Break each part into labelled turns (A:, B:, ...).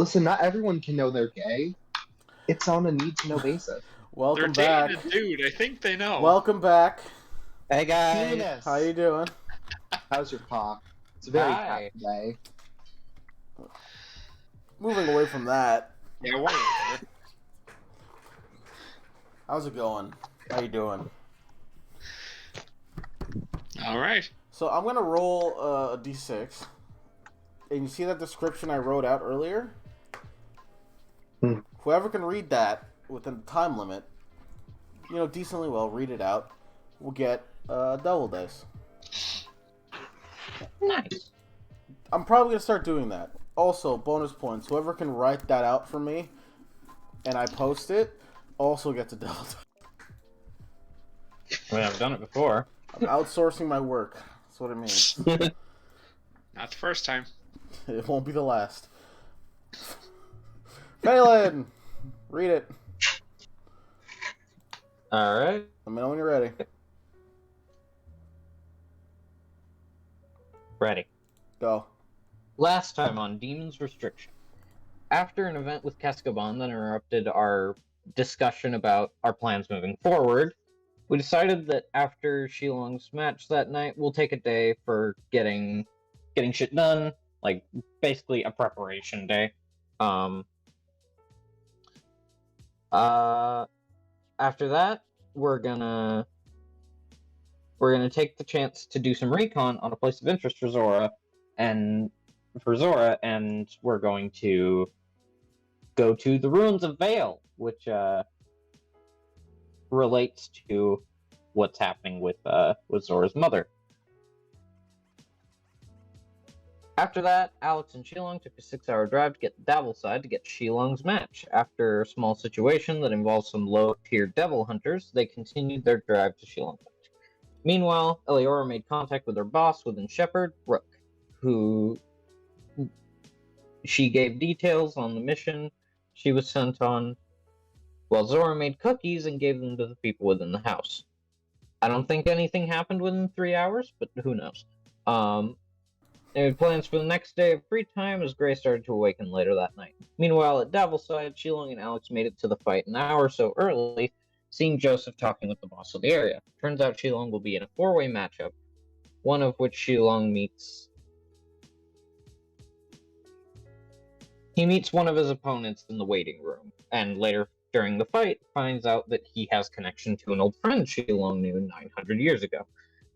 A: Listen, not everyone can know they're gay. It's on a need-to-know basis.
B: Welcome
C: They're
B: back.
C: dating a dude. I think they know.
B: Welcome back.
D: Hey guys,
A: Penis!
B: How you doing?
A: How's your cock? It's very
D: Hi.
A: fat today.
B: Moving away from that,
C: Yeah, whatever.
B: how's it going? How you doing?
C: All right.
B: So I'm gonna roll a d6, and you see that description I wrote out earlier?
A: Hmm.
B: Whoever can read that within the time limit, decently well, read it out, will get double dice.
D: nice.
B: I'm probably gonna start doing that. Also, bonus points. Whoever can write that out for me, and I post it, also gets a double dice.
D: I mean, I've done it before.
B: I'm outsourcing my work. That's what it means.
C: Not the first time.
B: It won't be the last. Phelan, read it.
D: All right.
B: Let me know when you're ready.
D: Ready.
B: Go.
D: Last time on Demon's Restriction. After an event with Keskaban that interrupted our discussion about our plans moving forward, we decided that after Shilong's match that night, we'll take a day for getting shit done, like basically a preparation day. After that, we're gonna take the chance to do some recon on a place of interest for Zora, and we're going to go to the ruins of Vale, which relates to what's happening with Zora's mother. After that, Alex and Shilong took a 6-hour drive to get to Davilside to get Shilong's match. After a small situation that involves some low-tier devil hunters, they continued their drive to Shilong's match. Meanwhile, Eliora made contact with her boss within Shepherd, Rook, who she gave details on the mission she was sent on, while Zora made cookies and gave them to the people within the house. I don't think anything happened within 3 hours, but who knows. They had plans for the next day of free time as Gray started to awaken later that night. Meanwhile, at Davilside, Shilong and Alex made it to the fight an hour or so early, seeing Joseph talking with the boss of the area. Turns out Shilong will be in a 4-way matchup, one of which Shilong meets one of his opponents in the waiting room, and later during the fight finds out that he has connection to an old friend Shilong knew 900 years ago.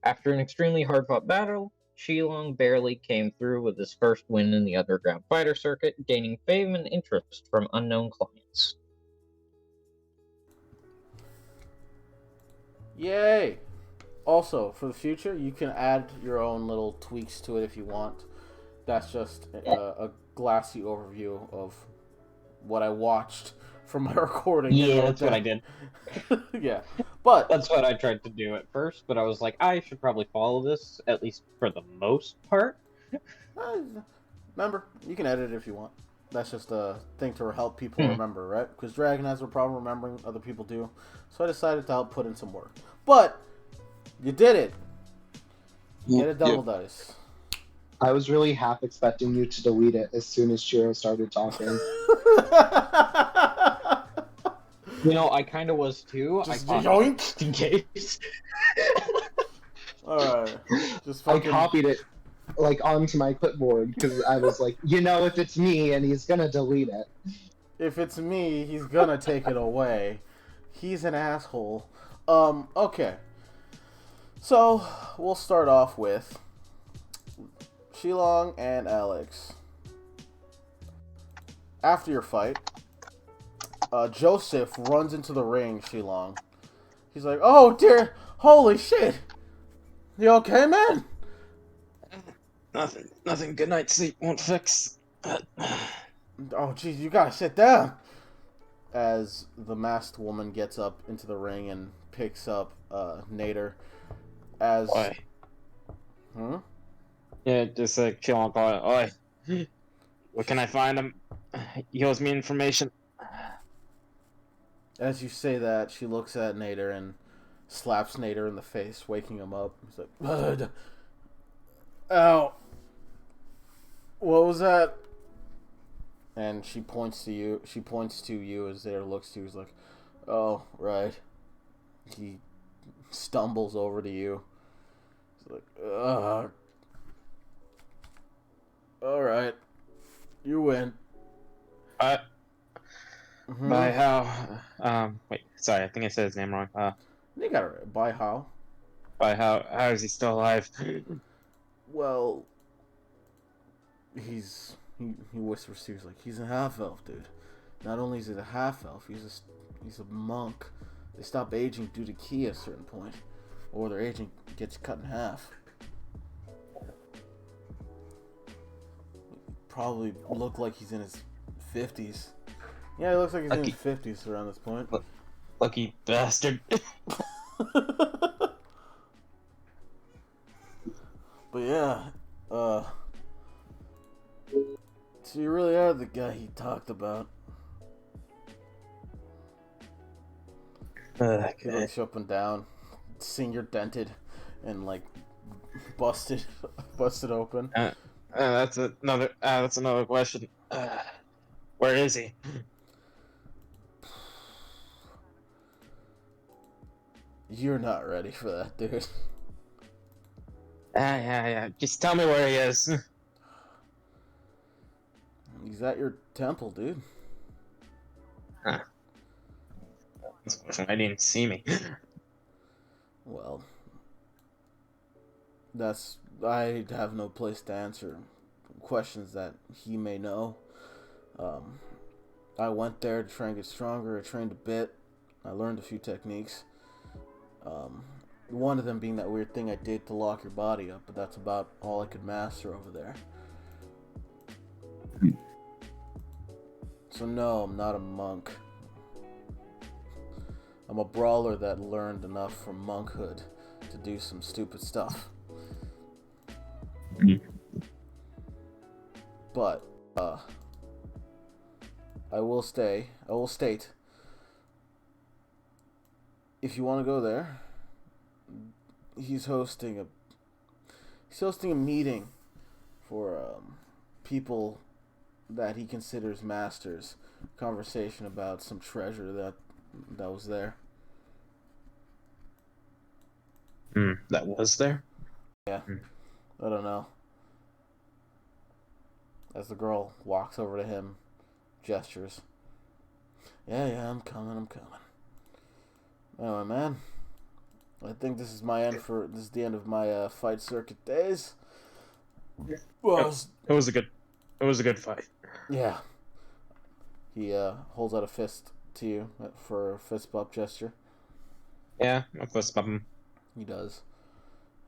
D: After an extremely hard-fought battle, Shilong barely came through with his first win in the underground fighter circuit, gaining fame and interest from unknown clients.
B: Yay! Also, for the future, you can add your own little tweaks to it if you want. That's just a glassy overview of what I watched from my recording.
D: Yeah, that's what I did.
B: Yeah, but
D: That's what I tried to do at first, but I was like, I should probably follow this, at least for the most part.
B: Remember, you can edit it if you want. That's just a thing to help people remember, right? Because Dragon has a problem remembering, other people do. So I decided to help put in some work. But, you did it! Get a double dice.
A: I was really half expecting you to delete it as soon as Shiro started talking.
D: I kind of was too.
B: Just
D: I
B: yoink.
D: just in case.
B: Alright. Just
A: I
B: fucking...
A: copied it onto my clipboard because I was like, if it's me and he's gonna delete it.
B: If it's me, he's gonna take it away. He's an asshole. Okay. So, we'll start off with Shilong and Alex. After your fight, Joseph runs into the ring, Shilong. He's like, oh dear, holy shit! You okay, man?
E: Nothing. Good night's sleep won't fix.
B: Oh, jeez, you gotta sit down. As the masked woman gets up into the ring and picks up Nader. As...
E: Oi.
B: Hmm?
E: Yeah, just like killing going. Oi. Where can I find him? He owes me information.
B: As you say that, she looks at Nader and slaps Nader in the face, waking him up. He's like, "Ugh. Ow. What was that?" And she points to you. She points to you as Zare looks to you. He's like, "Oh, right." He stumbles over to you. He's like, all right, you win." Mhm.
E: By how? Wait, sorry, I think I said his name wrong.
B: You got it right. By how?
E: By how is he still alive?
B: Well, he whispers to you, he's like, he's a half elf, dude. Not only is he a half elf, he's a monk. They stop aging due to ki at a certain point, or their aging gets cut in half. Probably look like he's in his 50s. Yeah, he looks like he's in his 50s around this point.
E: Lucky bastard.
B: But yeah, so you really are the guy he talked about. He looks you up and down, seeing you're dented and like busted open.
E: That's another question. Where is he?
B: You're not ready for that, dude.
E: Yeah. Just tell me where he is.
B: He's at your temple, dude.
E: Huh. I didn't see me.
B: Well, I have no place to answer questions that he may know. I went there to try and get stronger. I trained a bit. I learned a few techniques. One of them being that weird thing I did to lock your body up, but that's about all I could master over there. So no, I'm not a monk. I'm a brawler that learned enough from monkhood to do some stupid stuff. But, I will state, if you want to go there, he's hosting a meeting for people that he considers masters. Conversation about some treasure that was there.
E: That was there?
B: Yeah. I don't know. As the girl walks over to him, gestures. Yeah, I'm coming. Anyway, man. I think this is the end of my fight circuit days. Well,
E: It was a good fight.
B: yeah. He holds out a fist to you for a fist bump gesture.
E: Yeah, I fist bump him.
B: He does.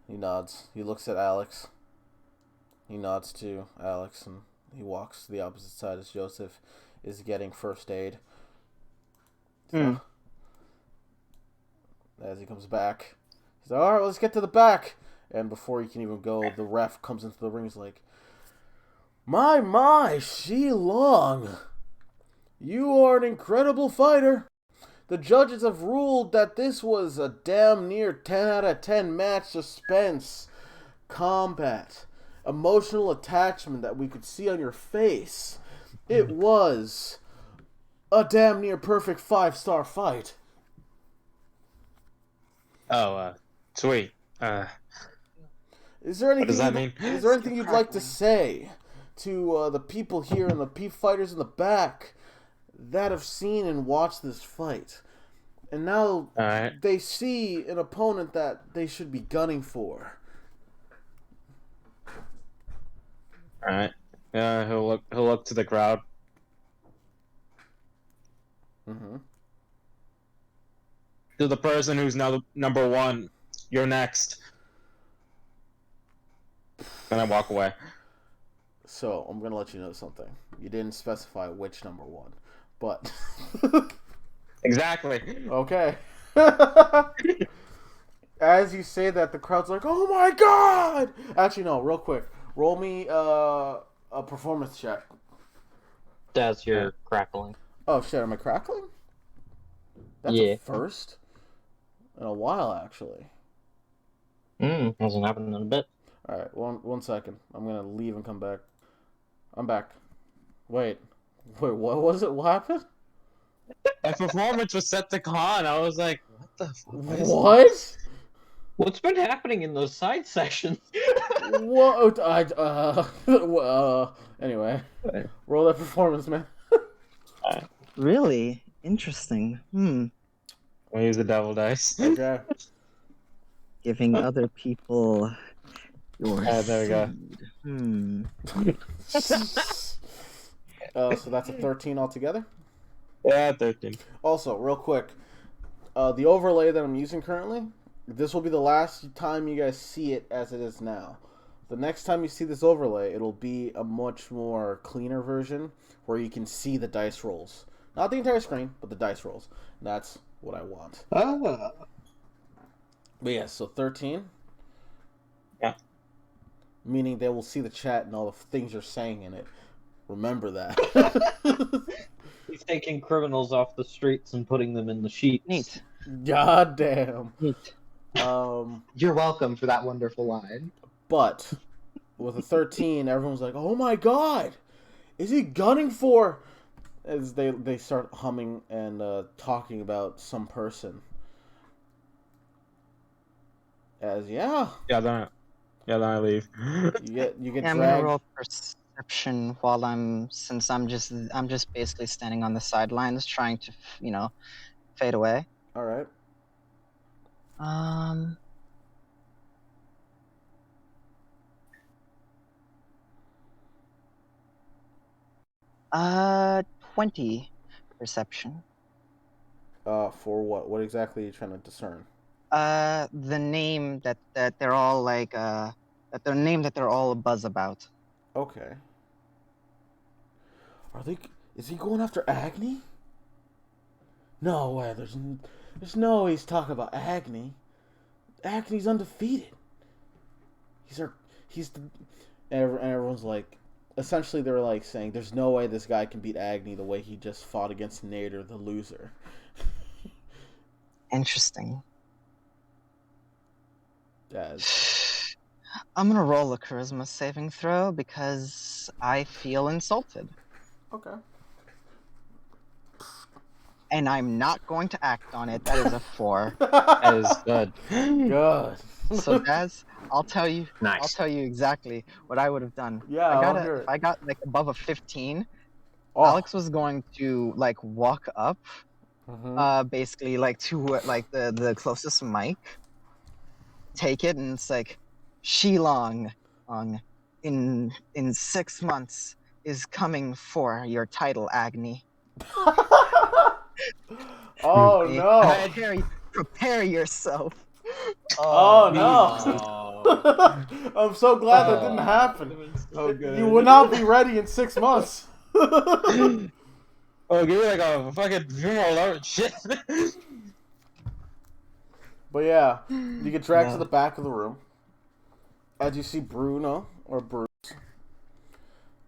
B: He nods. He looks at Alex. He nods to Alex, and he walks to the opposite side as Joseph is getting first aid. So, as he comes back, he's like, "Alright, let's get to the back." And before he can even go, the ref comes into the ring. He's like, My, Shi Long. You are an incredible fighter. The judges have ruled that this was a damn near 10 out of 10 match. Suspense, combat, emotional attachment that we could see on your face. It was a damn near perfect 5-star fight.
E: Oh, sweet.
B: Is there anything?
E: What does that mean?
B: Is there anything you'd like to say to the people here and the fighters in the back that have seen and watched this fight, and now they see an opponent that they should be gunning for?
E: All right. He'll look to the crowd.
B: Mm-hmm.
E: To the person who's now number one, you're next. Then I walk away.
B: So I'm gonna let you know something. You didn't specify which number one, but
E: Exactly.
B: okay. As you say that, the crowd's like, "Oh my god!" Actually, no. Real quick, roll me a performance check.
D: That's your crackling.
B: Oh shit! Am I crackling? That's
D: Yeah.
B: a first in a while, actually.
D: Hasn't happened in a bit.
B: All right, one second. I'm gonna leave and come back. I'm back. Wait, Wait, what was it? What happened?
E: My performance was set to con. I was like, what the fuck?
B: What?
D: What's been happening in those side sessions?
B: What? Anyway, roll that performance, man.
F: Really interesting.
E: We'll use the devil dice.
B: Okay.
F: Giving other people your
E: There we go.
F: seed.
B: So that's a 13 altogether.
E: Yeah, 13.
B: Also, real quick, the overlay that I'm using currently, this will be the last time you guys see it as it is now. The next time you see this overlay, it'll be a much more cleaner version where you can see the dice rolls. Not the entire screen, but the dice rolls. That's what I want.
E: Ah.
B: But yeah, so 13.
E: Yeah.
B: Meaning they will see the chat and all the things you're saying in it. Remember that.
D: He's taking criminals off the streets and putting them in the sheets.
F: Neat.
B: God damn.
F: Neat.
A: You're welcome for that wonderful line.
B: But with a 13, everyone's like, "Oh my god, is he gunning for?" As they start humming and talking about some person. As
E: Yeah, then I leave.
B: you get
F: Yeah, I'm gonna
B: dragged.
F: roll perception while since I'm just basically standing on the sidelines trying to fade away.
B: All right.
F: 20 perception.
B: For what? What exactly are you trying to discern?
F: The name that they're all that they're all buzz about.
B: Okay. Is he going after Agni? No way. There's no way he's talking about Agni. Agni's undefeated. And everyone's like, essentially they're like saying, there's no way this guy can beat Agni the way he just fought against Nader, the loser.
F: Interesting.
B: As
F: I'm gonna roll a charisma saving throw because I feel insulted.
B: okay.
F: And I'm not going to act on it. That is a 4.
E: That is good.
B: Good.
F: So Daz, I'll tell you
D: Nice.
F: exactly what I would have done.
B: Yeah, I'll hear it.
F: If I got like above a 15,
B: Oh.
F: Alex was going to like walk up,
B: Mhm.
F: basically like to like the closest mic, take it, and it's like, Shilong, in 6 months is coming for your title, Agni.
B: Oh
F: Okay?
B: no!
F: Prepare yourself.
B: Oh no! I'm so glad that didn't happen.
E: So good.
B: You would not be ready in 6 months.
E: Oh, give me like a fucking funeral alert shit.
B: But yeah, you get dragged to the back of the room. As you see Bruno or Bruce,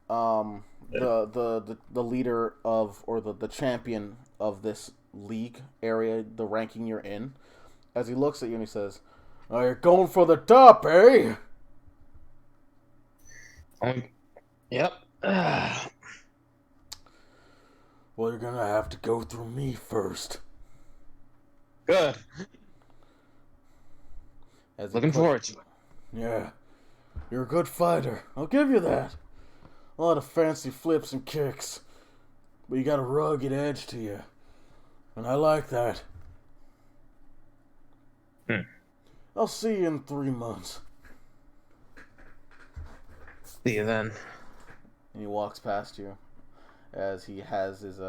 B: the leader of, or the champion of this league area, the ranking you're in. As he looks at you and he says, "Oh, you're going for the top, eh?"
E: Yep.
B: Well, you're gonna have to go through me first.
E: Good.
B: As he
E: Looking forward to it.
B: Yeah, you're a good fighter. I'll give you that. A lot of fancy flips and kicks, but you got a rugged edge to you, and I like that. I'll see you in 3 months.
E: See you then.
B: And he walks past you, as he has his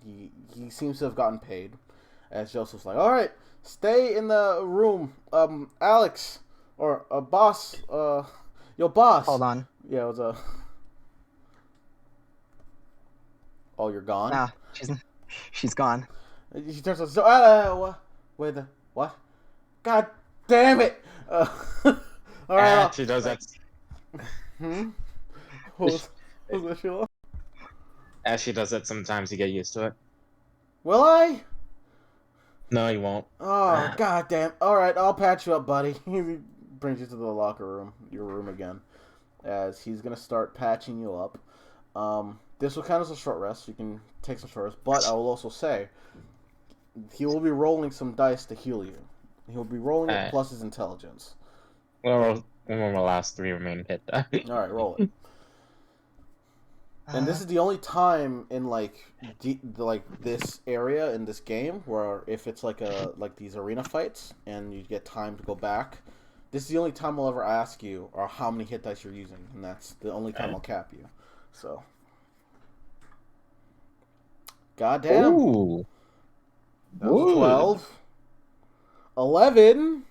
B: he seems to have gotten paid. As Joseph's like, "All right, stay in the room, Alex, or boss, your boss."
F: Hold on.
B: Yeah, it was Oh, you're gone?
F: Nah, she's gone.
B: She turns to what? Wait, what? God damn it! All right.
E: She does that.
B: Who's that, Sheila?
E: As she does that sometimes, you get used to it.
B: Will I?
E: No, you won't.
B: Oh, god damn. All right, I'll patch you up, buddy. He brings you to the locker room, your room again, as he's gonna start patching you up. This will count as a short rest. You can take some short rest. But I will also say, he will be rolling some dice to heal you. He will be rolling it plus his intelligence.
E: Well, one of my last 3 remaining hit die.
B: All right, roll it. And this is the only time in this area in this game where if it's like these arena fights and you get time to go back, this is the only time I'll ever ask you or how many hit dice you're using, and that's the only time I'll cap you. So, goddamn.
E: Ooh.
B: That was a 12. 11.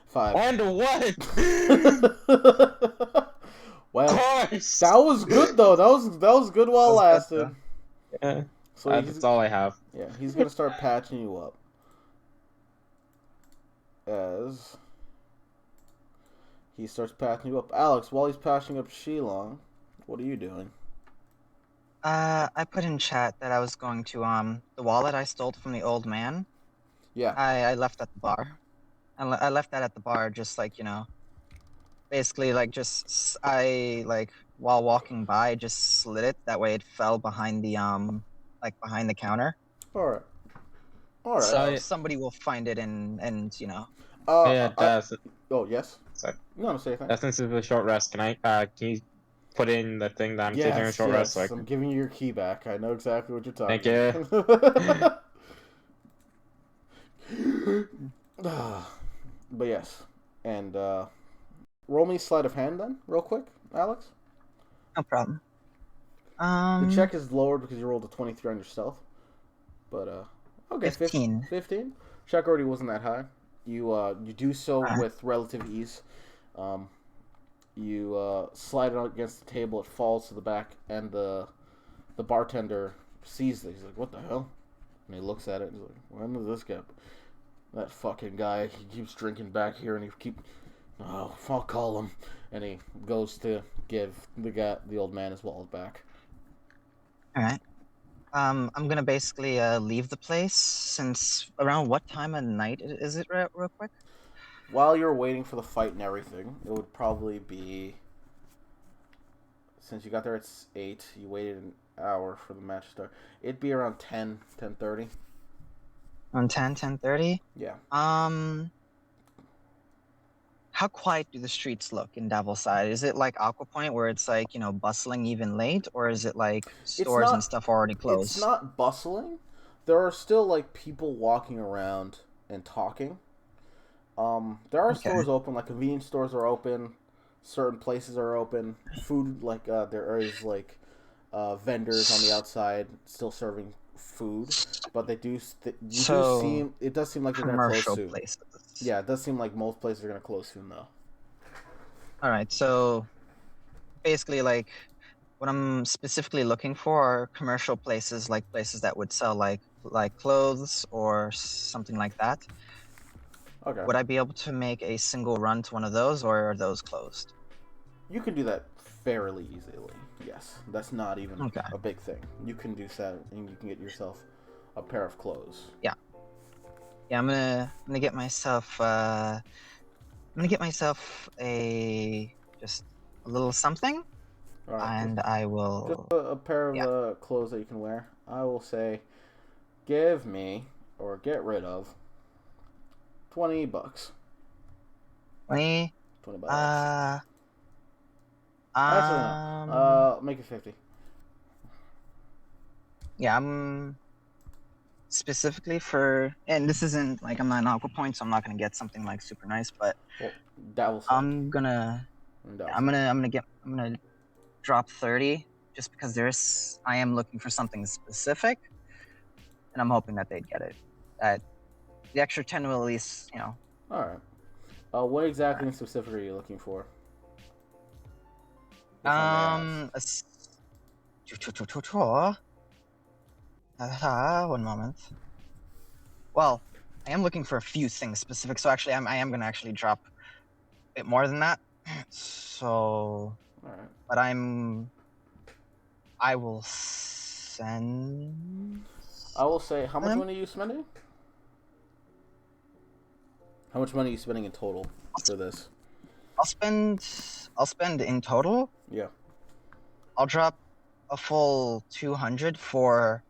B: 5.
E: And what?
B: Well,
E: Of course.
B: that was good though. That was good while it lasted.
E: Yeah.
B: So
E: That's all I have.
B: Yeah, he's gonna start patching you up. As he starts patching you up, Alex, while he's patching up Shilong, what are you doing?
F: I put in chat that I was going to the wallet I stole from the old man.
B: Yeah.
F: I left at the bar. I left that at the bar, just basically while walking by, just slid it. That way, it fell behind the behind the counter.
B: All right. All right.
F: So somebody will find it and
E: That's
B: oh yes.
E: Sorry.
B: No, say anything.
E: since it's a short rest. Can can you put in the thing that I'm taking a short rest? So
B: I'm giving you your key back. I know exactly what you're talking.
E: Thank
B: you. But yes, and roll me sleight of hand then, real quick, Alex.
F: no problem.
B: The check is lowered because you rolled a 23 on your stealth. But okay,
F: 15.
B: 15. Check already wasn't that high. You do so with relative ease. You slide it against the table. It falls to the back, and the bartender sees this. He's like, "What the hell?" And he looks at it. And he's like, "When does this get?" That fucking guy. He keeps drinking back here, and Oh, I'll call him. And he goes to give the old man his wallet back.
F: All right. I'm gonna basically leave the place since around what time of night is it, real quick?
B: While you're waiting for the fight and everything, it would probably be, since you got there at 8, you waited an hour for the match to start. It'd be around 10, 10:30.
F: On 10:30?
B: Yeah.
F: How quiet do the streets look in Davilside? Is it like Aqua Point where it's bustling even late, or is it like stores and stuff already closed?
B: It's not bustling. There are still people walking around and talking. There are stores open, like convenience stores are open, certain places are open. Food, there is vendors on the outside still serving food, but it does seem like they're gonna close soon.
F: Places.
B: Yeah, it does seem like most places are gonna close soon though.
F: All right, so basically, what I'm specifically looking for are commercial places, like places that would sell like clothes or something like that.
B: Okay.
F: Would I be able to make a single run to one of those, or are those closed?
B: You can do that fairly easily. Yes, that's not even a big thing. You can do that, and you can get yourself a pair of clothes.
F: Yeah, I'm gonna get myself a just a little something, and I will
B: just a pair of clothes that you can wear. I will say, give me or get rid of $20.
F: 20.
B: 20 bucks. Actually, no. Make it 50.
F: Yeah, I'm specifically and this isn't I'm not an Aqua Point, so I'm not gonna get something super nice, but I'm gonna drop 30 just because I am looking for something specific, and I'm hoping that they'd get it. That the extra 10 will at least,
B: All right. What exactly in specific are you looking for?
F: One moment. Well, I am looking for a few things specific, so actually I am gonna actually drop a bit more than that. So,
B: all right.
F: But I will send.
B: I will say, how much money are you spending? How much money are you spending in total for this?
F: I'll spend in total.
B: Yeah.
F: I'll drop a full 200 for,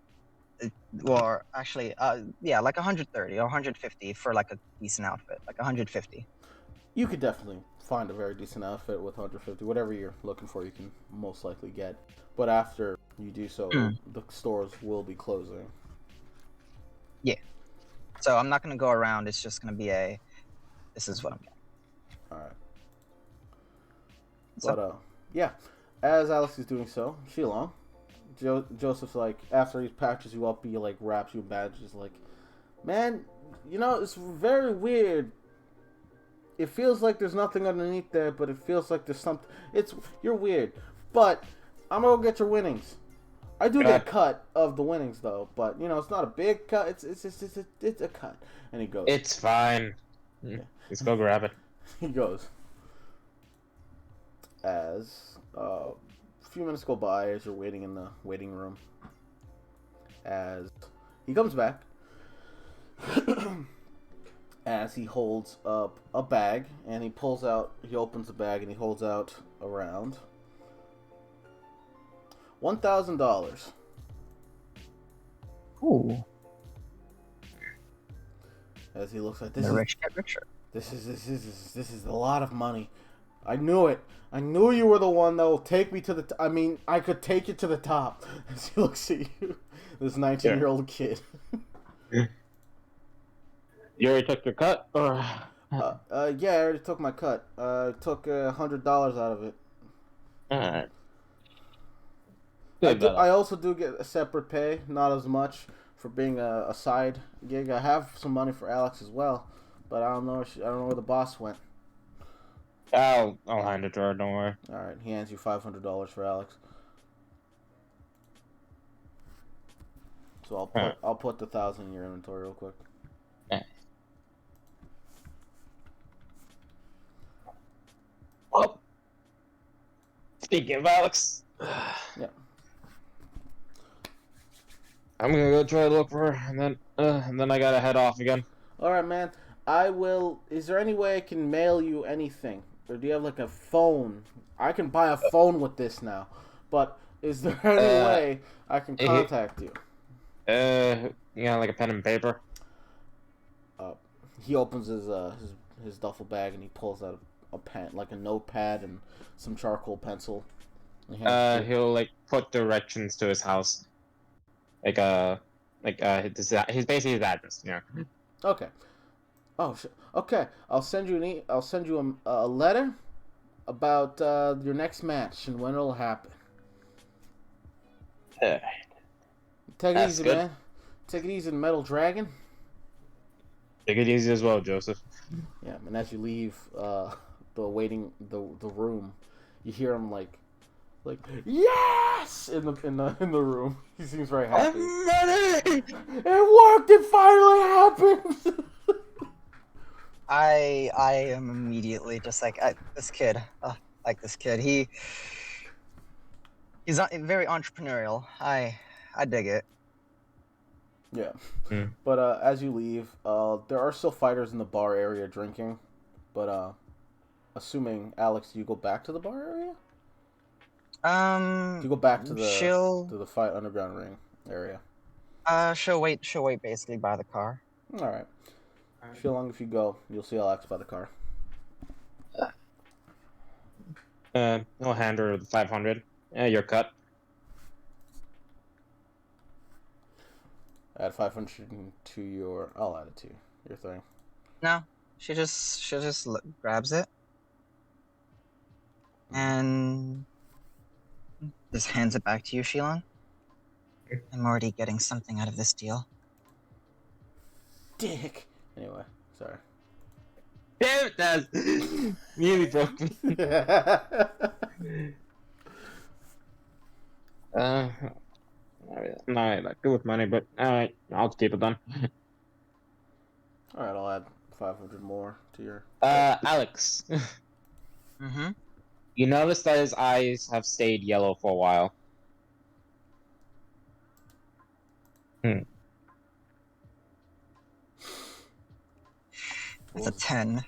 F: or actually, yeah, like 130 or 150 for like a decent outfit, like 150.
B: You could definitely find a very decent outfit with 150. Whatever you're looking for, you can most likely get. But after you do so, the stores will be closing.
F: Yeah. So I'm not gonna go around. It's just gonna be a. This is what I'm getting.
B: All right.
F: So?
B: But yeah. As Alex is doing so, Shilong, Joseph's like, after he patches you up, he like wraps you in bandages. Like, man, you know, it's very weird. It feels like there's nothing underneath there, but it feels like there's something. You're weird, but I'm gonna go get your winnings. I do get a cut of the winnings though, but you know it's not a big cut. It's a cut, and he goes.
E: It's fine. Yeah. Let's go grab it.
B: He goes. As a few minutes go by, as you're waiting in the waiting room, as he comes back. As he holds up a bag, and he opens the bag, and he holds out around $1,000.
F: Ooh.
B: As he looks like
F: The rich get richer.
B: This is a lot of money. I knew it. I knew you were the one that will take me to the. I mean, I could take you to the top. As he looks at you, this 19-year-old kid.
E: You already took your cut, or?
B: Yeah, I already took my cut. Took $100 out of it.
E: Alright.
B: I also do get a separate pay, not as much for being a side gig. I have some money for Alex as well, but I don't know. I don't know where the boss went.
E: I'll hand it to her. Don't worry.
B: All right, he hands you $500 for Alex. So I'll put the 1,000 in your inventory real quick.
E: Yeah. Well, speaking of Alex,
B: Yeah.
E: I'm gonna go try to look for her, and then I gotta head off again.
B: All right, man. I will. Is there any way I can mail you anything, or do you have like a phone? I can buy a phone with this now, but is there any way I can contact you?
E: Like a pen and paper.
B: He opens his duffel bag and he pulls out a pen, like a notepad and some charcoal pencil.
E: He'll like put directions to his house. He's basically his address. Yeah.
B: Okay. Oh, okay. I'll send you a letter about your next match and when it'll happen. Take it easy, man. Take it easy, Metal Dragon.
E: Take it easy as well, Joseph.
B: Yeah, and as you leave the room, you hear him like yes in the room. He seems very happy. It worked! It finally happened.
F: I am immediately just like this kid. Like this kid. He's very entrepreneurial. I dig it.
B: Yeah. But as you leave, there are still fighters in the bar area drinking. But assuming Alex, do you go back to the bar area? Do you go back to the Fight Underground ring area?
F: She'll wait basically by the car.
B: All right. Feel long if you go, you'll see Alex by the car.
E: I'll hand her the 500. Your cut.
B: Add 500 to your. I'll add it to your thing.
F: No, she just grabs it and just hands it back to you, Shilong. I'm already getting something out of this deal.
B: Dick. Anyway, sorry.
E: Damn it, Dad! Nearly broke me. I'm not good with money, but alright, I'll keep it done.
B: Alright, I'll add 500 more to your.
E: Alex.
F: Mm-hmm.
E: You notice that his eyes have stayed yellow for a while.
F: It's a 10.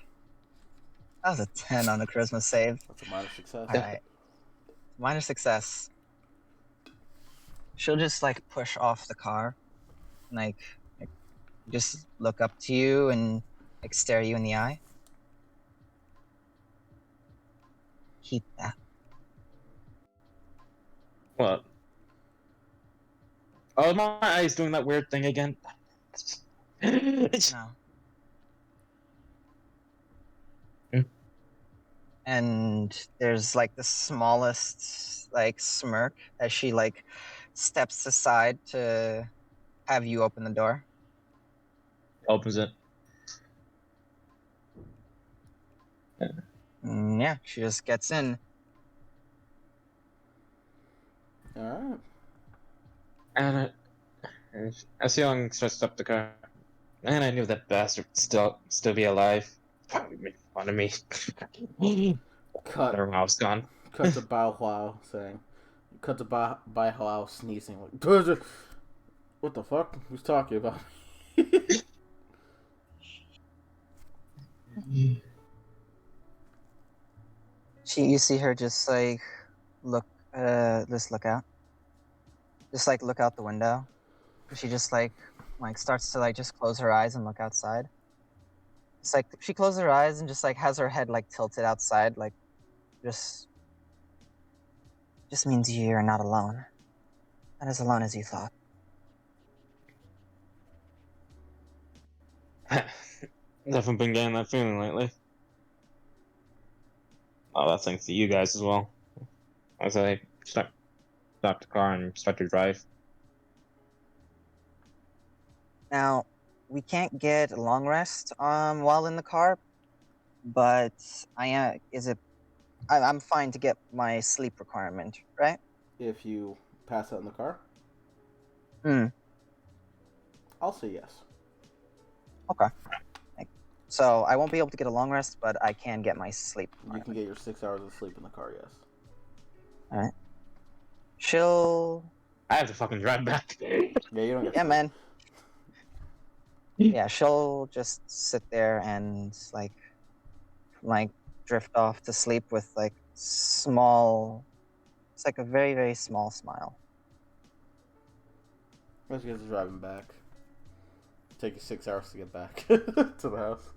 F: That was a 10 on the charisma save.
B: That's a minor success.
F: Alright. Minor success. She'll just like push off the car. Like just look up to you and like stare you in the eye. Keep that.
E: What? Oh, my eye's doing that weird thing again.
F: No.
E: Hmm?
F: And there's like the smallest like smirk as she like steps aside to have you open the door.
E: Opens it.
F: Yeah, she just gets in.
B: All right.
E: And as Young starts up the car, and I knew that bastard would still be alive. Probably make fun of me.
B: Cut.
E: Their mouse gone.
B: Cut to Bao Huao saying. Cut to Bao Huao sneezing. Like, what the fuck? Who's talking about me?
F: You see her just like look out. Just like look out the window. She just like starts to like just close her eyes and look outside. It's like she closes her eyes and just like has her head like tilted outside, like just means you're not alone. Not as alone as you thought.
E: Definitely been getting that feeling lately. Oh, that's thanks to you guys as well. As I stop the car and start to drive.
F: Now, we can't get a long rest while in the car, but I'm fine to get my sleep requirement, right?
B: If you pass out in the car, I'll say yes.
F: Okay. So I won't be able to get a long rest, but I can get my sleep.
B: You can get your 6 hours of sleep in the car, yes.
F: Alright. She'll...
E: I have to fucking drive back.
B: Yeah, you don't get
F: Yeah,
B: sleep.
F: man. Yeah, she'll just sit there and like drift off to sleep with like small... It's like a very, very small smile.
B: As you guys are driving back. Take you 6 hours to get back to the house.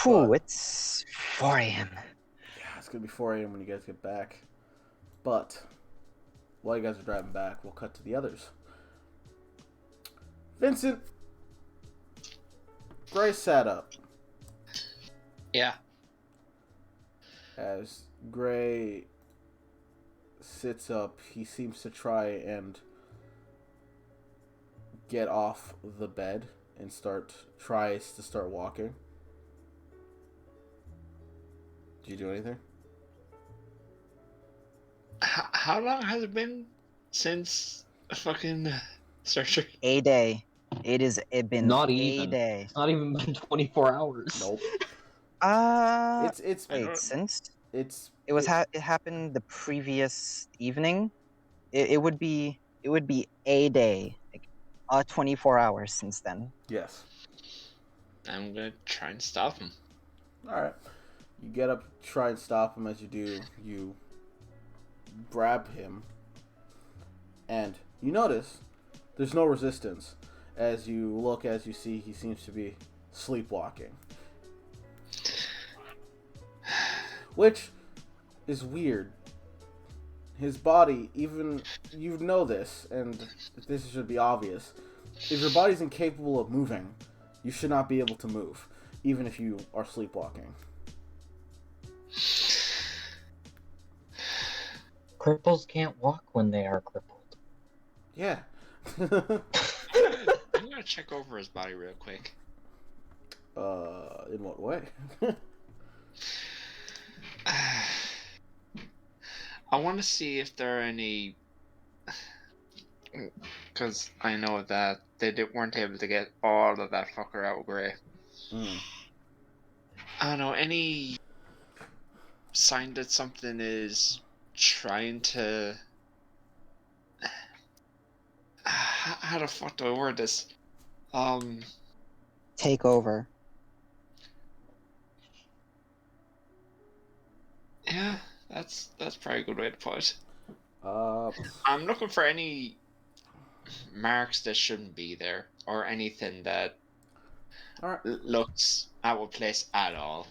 F: Whew, it's 4 a.m.
B: Yeah, it's gonna be 4 a.m. when you guys get back. But while you guys are driving back, we'll cut to the others. Vincent, Gray sat up.
C: Yeah.
B: As Gray sits up, he seems to try and get off the bed and tries to start walking. Do you do anything?
C: How long has it been since fucking surgery?
F: A day. It been
D: Not
F: a
D: even.
F: day.
D: It's not even been 24 hours.
B: Nope.
F: Wait,
C: don't-
F: since
B: it
F: it happened the previous evening, it would be a day, like 24 hours since then.
B: Yes.
C: I'm gonna try and stop him.
B: All right. You get up, try and stop him. As you do, you grab him, and you notice there's no resistance. As you see, he seems to be sleepwalking, which is weird. His body, even you know this, and this should be obvious. If your body's incapable of moving, you should not be able to move, even if you are sleepwalking.
D: Cripples can't walk when they are crippled.
B: Yeah.
C: I'm gonna check over his body real quick.
B: In what way?
C: I want to see if there are any, because I know that they weren't able to get all of that fucker out, Gray. I don't know, any sign that something is trying to... How the fuck do I word this?
F: Take over.
C: Yeah, that's probably a good way to put it.
B: Uh,
C: I'm looking for any marks that shouldn't be there, or anything that
B: all right.
C: looks out of place at all.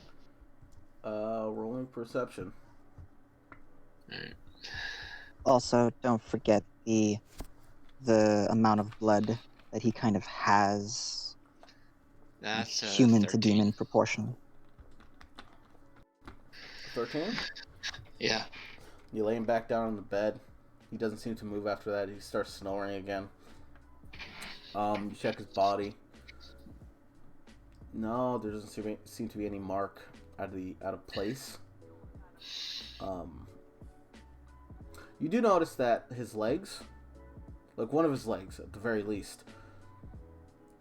B: Rolling perception.
C: Right.
F: Also, don't forget the amount of blood that he kind of has,
C: That's
F: human to
C: 13.
F: demon proportion.
B: 13.
C: Yeah.
B: You lay him back down on the bed. He doesn't seem to move after that. He starts snoring again. You check his body. No, there doesn't seem to be any mark out of place. You do notice that his legs, like one of his legs at the very least,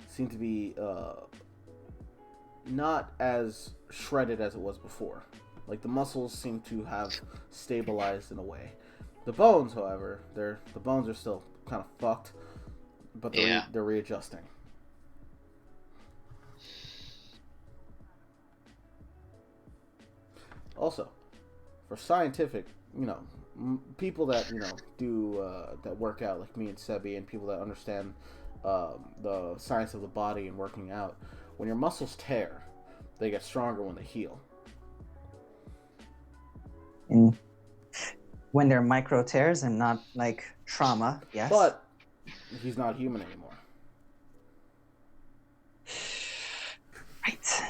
B: seem to be not as shredded as it was before. Like the muscles seem to have stabilized in a way. The bones, however, the bones are still kind of fucked, but they're readjusting. Also, for scientific, people that do that work out like me and Sebi, and people that understand the science of the body and working out, when your muscles tear, they get stronger when they heal.
F: And when they're micro tears and not like trauma, yes.
B: But he's not human anymore.
F: Right.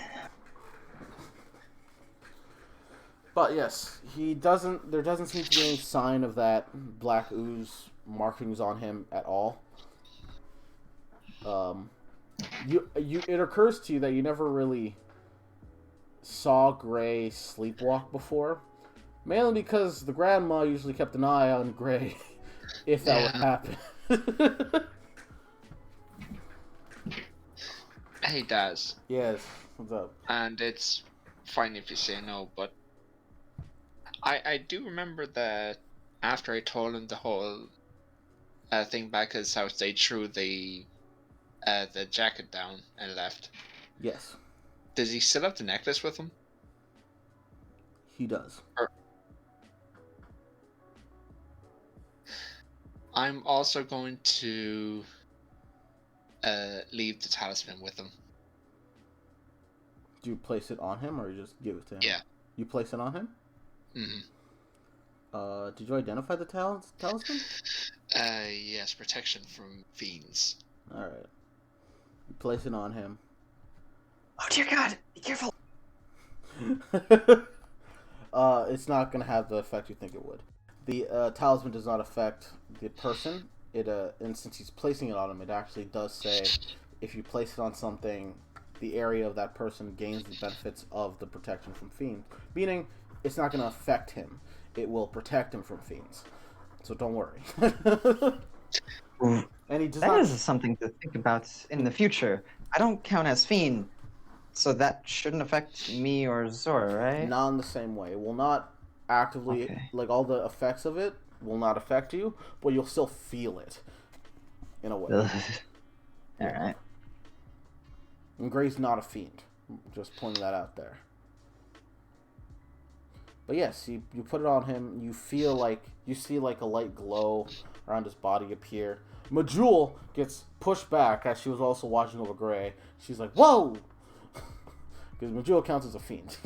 B: But yes, he doesn't. There doesn't seem to be any sign of that black ooze markings on him at all. It occurs to you that you never really saw Gray sleepwalk before, mainly because the grandma usually kept an eye on Gray if that would happen.
C: Hey, Daz.
B: Yes, what's up?
C: And it's fine if you say no, but I do remember that after I told him the whole thing back at his house, they threw the jacket down and left.
B: Yes,
C: Does he still have the necklace with him?
B: he does.
C: I'm also going to leave the talisman with him.
B: Do you place it on him, or you just give it to him?
C: Yeah.
B: You place it on him?
C: Mm-hmm.
B: Did you identify the talisman?
C: Yes, protection from fiends.
B: Alright. You place it on him.
F: Oh dear God! Be careful.
B: It's not going to have the effect you think it would. The talisman does not affect the person. And since he's placing it on him, it actually does say if you place it on something, the area of that person gains the benefits of the protection from fiends. Meaning, it's not going to affect him. It will protect him from fiends. So don't worry. And he does
F: That
B: not...
F: is something to think about in the future. I don't count as fiend, so that shouldn't affect me or Zora, right?
B: Not in the same way. It will not actively,
F: Okay.
B: like all the effects of it will not affect you, but you'll still feel it in a way.
F: Alright.
B: And Gray's not a fiend. Just pointing that out there. But yes, you put it on him. You see like a light glow around his body appear. Majul gets pushed back as she was also watching over Gray. She's like, "Whoa!" Because Majul counts as a fiend.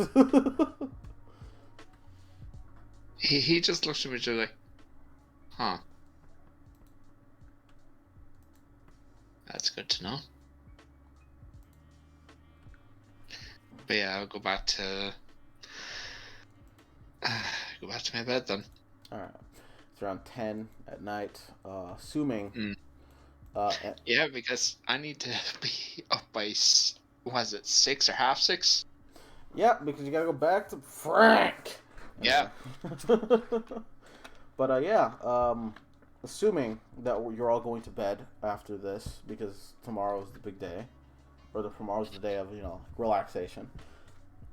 C: He just looks at me just like, huh. That's good to know. But yeah, I'll go back to my bed then.
B: Alright. It's around 10 at night. Assuming...
C: Yeah, because I need to be up by, was it 6 or half 6?
B: Yeah, because you gotta go back to Frank!
C: Yeah.
B: But yeah, assuming that you're all going to bed after this, because tomorrow's the big day, or tomorrow's the day of, relaxation.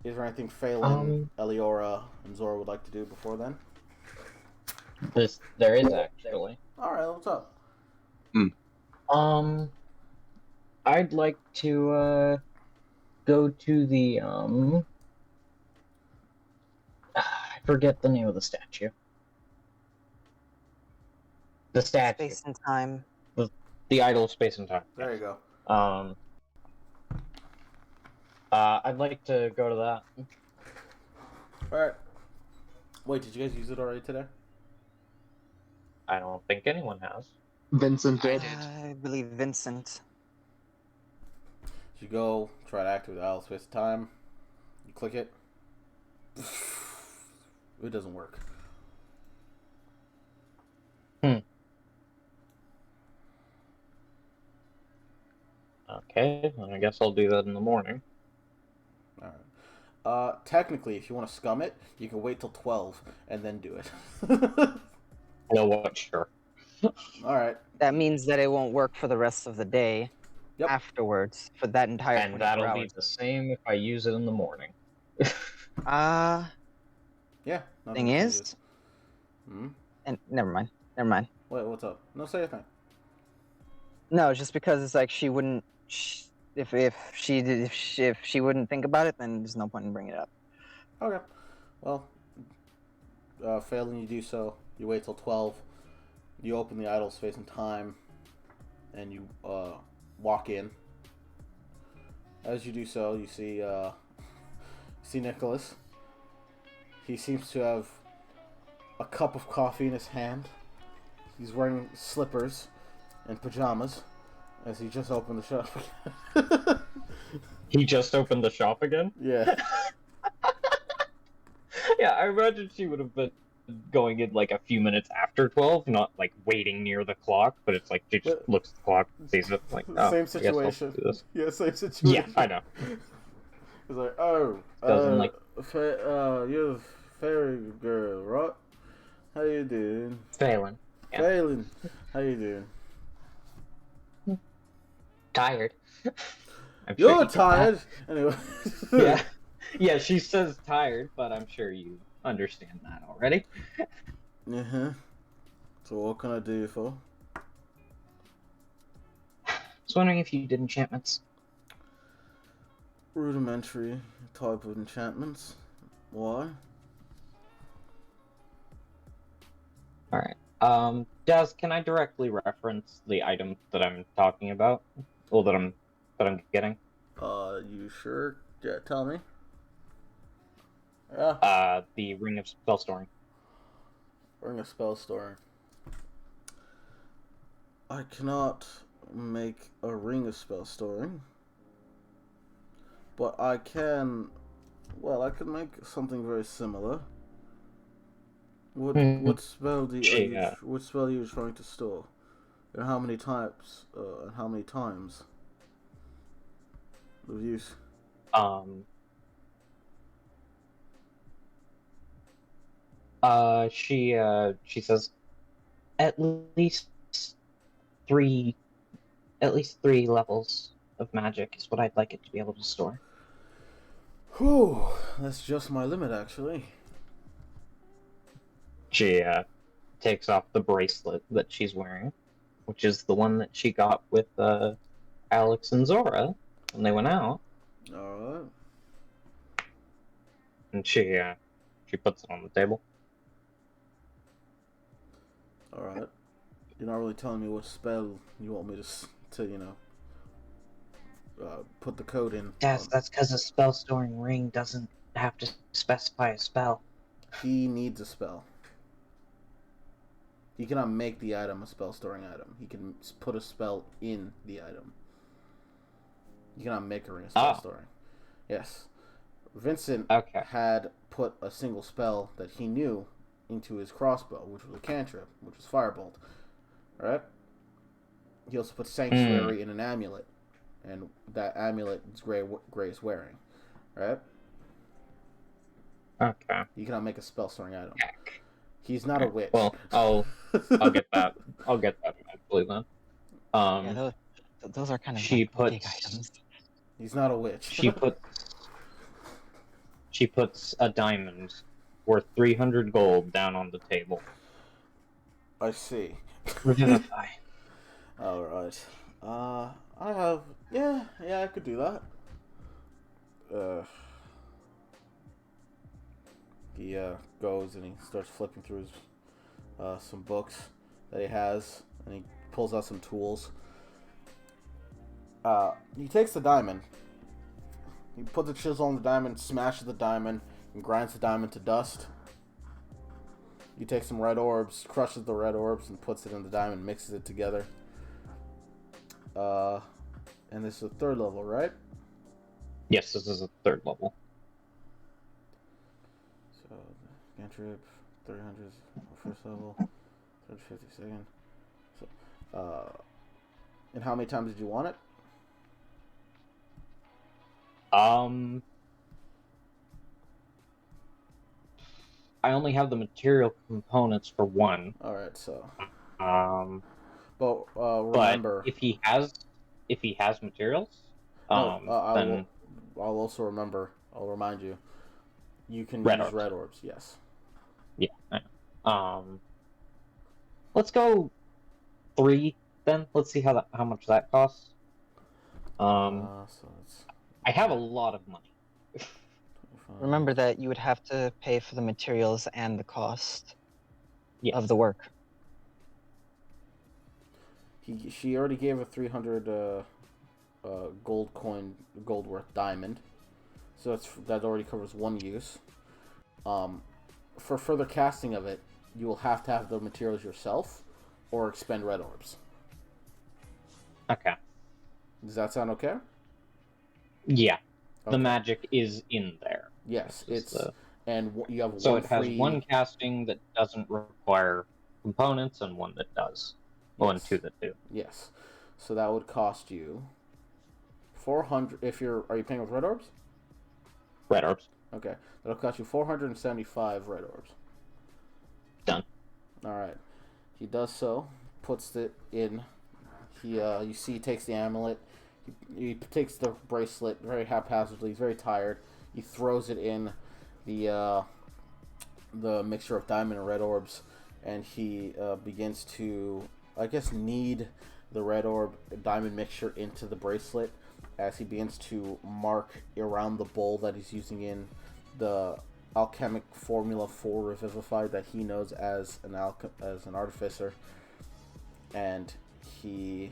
B: Is there anything Phelan, Eliora, and Zora would like to do before then?
D: There is actually.
B: Alright, what's up?
D: I'd like to go to the I forget the name of the statue. The statue.
F: Space and time.
D: The idol of space and time.
B: There you go.
D: I'd like to go to that.
B: All right. Wait, did you guys use it already today?
D: I don't think anyone has.
A: Vincent
C: I
A: did.
C: did.
F: I believe Vincent.
B: You go try to activate the idle space of time. You click it. It doesn't work.
D: Okay, then I guess I'll do that in the morning.
B: All right. Technically, if you want to scum it, you can wait till 12 and then do it.
D: No, what? Sure.
B: All right.
F: That means that it won't work for the rest of the day
B: Yep.
F: afterwards for that entire
D: And
F: 24
D: that'll
F: hours.
D: be the same if I use it in the morning.
B: Yeah.
F: Thing is,
B: Hmm?
F: and never mind. Never mind.
B: Wait, what's up? No, say a thing.
F: No, just because it's like she wouldn't. If she wouldn't think about it, then there's no point in bringing it up.
B: Okay. Well, failing you do so, you wait till 12. You open the idle space and time, and you walk in. As you do so, you see Nicholas. He seems to have a cup of coffee in his hand. He's wearing slippers and pajamas, as he just opened the shop.
D: He just opened the shop again?
B: Yeah.
D: Yeah, I imagine she would have been going in like a few minutes after 12, not like waiting near the clock, but it's like she just looks at the clock, sees it, like, oh,
B: Same
D: I guess I'll
B: situation.
D: do this.
B: Yeah, same situation.
D: Yeah, I know.
B: It's like, oh,
D: Doesn't like-
B: you're a fairy girl, right? How you doing?
D: Phelan. Yeah.
B: Phelan, how you doing?
D: Tired. I'm sure
B: You're
D: you can-
B: tired. Anyway.
D: Yeah. Yeah, she says tired, but I'm sure you understand that already.
B: Uh-huh. So what can I do you for?
D: I was wondering if you did enchantments.
B: Rudimentary type of enchantments. Why?
D: Alright. Daz, can I directly reference the item that I'm talking about? Well, that I'm getting?
B: You sure? Yeah, tell me. Yeah.
D: The Ring of Spell Storing.
B: Ring of spell storing. I cannot make a ring of spell storing, but I can. Well, I can make something very similar. What spell do you? What spell are you trying to store? And how many types? And how many times? Of use.
D: She says at least three levels of magic is what I'd like it to be able to store.
B: Whew, that's just my limit, actually.
D: She takes off the bracelet that she's wearing, which is the one that she got with Alex and Zora when they went out.
B: Alright.
D: And she puts it on the table.
B: Alright. You're not really telling me what spell you want me to put the code in.
D: Yes, that's because a spell storing ring doesn't have to specify a spell.
B: He needs a spell. He cannot make the item a spell storing item. He can put a spell in the item. You cannot make a ring of spell storing. Yes. Vincent had put a single spell that he knew into his crossbow, which was a cantrip, which was Firebolt. Right? He also put Sanctuary in an amulet, and that amulet is Gray is wearing. Right?
D: Okay.
B: You cannot make a spell storing item. He's not a witch.
D: Well, I'll get that. I'll get that eventually then.
F: Yeah, those are kind of big items.
B: He's not a witch.
D: She puts a diamond worth 300 gold down on the table.
B: I see.
D: Revivify.
B: Alright. I have... Yeah, I could do that. He goes and he starts flipping through his, some books that he has, and he pulls out some tools. He takes the diamond. He puts the chisel on the diamond, smashes the diamond, and grinds the diamond to dust. He takes some red orbs, crushes the red orbs, and puts it in the diamond, mixes it together. And this is the third level, right?
D: Yes, this is a third level.
B: So, cantrip, 300 first level, 350 second. So, and how many times did you want it?
D: I only have the material components for one.
B: Alright, so.
D: But
B: Remember.
D: if he has materials, then
B: I'll also remember. I'll remind you. You can
D: red
B: use
D: orbs.
B: red orbs, yes.
D: Yeah. I know. Let's go 3 then. Let's see how much that costs.
B: So it's
D: I have a lot of money.
B: 25.
F: Remember that you would have to pay for the materials and the cost of the work.
B: She already gave a 300 gold worth diamond, so that already covers one use. For further casting of it, you will have to have the materials yourself, or expend red orbs.
D: Okay.
B: Does that sound okay?
D: Yeah.
B: Okay.
D: The magic is in there.
B: Yes, and you have
D: so
B: one
D: it has
B: free...
D: one casting that doesn't require components and one that does. Well, and 2 that do.
B: Yes. So that would cost you 400 are you paying with red orbs?
D: Red orbs.
B: Okay. That'll cost you 475 red orbs.
D: Done.
B: Alright. He does so, puts it in. You see he takes the amulet, he takes the bracelet very haphazardly, he's very tired. He throws it in the mixture of diamond and red orbs, and he begins to, I guess, knead the red orb diamond mixture into the bracelet as he begins to mark around the bowl that he's using in the alchemic formula for Revivify that he knows as an artificer. And he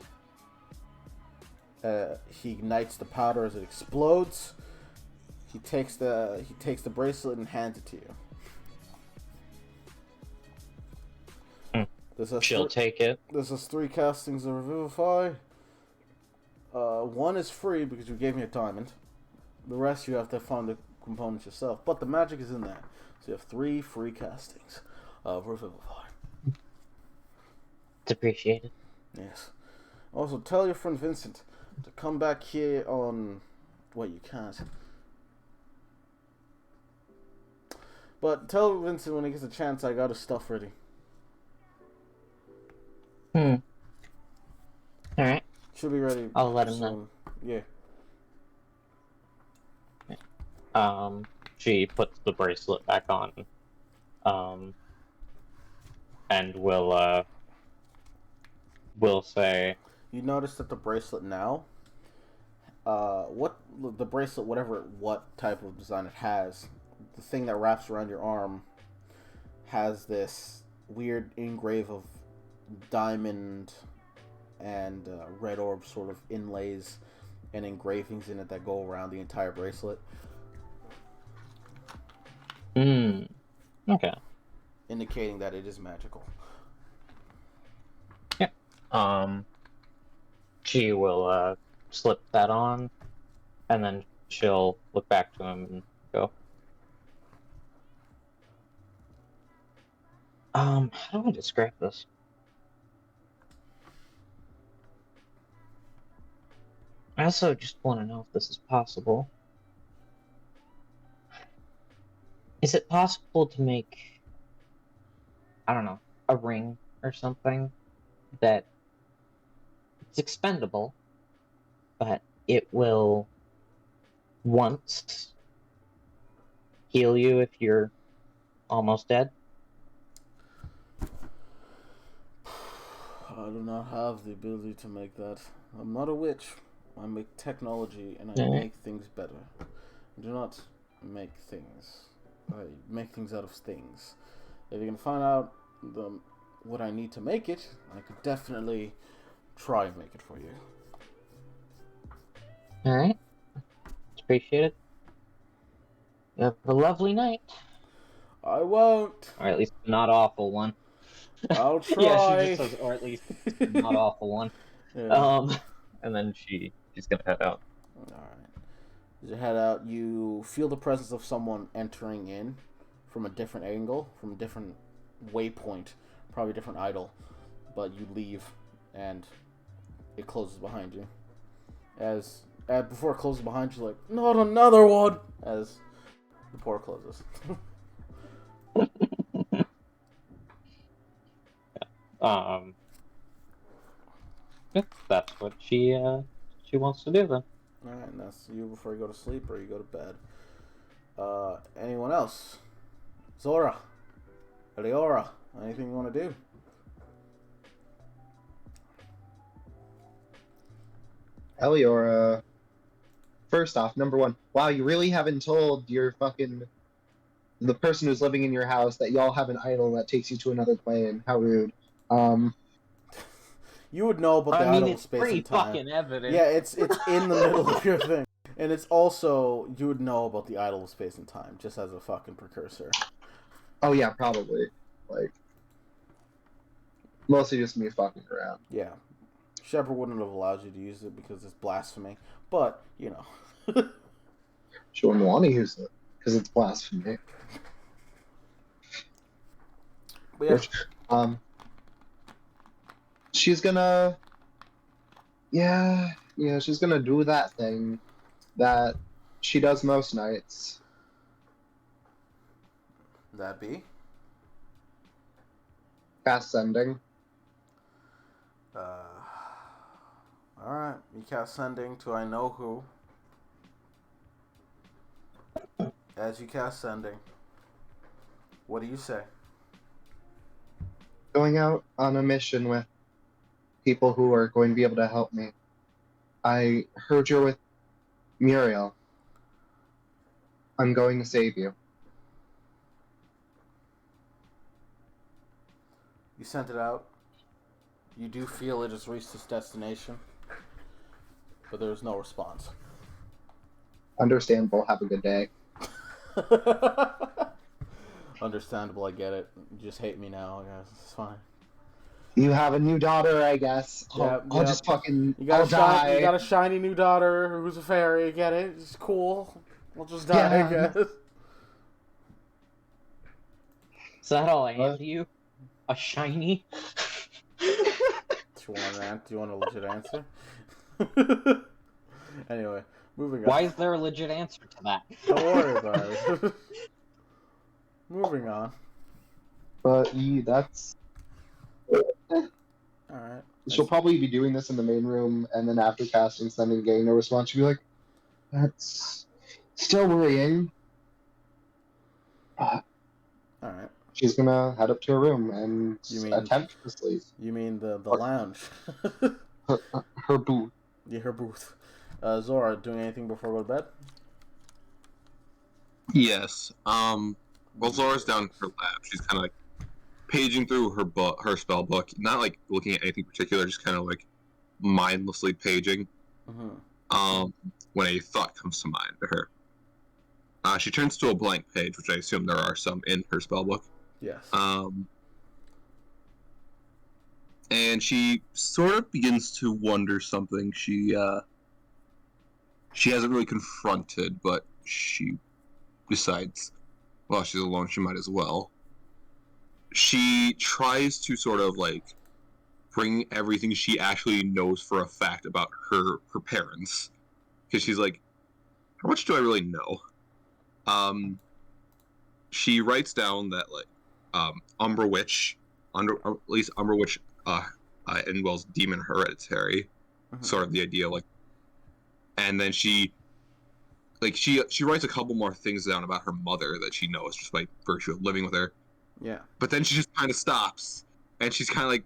B: ignites the powder as it explodes. He takes the bracelet and hands it to you.
D: She'll take it.
B: This is 3 castings of Revivify. 1 is free because you gave me a diamond. The rest you have to find the components yourself. But the magic is in that. So you have 3 free castings of Revivify.
D: It's appreciated.
B: Yes. Also, tell your friend Vincent to come back here on... Wait, you can't. But tell Vincent when he gets a chance I got his stuff ready.
D: Alright.
B: Should be ready.
D: I'll let him
B: soon.
D: know.
B: Yeah.
D: She puts the bracelet back on. And will say...
B: You notice that the bracelet now... what type of design it has, the thing that wraps around your arm has this weird engrave of diamond and red orb sort of inlays and engravings in it that go around the entire bracelet.
D: Okay.
B: Indicating that it is magical.
D: Yeah. She will slip that on, and then she'll look back to him and go, how do I describe this? I also just want to know if this is possible. Is it possible to make, I don't know, a ring or something that it's expendable, but it will once heal you if you're almost dead?
B: I do not have the ability to make that. I'm not a witch. I make technology and I make things better. I do not make things. make things out of things. If you can find out what I need to make it, I could definitely try and make it for you.
D: All right. Appreciate it. You have a lovely night.
B: I won't.
D: Or at least a not awful one.
B: I'll try.
D: Yeah, she just says, or at least not awful one.
B: Yeah.
D: And then she's gonna head out.
B: Alright. As you head out, you feel the presence of someone entering in from a different angle, from a different waypoint, probably a different idol. But you leave, and it closes behind you. Before it closes behind you, like, not another one! As the door closes.
D: That's what she wants to do then.
B: Alright, and that's you before you go to sleep or you go to bed. Anyone else? Zora? Eliora? Anything you want to do?
A: Eliora, first off, number one, wow, you really haven't told the person who's living in your house that y'all have an idol that takes you to another plane. How rude.
B: You would know about the idol of
D: it's
B: space
D: pretty
B: and time.
D: fucking evident.
B: Yeah, it's in the middle of your thing. And it's also, you would know about the idol of space and time, just as a fucking precursor.
A: Oh yeah, probably. Like, mostly just me fucking around.
B: Yeah. Shepard wouldn't have allowed you to use it because it's blasphemy. But, you know.
A: She wouldn't want to use it, because it's blasphemy.
B: But yeah.
A: Which, she's gonna... Yeah, she's gonna do that thing that she does most nights.
B: That be?
A: Cast Sending.
B: Alright. You cast Sending to I know who. As you cast Sending, what do you say?
A: Going out on a mission with people who are going to be able to help me. I heard you're with Muriel. I'm going to save you.
B: You sent it out. You do feel it has reached its destination. But there's no response.
A: Understandable. Have a good day.
B: Understandable, I get it. You just hate me now, I guess. It's fine.
A: You have a new daughter, I guess. I'll just fucking... I'll die.
B: You got a shiny new daughter who's a fairy, get it? It's cool. I'll just die, I guess.
D: Is that all I have to you? A shiny?
B: Do you want a legit answer? Anyway, moving on.
D: Why is there a legit answer to that?
B: Don't worry about it. Moving on.
A: But that's...
B: Alright.
A: She'll probably be doing this in the main room, and then after casting Sending, getting no response, she'll be like, that's still worrying.
B: Alright.
A: She's gonna head up to her room and attempt to sleep.
B: You mean the lounge?
A: Her booth.
B: Yeah, her booth. Zora, doing anything before we go to bed?
G: Yes. Well, Zora's down in her lab. She's kind of like paging through her spell book, not like looking at anything particular, just kind of like mindlessly paging.
B: Mm-hmm.
G: When a thought comes to mind to her, she turns to a blank page, which I assume there are some in her spell book.
B: Yes.
G: And she sort of begins to wonder something. She hasn't really confronted, but she decides, well, she's alone, she might as well. She tries to sort of like bring everything she actually knows for a fact about her parents, because she's like, how much do I really know? She writes down that like Umbra Witch, at least Umbra Witch, Inwell's demon hereditary, sort of the idea, like, and then she writes a couple more things down about her mother that she knows just by virtue of living with her.
B: Yeah.
G: But then she just kind of stops, and she's kind of like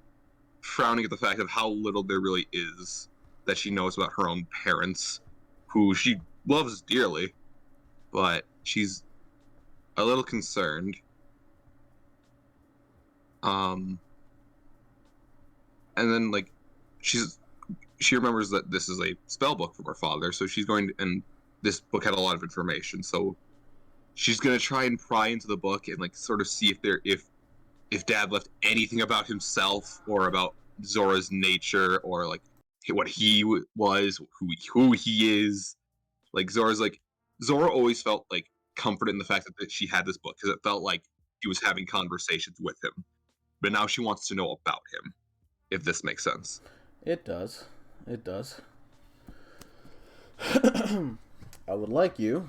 G: frowning at the fact of how little there really is that she knows about her own parents, who she loves dearly, but she's a little concerned. And then like she remembers that this is a spell book from her father, so she's going to, and this book had a lot of information, so she's gonna try and pry into the book and like sort of see if Dad left anything about himself or about Zora's nature or like what he was, who he is. Like Zora always felt like comfort in the fact that she had this book because it felt like she was having conversations with him. But now she wants to know about him, if this makes sense.
B: It does. It does. I would like you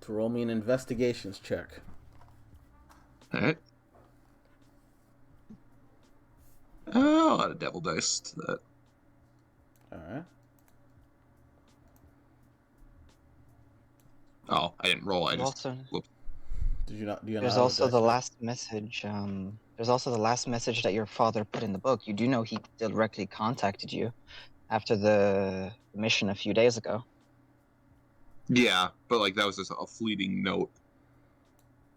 B: to roll me an investigations check.
G: All right. I'll add a devil dice to that.
B: All right.
G: Oh, I didn't roll. I
F: There's
G: just
F: also,
G: whooped.
B: Did you not? Do you
F: there's
B: not
F: also
B: have a
F: the
B: dice
F: last message. There's also the last message that your father put in the book. You do know he directly contacted you after the mission a few days ago.
G: Yeah, but like that was just a fleeting note,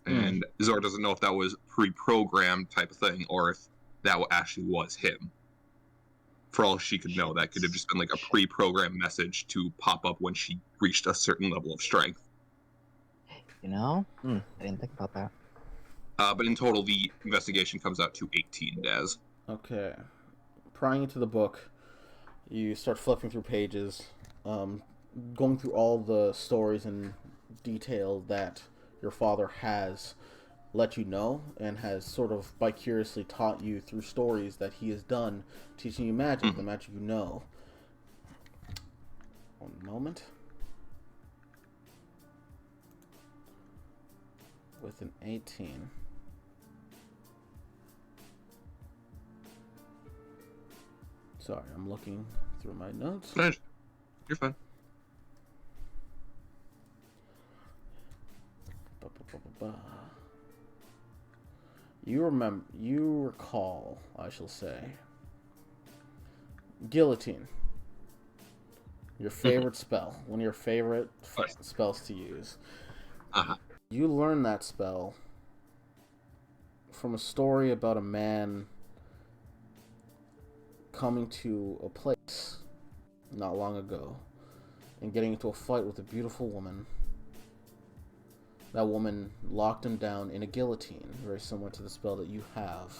G: and Zora doesn't know if that was pre-programmed type of thing or if that actually was him. For all she could know, that could have just been like a pre-programmed message to pop up when she reached a certain level of strength.
F: You know? I didn't think about that.
G: But in total, the investigation comes out to 18, Daz.
B: Okay. Prying into the book, you start flipping through pages, going through all the stories and detail that your father has let you know and has sort of vicariously taught you through stories that he has done, teaching you magic, the magic you know. One moment. With an 18. Sorry, I'm looking through my notes.
G: You're fine.
B: You recall, I shall say, guillotine. Your favorite spell, one of your favorite spells to use.
G: Uh-huh.
B: You learn that spell from a story about a man coming to a place not long ago and getting into a fight with a beautiful woman. That woman locked him down in a guillotine, very similar to the spell that you have,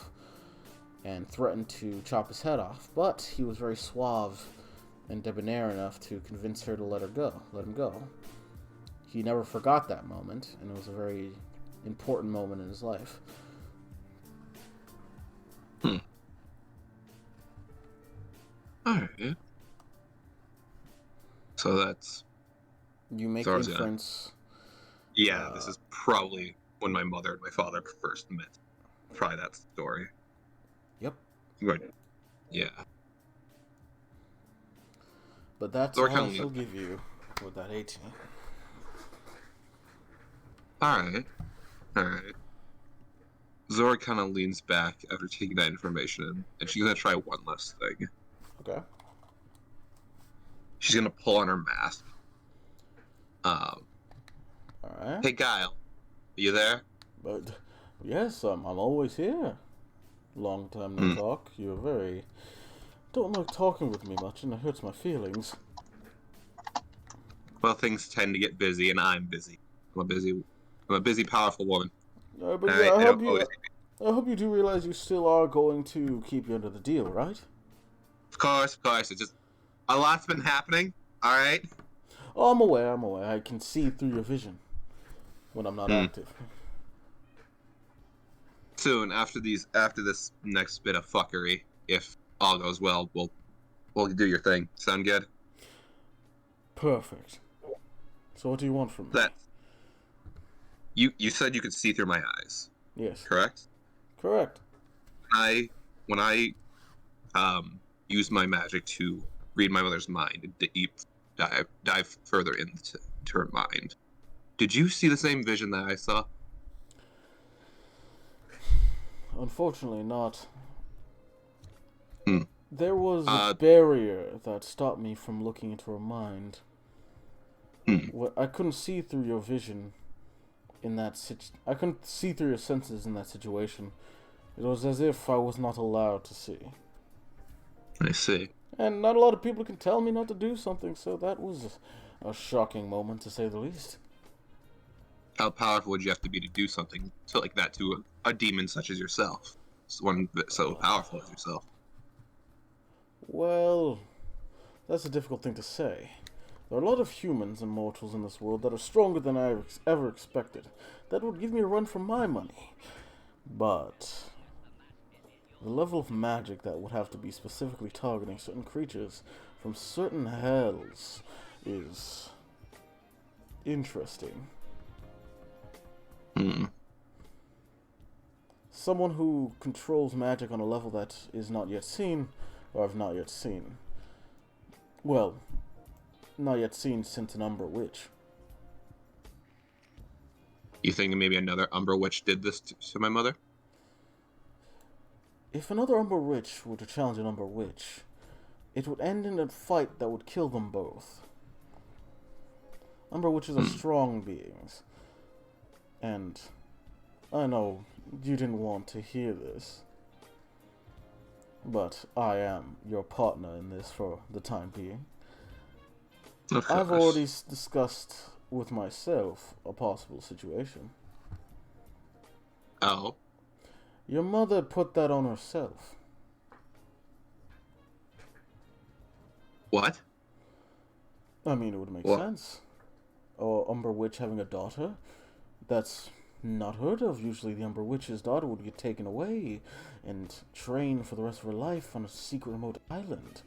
B: and threatened to chop his head off. But he was very suave and debonair enough to convince her to let him go. He never forgot that moment, and it was a very important moment in his life.
G: Alright. So that's...
B: You make the inference...
G: Yeah, this is probably when my mother and my father first met. Probably that story.
B: Yep.
G: Right. Yeah.
B: But that's all she'll give you with that 18.
G: Alright. Zora kind of leans back after taking that information in, and she's going to try one last thing.
B: Okay.
G: She's going to pull on her mask.
B: Alright.
G: Hey, Guile. Are you there?
B: But, yes, I'm always here. Long time no talk. You're very... Don't like talking with me much, and it hurts my feelings.
G: Well, things tend to get busy, and I'm busy. I'm a busy, powerful woman.
B: But yeah, I hope you do realize you still are going to keep you under the deal, right?
G: Of course. It's just a lot's been happening. All right.
B: Oh, I'm aware. I can see through your vision when I'm not active.
G: Soon, after this next bit of fuckery, if all goes well, we'll do your thing. Sound good?
B: Perfect. So what do you want from me?
G: That you said you could see through my eyes.
B: Yes.
G: Correct?
B: Correct.
G: When I used my magic to read my mother's mind and dive further into her mind, did you see the same vision that I saw?
B: Unfortunately not.
G: Hmm.
B: There was a barrier that stopped me from looking into her mind. I couldn't see through your vision in that I couldn't see through your senses in that situation. It was as if I was not allowed to see.
G: I see.
B: And not a lot of people can tell me not to do something, so that was a shocking moment, to say the least.
G: How powerful would you have to be to do something like that to a demon such as yourself? One that's so powerful as yourself.
B: Well, that's a difficult thing to say. There are a lot of humans and mortals in this world that are stronger than I ever expected. That would give me a run for my money. But the level of magic that would have to be specifically targeting certain creatures from certain hells is interesting. Someone who controls magic on a level that is not yet seen, or I've not yet seen. Well, not yet seen since an Umbra Witch.
G: You think maybe another Umbra Witch did this to my mother?
B: If another Umbra Witch were to challenge an Umbra Witch, it would end in a fight that would kill them both. Umbra Witches are strong beings. And I know you didn't want to hear this, but I am your partner in this for the time being. I've already discussed with myself a possible situation.
G: Oh?
B: Your mother put that on herself.
G: What?
B: I mean, it would make
G: What?
B: sense. Or Umbra Witch having a daughter? That's not heard of. Usually the Umbra Witch's daughter would get taken away and trained for the rest of her life on a secret remote island.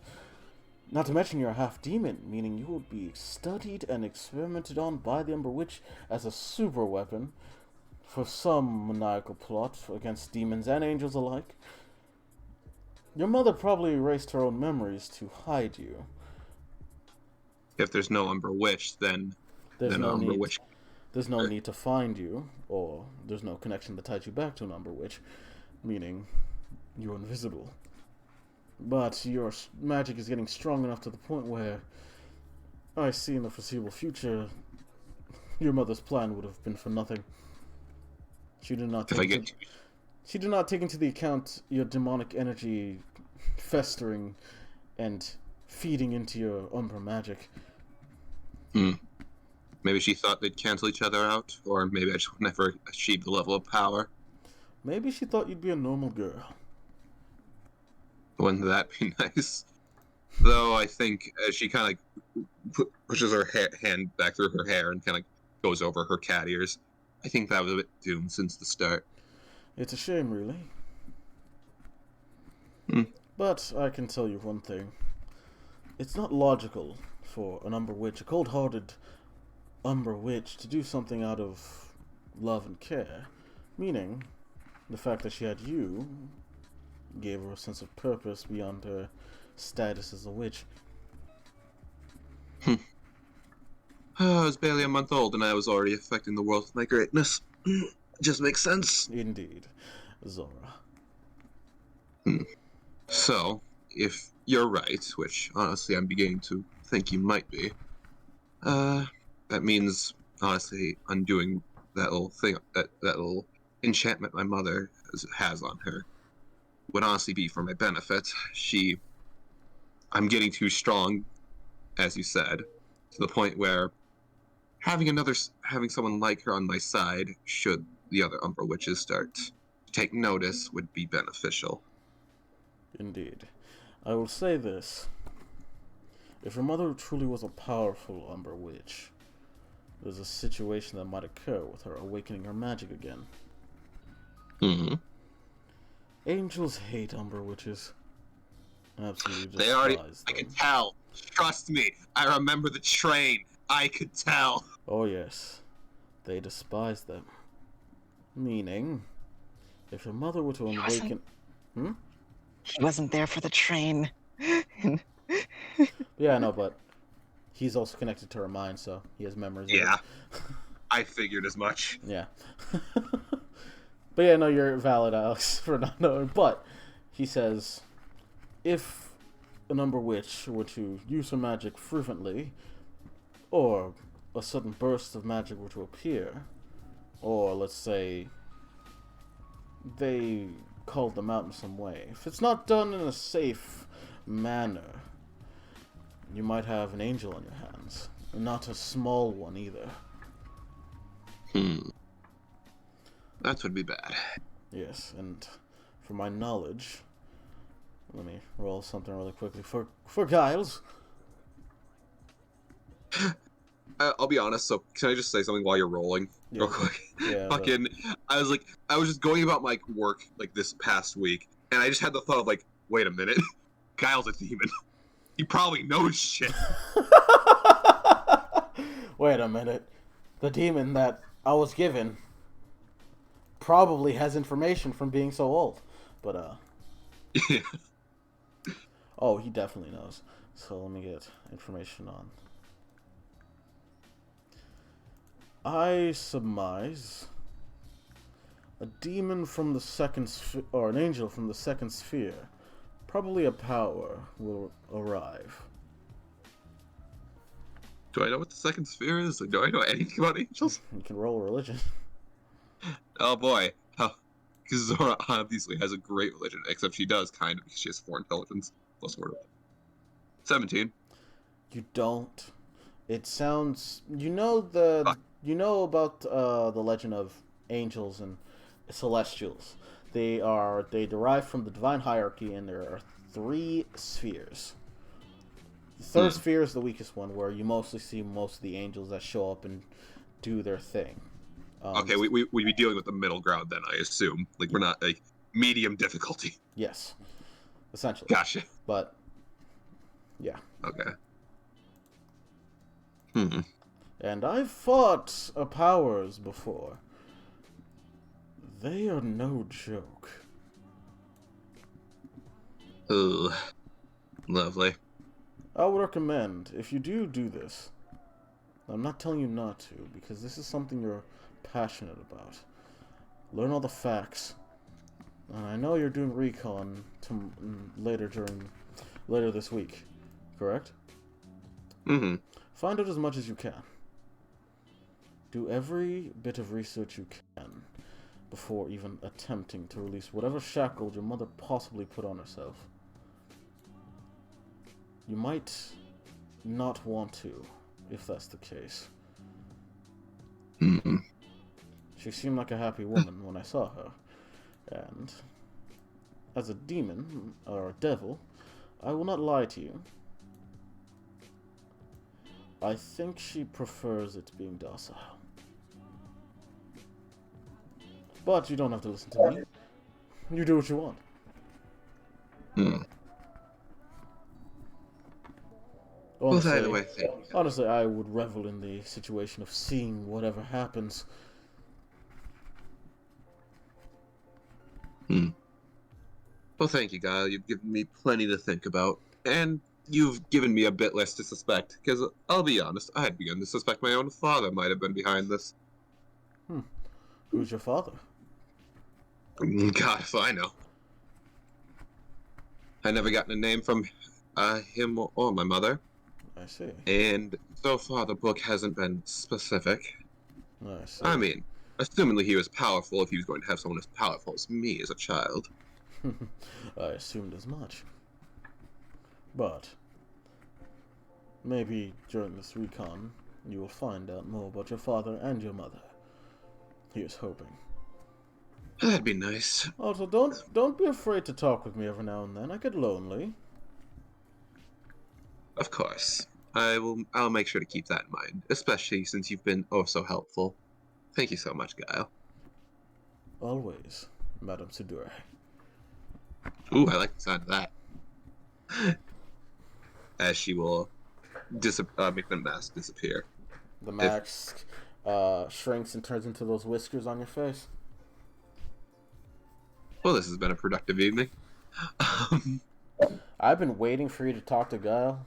B: Not to mention you're a half-demon, meaning you would be studied and experimented on by the Umbra Witch as a super weapon for some maniacal plot against demons and angels alike. Your mother probably erased her own memories to hide you.
G: If there's no Umbra Witch, then Umbra Witch.
B: There's no need to find you, or there's no connection that ties you back to an Umbra Witch, meaning you're invisible. But your magic is getting strong enough to the point where I see in the foreseeable future your mother's plan would have been for nothing. She did not take into the account your demonic energy festering and feeding into your Umbra magic.
G: Maybe she thought they'd cancel each other out, or maybe I just would never achieve the level of power.
B: Maybe she thought you'd be a normal girl.
G: Wouldn't that be nice? Though I think as she kind of pushes her hand back through her hair and kind of goes over her cat ears, I think that was a bit doomed since the start.
B: It's a shame, really. But I can tell you one thing. It's not logical for an Umbra Witch, a cold-hearted Umbra Witch, to do something out of love and care. Meaning, the fact that she had you gave her a sense of purpose beyond her status as a witch.
G: I was barely a month old and I was already affecting the world with my greatness. It just makes sense.
B: Indeed, Zora.
G: So, if you're right, which honestly I'm beginning to think you might be, that means honestly undoing that little thing, that little enchantment my mother has on her would honestly be for my benefit. I'm getting too strong, as you said, to the point where having someone like her on my side, should the other Umbra Witches start to take notice, would be beneficial.
B: Indeed. I will say this. If your mother truly was a powerful Umbra Witch, there's a situation that might occur with her awakening her magic again. Angels hate Umbra Witches. Absolutely despise them.
G: I can tell. Trust me. I remember the train. I could tell.
B: Oh yes. They despise them. Meaning, if your mother were to awaken...
F: He wasn't there for the train.
B: Yeah, I know, but he's also connected to her mind, so he has memories.
G: Yeah. I figured as much.
B: Yeah. But yeah, no, you're valid, Alex, for not knowing. But he says, if an Umbra Witch were to use her magic frequently, or a sudden burst of magic were to appear, or let's say they called them out in some way, if it's not done in a safe manner, you might have an angel on your hands. And not a small one either.
G: That would be bad.
B: Yes, and from my knowledge, let me roll something really quickly for Giles.
G: I'll be honest. So, can I just say something while you're rolling,
B: Yeah,
G: real quick?
B: yeah,
G: Fucking, I was just going about my work like this past week, and I just had the thought of like, wait a minute, Kyle's a demon. He probably knows shit.
B: Wait a minute. The demon that I was given probably has information from being so old. But,
G: Yeah.
B: oh, he definitely knows. So let me get information on. I surmise a demon from the second sphere, or an angel from the second sphere, probably a power, will arrive.
G: Do I know what the second sphere is? Like, do I know anything about angels?
B: You can roll religion.
G: Oh boy. Because Zora obviously has a great religion, except she does kind of because she has 4 intelligence. Well, sort of. 17.
B: You don't. It sounds. You know
G: Fuck.
B: You know about the legend of angels and celestials. They derive from the divine hierarchy, and there are 3 spheres. The third sphere is the weakest one, where you mostly see most of the angels that show up and do their thing.
G: Okay, we'd be dealing with the middle ground then, I assume. Like, we're not, like, medium difficulty.
B: Yes, essentially.
G: Gotcha.
B: But yeah.
G: Okay.
B: And I've fought powers before. They are no joke.
G: Ugh. Lovely.
B: I would recommend, if you do this, I'm not telling you not to, because this is something you're passionate about. Learn all the facts. And I know you're doing recon later this week, correct? Find out as much as you can. Do every bit of research you can before even attempting to release whatever shackles your mother possibly put on herself. You might not want to, if that's the case. She seemed like a happy woman when I saw her, and as a demon, or a devil, I will not lie to you. I think she prefers it being docile. But you don't have to listen to me. You do what you want. Honestly, I would revel in the situation of seeing whatever happens.
G: Well, thank you, Guile. You've given me plenty to think about. And you've given me a bit less to suspect. Because, I'll be honest, I had begun to suspect my own father might have been behind this.
B: Who's your father?
G: God, if I know. I never gotten a name from him or my mother.
B: I see.
G: And so far, the book hasn't been specific.
B: I see.
G: I mean, assumingly he was powerful if he was going to have someone as powerful as me as a child.
B: I assumed as much. But maybe during this recon, you will find out more about your father and your mother. Here's hoping.
G: That'd be nice.
B: Also, don't be afraid to talk with me every now and then. I get lonely.
G: Of course. I'll make sure to keep that in mind, especially since you've been oh so helpful. Thank you so much, Guile.
B: Always, Madame Sidure.
G: Ooh, I like the sound of that. As she will make the mask disappear.
B: The mask shrinks and turns into those whiskers on your face.
G: Well, this has been a productive evening.
B: I've been waiting for you to talk to Guile.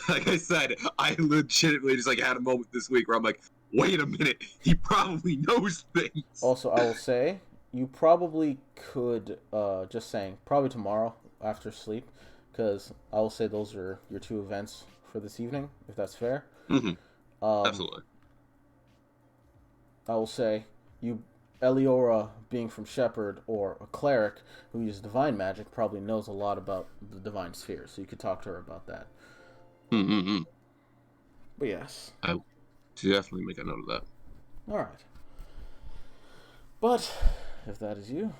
G: Like I said, I legitimately just had a moment this week where I'm like, wait a minute, he probably knows things.
B: Also, I will say, you probably could, just saying, probably tomorrow after sleep, because I will say those are your 2 events for this evening, if that's fair.
G: Absolutely.
B: I will say, you, Eliora, being from Shepherd, or a cleric who uses divine magic, probably knows a lot about the divine sphere, so you could talk to her about that.
G: Mm-hmm.
B: But yes.
G: I definitely make a note of that.
B: All right. But if that is you,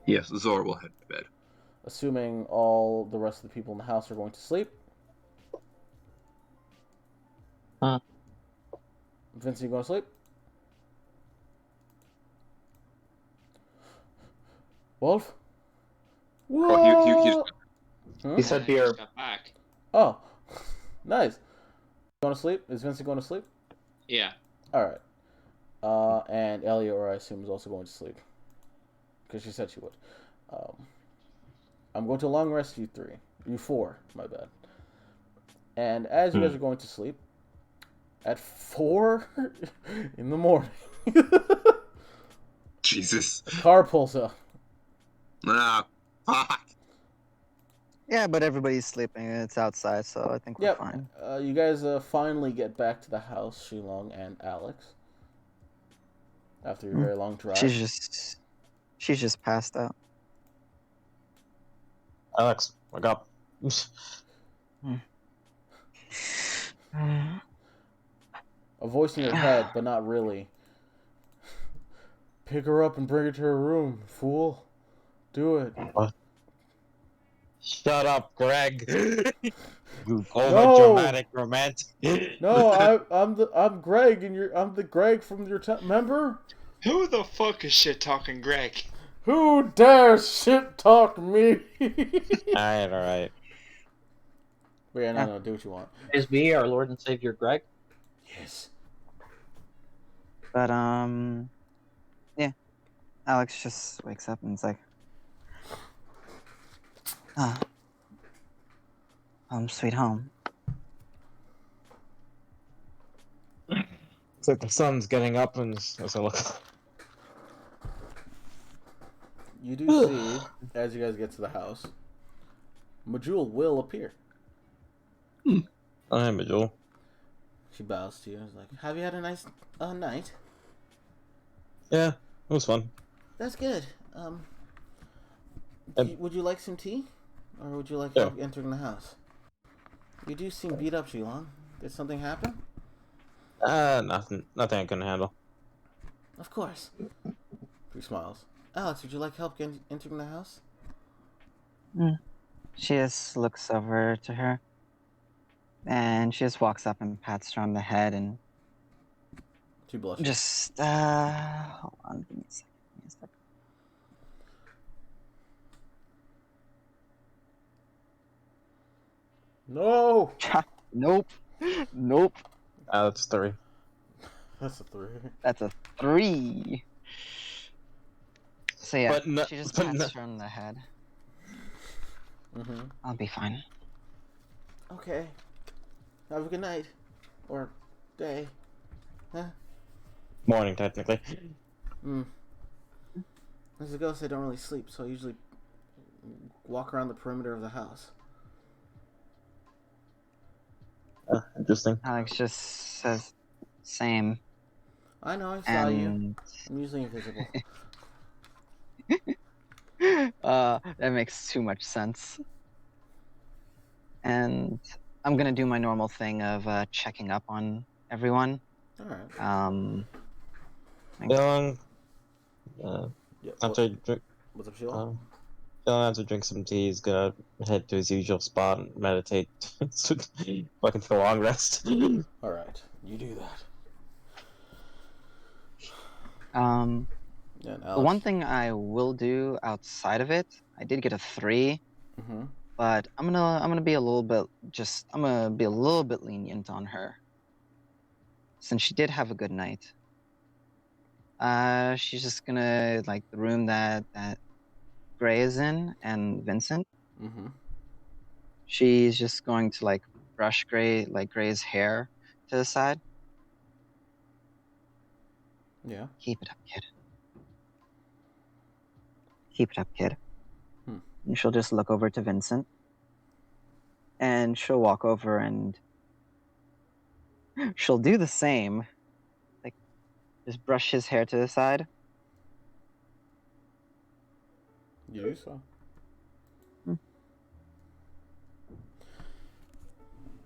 G: Yes, Zora will head to bed.
B: assuming all the rest of the people in the house are going to sleep.
D: Huh.
B: Vince, you going to sleep? Wolf?
G: Oh, he just
B: Hmm?
A: He said
C: I
A: beer.
C: just got back.
B: Oh, nice. Going to sleep? Is Vincent going to sleep?
C: Yeah.
B: All right. And Eliora, I assume, is also going to sleep. Because she said she would. I'm going to long rest you three. You four, my bad. And as you guys are going to sleep, at 4 in the morning,
G: Jesus.
B: a car pulls up.
G: Ah, fuck.
F: Yeah, but everybody's sleeping and it's outside, so I think we're
B: Yep.
F: fine.
B: You guys finally get back to the house, Shilong and Alex. After your very long drive.
F: She's just passed out.
E: Alex, wake up.
B: A voice in your head, but not really. Pick her up and bring her to her room, fool. Do it.
E: What? Shut up, Greg. You
B: No!
E: over-dramatic romantic.
B: No, I'm Greg, and I'm the Greg from your remember?
C: Who the fuck is shit talking Greg?
B: Who dares shit talk me?
E: Alright.
B: But yeah, no, do what you want.
D: Praise be our Lord and Savior Greg.
B: Yes.
F: But yeah. Alex just wakes up and is like, home sweet home.
E: It's like the sun's getting up and as I look.
B: You do see, as you guys get to the house, Majul will appear.
E: I am a Joel.
B: She bows to you. She's like, have you had a nice night?
E: Yeah, it was fun.
B: That's good. Would you like some tea? Or would you like help entering the house? You do seem beat up, Shilong. Did something happen?
E: Nothing I couldn't handle.
B: Of course. He smiles. Alex, would you like help entering the house?
F: She just looks over to her. And she just walks up and pats her on the head and
B: She blushes.
F: just hold on, give me a second.
B: No!
F: Nope. Nope.
E: That's 3.
B: That's a 3.
F: That's a 3. So yeah,
E: But no-
F: she just
E: but
F: pats
E: no-
F: her on the head.
B: Mm-hmm.
F: I'll be fine.
B: Okay. Have a good night. Or day. Huh?
E: Morning, technically.
B: As a ghost, I don't really sleep, so I usually walk around the perimeter of the house.
E: Interesting.
F: Alex just says, same.
B: I know, I saw you.
F: And
B: I'm usually invisible.
F: that makes too much sense. And I'm gonna do my normal thing of checking up on everyone.
B: Alright.
E: Young.
B: Yeah,
E: After drink,
B: what's up, Sheila?
E: after drink some tea, he's gonna head to his usual spot and meditate. Fucking take a long rest.
B: Alright, you do that. Yeah,
F: The one thing I will do outside of it, I did get a 3, but I'm gonna be a little bit lenient on her, since she did have a good night. She's just gonna like the room that Gray is in and Vincent. She's just going to like brush Gray's hair to the side.
B: Yeah.
F: Keep it up, kid. Keep it up, kid. And she'll just look over to Vincent. And she'll walk over and she'll do the same. Like, just brush his hair to the side.
B: You do so.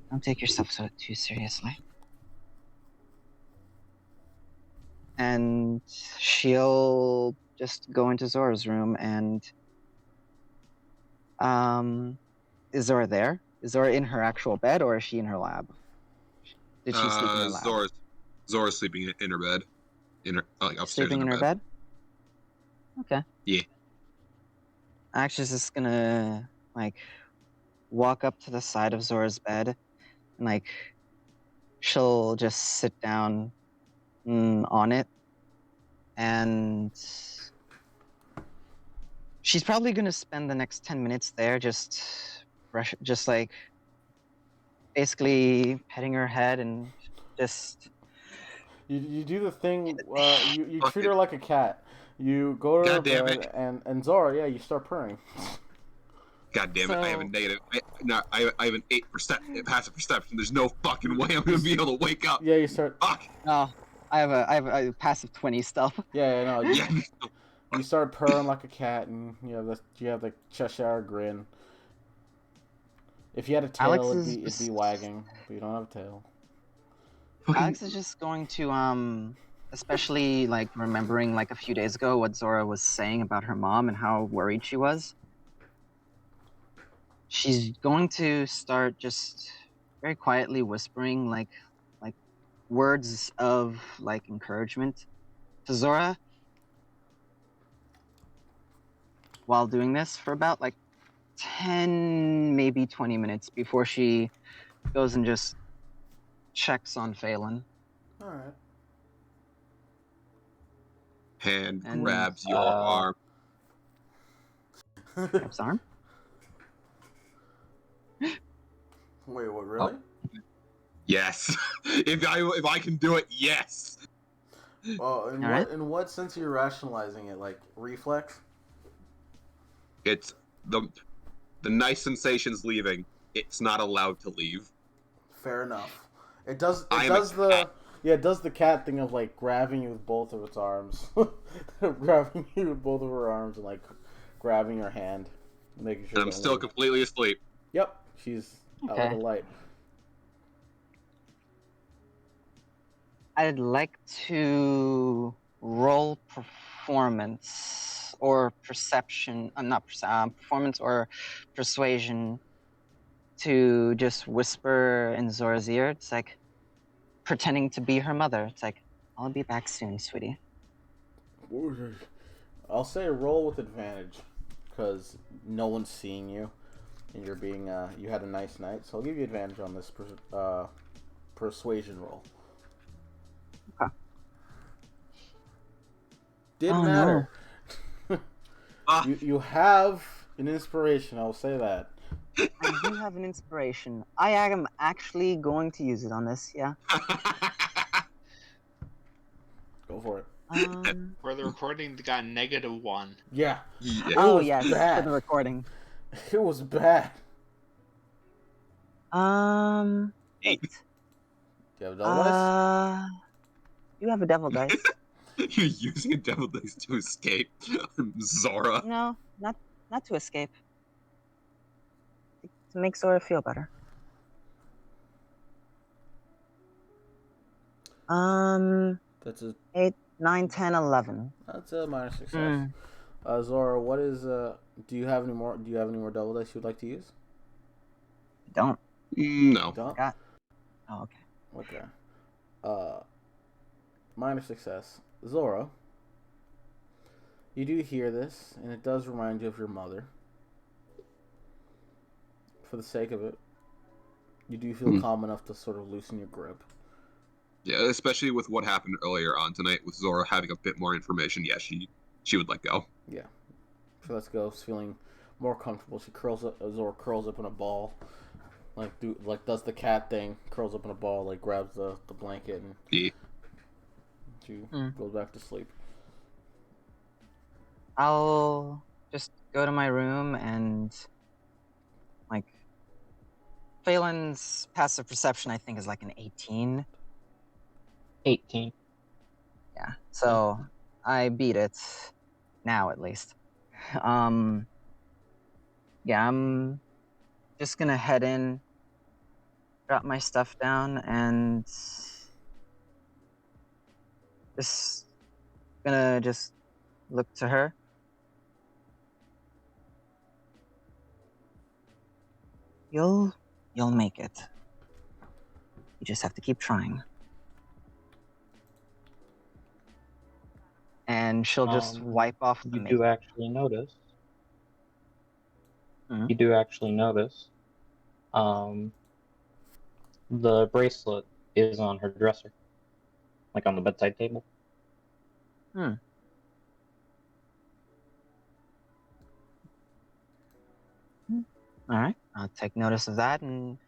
F: Don't take yourself too seriously. And she'll just go into Zora's room and is Zora there? Is Zora in her actual bed or is she in her lab? Did she sleep in her lab?
G: Zora's sleeping in her bed. In her upstairs
F: Sleeping in her bed? Okay.
G: Yeah.
F: Actually just gonna walk up to the side of Zora's bed and she'll just sit down on it, and she's probably gonna spend the next 10 minutes there just basically petting her head and just
B: You do the thing. You treat her like a cat. You go to her
G: God damn
B: bed
G: it.
B: and Zora, yeah, you start purring.
G: God damn it! I have a
F: So-
G: negative. I have an 8% passive perception. There's no fucking way I'm gonna be able to wake up.
B: Yeah, you start.
G: Fuck.
F: oh, I have a passive 20 stuff.
B: Yeah, no. You,
G: Yeah.
B: you start purring like a cat, and you have the Cheshire grin. If you had a tail,
F: Alex
B: it'd
F: is
B: be wagging, but you don't have a tail.
F: Alex is just going to especially remembering a few days ago what Zora was saying about her mom and how worried she was. She's going to start just very quietly whispering like words of encouragement to Zora while doing this for about 10, maybe 20 minutes before she goes and just checks on Phelan.
B: All right.
G: Hand
F: And,
G: grabs your arm.
F: Grabs arm?
B: Wait, what? Really?
G: Yes. if I can do it, yes.
B: In what sense are you rationalizing it? Like reflex?
G: It's the nice sensation's leaving. It's not allowed to leave.
B: Fair enough. It does. It
G: I'm
B: does
G: a
B: the.
G: cat.
B: Yeah, it does the cat thing of grabbing you with both of its arms, grabbing you with both of her arms and grabbing your hand, making sure.
G: And I'm still completely asleep.
B: Yep, she's out of
F: Okay.
B: the light.
F: I'd like to roll performance or perception. Performance or persuasion to just whisper in Zora's ear. It's pretending to be her mother. It's I'll be back soon, sweetie.
B: I'll say roll with advantage, because no one's seeing you, and you're being you had a nice night, so I'll give you advantage on this persuasion roll.
F: Okay.
B: Didn't
F: Oh,
B: matter.
G: Ah.
B: You have an inspiration. I'll say that.
F: I do have an inspiration. I am actually going to use it on this. Yeah.
B: Go for it.
C: For the recording, they got -1.
B: Yeah.
G: Yeah.
F: Oh
B: was
F: yes,
B: bad.
F: for the recording.
B: It was bad.
F: 8.
B: Do you have double dice?
F: You have a devil dice.
G: You're using a devil dice to escape Zora.
F: No, not to escape. To make Zora feel better.
B: That's a
F: 8, 9, 10, 11.
B: That's a minor success. Zora, what is do you have any more double dice you would like to use?
F: Don't.
G: No.
B: Don't?
F: Oh, okay.
B: Okay. Minor success. Zora, you do hear this, and it does remind you of your mother. For the sake of it, you do feel calm enough to sort of loosen your grip.
G: Yeah, especially with what happened earlier on tonight with Zora having a bit more information. Yeah, she would let go.
B: Yeah. So let's go. Feeling more comfortable. Zora curls up in a ball, does the cat thing, curls up in a ball, grabs the blanket, and
G: Yeah.
B: she goes back to sleep.
F: I'll just go to my room and Phelan's passive perception I think is an 18.
D: 18.
F: Yeah. So I beat it now, at least. Yeah, I'm just gonna head in, drop my stuff down, and just gonna just look to her. You'll make it. You just have to keep trying. And she'll just wipe off the
D: You
F: makeup.
D: do actually notice.
F: Mhm.
D: You do actually notice. The bracelet is on her dresser, like on the bedside table.
F: Hmm. All right. I'll take notice of that and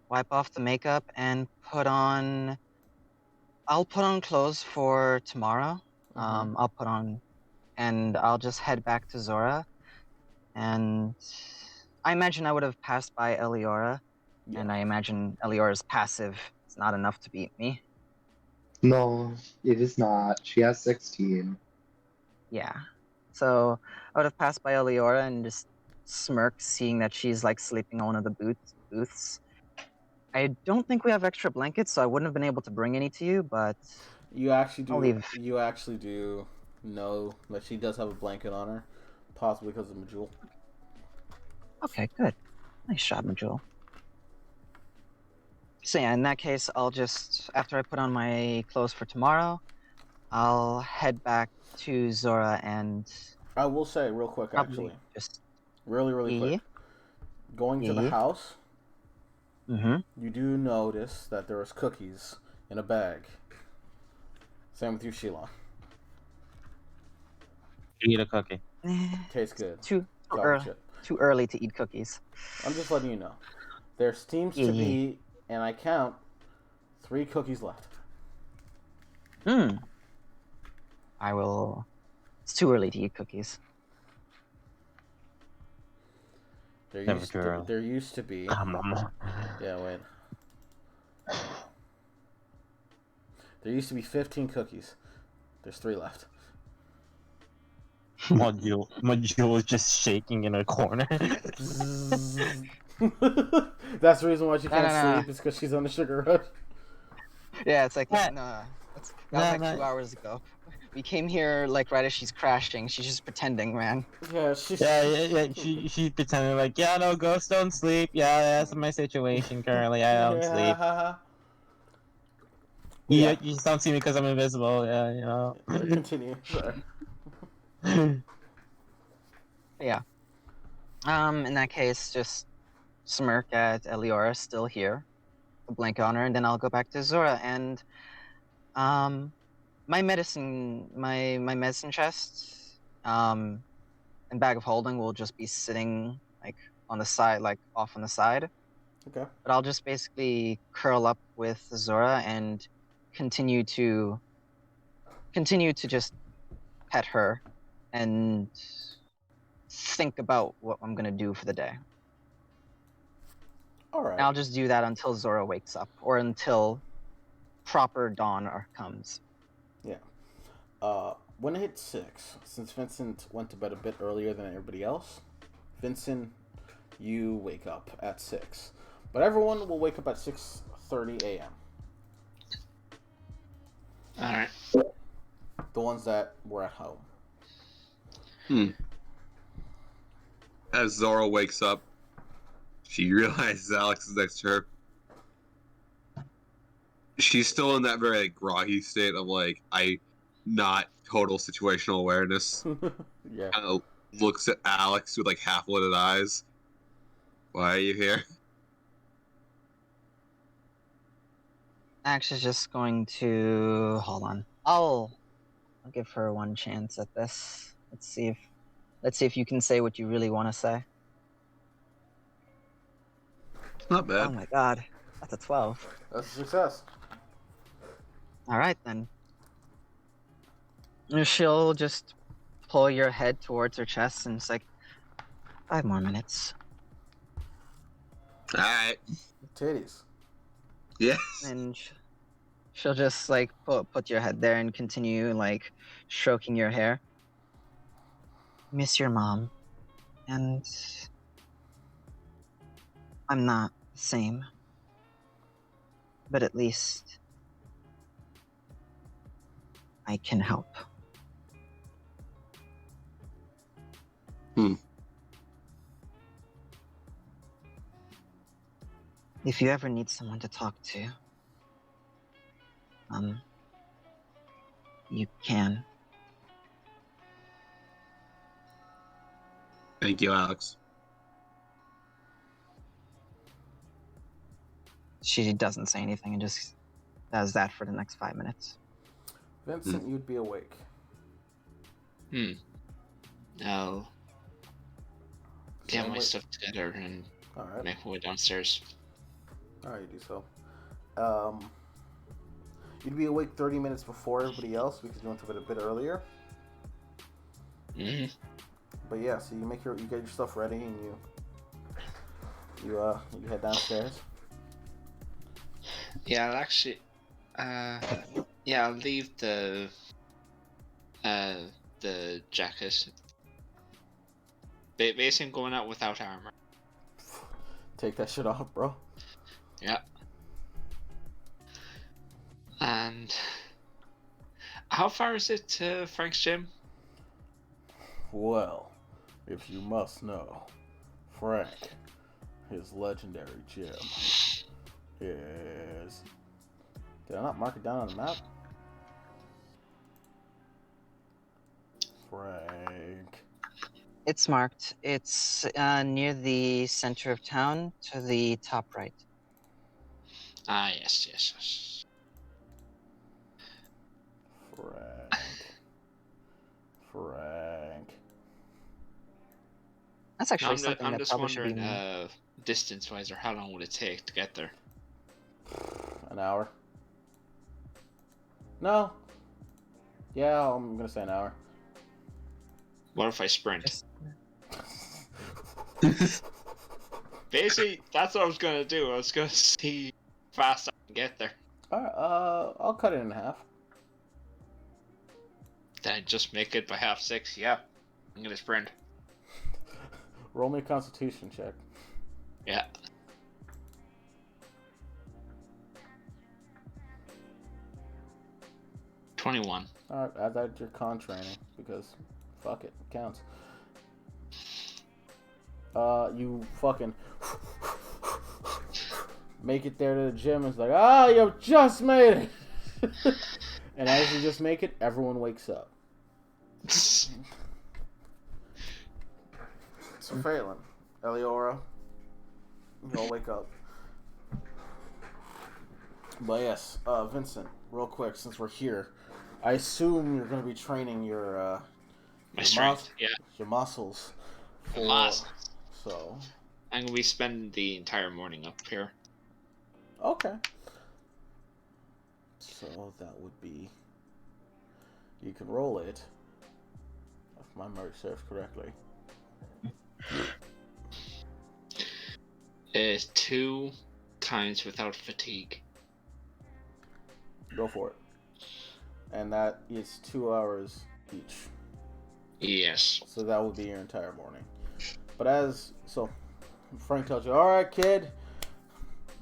F: wipe off the makeup and I'll put on clothes for tomorrow. I'll put on, and I'll just head back to Zora. And I imagine I would have passed by Eliora,
B: Yeah.
F: and I imagine Eliora's passive is not enough to beat me.
A: No, it is not. She has 16.
F: Yeah. So I would have passed by Eliora and just smirked, seeing that she's like sleeping on one of the booths. I don't think we have extra blankets, so I wouldn't have been able to bring any to you, but
B: You actually
F: I'll
B: do.
F: leave.
B: You actually do know that she does have a blanket on her, possibly because of Majul.
F: Okay, good. Nice shot, Majul. So yeah, in that case, I'll just, after I put on my clothes for tomorrow, I'll head back to Zora and
B: I will say real quick,
F: probably
B: actually,
F: just
B: really
F: yeah,
B: quick. Going to the
F: yeah.
B: house,
F: Mm-hmm.
B: you do notice that there was cookies in a bag. Same with you, Sheila.
E: Eat a cookie.
B: Tastes good.
F: Too
B: Chocolate
F: early.
B: chip.
F: Too early to eat cookies.
B: I'm just letting you know. There seems to
F: Yeah.
B: be, and I count, 3 cookies left.
F: Hmm. I will. It's too early to eat cookies.
E: Never too early.
B: There used to be. Yeah, wait. There used to be 15 cookies. There's 3 left.
E: Majul is just shaking in a corner.
B: That's the reason why she
F: No,
B: can't
F: no, no.
B: sleep. It's because she's on a sugar rush.
F: Yeah, it's like
E: Yeah.
F: no. That was like 2 hours ago. We came here like right as she's crashing. She's just pretending, man.
B: Yeah, she's.
E: Yeah. She pretending like, yeah, no, ghosts don't sleep. Yeah, that's my situation currently. I don't sleep.
B: Yeah.
E: You just don't see me because I'm invisible. Yeah, you know.
B: Continue. Sorry.
F: Yeah. In that case, just smirk at Eliora still here, a blanket on her, and then I'll go back to Zora and my medicine chest and bag of holding will just be sitting like on the side, like off on the side.
B: Okay.
F: But I'll just basically curl up with Zora and continue to just pet her and think about what I'm gonna do for the day.
B: All right.
F: And I'll just do that until Zora wakes up or until proper dawn comes.
B: Yeah. When it hits 6, since Vincent went to bed a bit earlier than everybody else, Vincent, you wake up at 6. But everyone will wake up at 6:30 a.m.
C: Alright.
B: The ones that were at home.
G: As Zora wakes up, she realizes Alex is next to her. She's still in that very like, groggy state of like, not total situational awareness.
B: Yeah.
G: Kind of looks at Alex with like half-lidded eyes. Why are you here?
F: Ax is just going to hold on. I'll give her one chance at this. Let's see if you can say what you really want to say.
G: Not bad.
F: Oh my god, that's a 12.
B: That's a success.
F: All right then. She'll just pull your head towards her chest and it's like 5 more minutes.
G: Alright.
B: Titties.
G: Yes.
F: And She'll just like put your head there and continue like stroking your hair. Miss your mom, and I'm not the same, but at least I can help. If you ever need someone to talk to, you can.
G: Thank you, Alex.
F: She doesn't say anything and just does that for the next 5 minutes.
B: Vincent, you'd be awake.
C: I'll get
B: So
C: my
B: wait-
C: stuff together and
B: All right.
C: make my way downstairs.
B: All right, you do so. You'd be awake 30 minutes before everybody else because you went to bed a bit earlier.
C: Mm-hmm.
B: But yeah, so you get your stuff ready and you head downstairs.
C: Yeah, I'll actually, I'll leave the jacket. Basically, I'm going out without armor.
B: Take that shit off, bro.
C: Yeah. And how far is it to Frank's gym?
B: Well, if you must know, Frank, his legendary gym is... Did I not mark it down on the map? Frank.
F: It's marked. It's near the center of town to the top right.
C: Ah, yes.
B: Frank.
F: That's actually
C: I'm
F: something that
C: just
F: probably should
C: wondering,
F: be.
C: distance-wise, or how long would it take to get there?
B: An hour. No. Yeah, I'm gonna say an hour.
C: What if I sprint?
F: Just-
C: Basically, that's what I was gonna do. I was gonna see how fast I can get there.
B: Alright, I'll cut it in half.
C: Then just make it by 6:30. Yeah, I'm gonna sprint.
B: Roll me a constitution check.
C: Yeah. $21.
B: Alright, add that to your con training, because fuck it, counts. You fucking make it there to the gym, it's like, you just made it! And as you just make it, everyone wakes up. So Phelan, Eliora, you all wake up. But yes, Vincent, real quick, since we're here, I assume you're going to be training your
C: My strength,
B: your muscles.
C: Muscles.
B: So.
C: I'm gonna be spending the entire morning up here.
B: Okay. So that would be. You can roll it. If my memory serves correctly.
C: It's 2 times without fatigue.
B: Go for it. And that is 2 hours each.
C: Yes.
B: So that would be your entire morning. But Frank tells you, alright kid,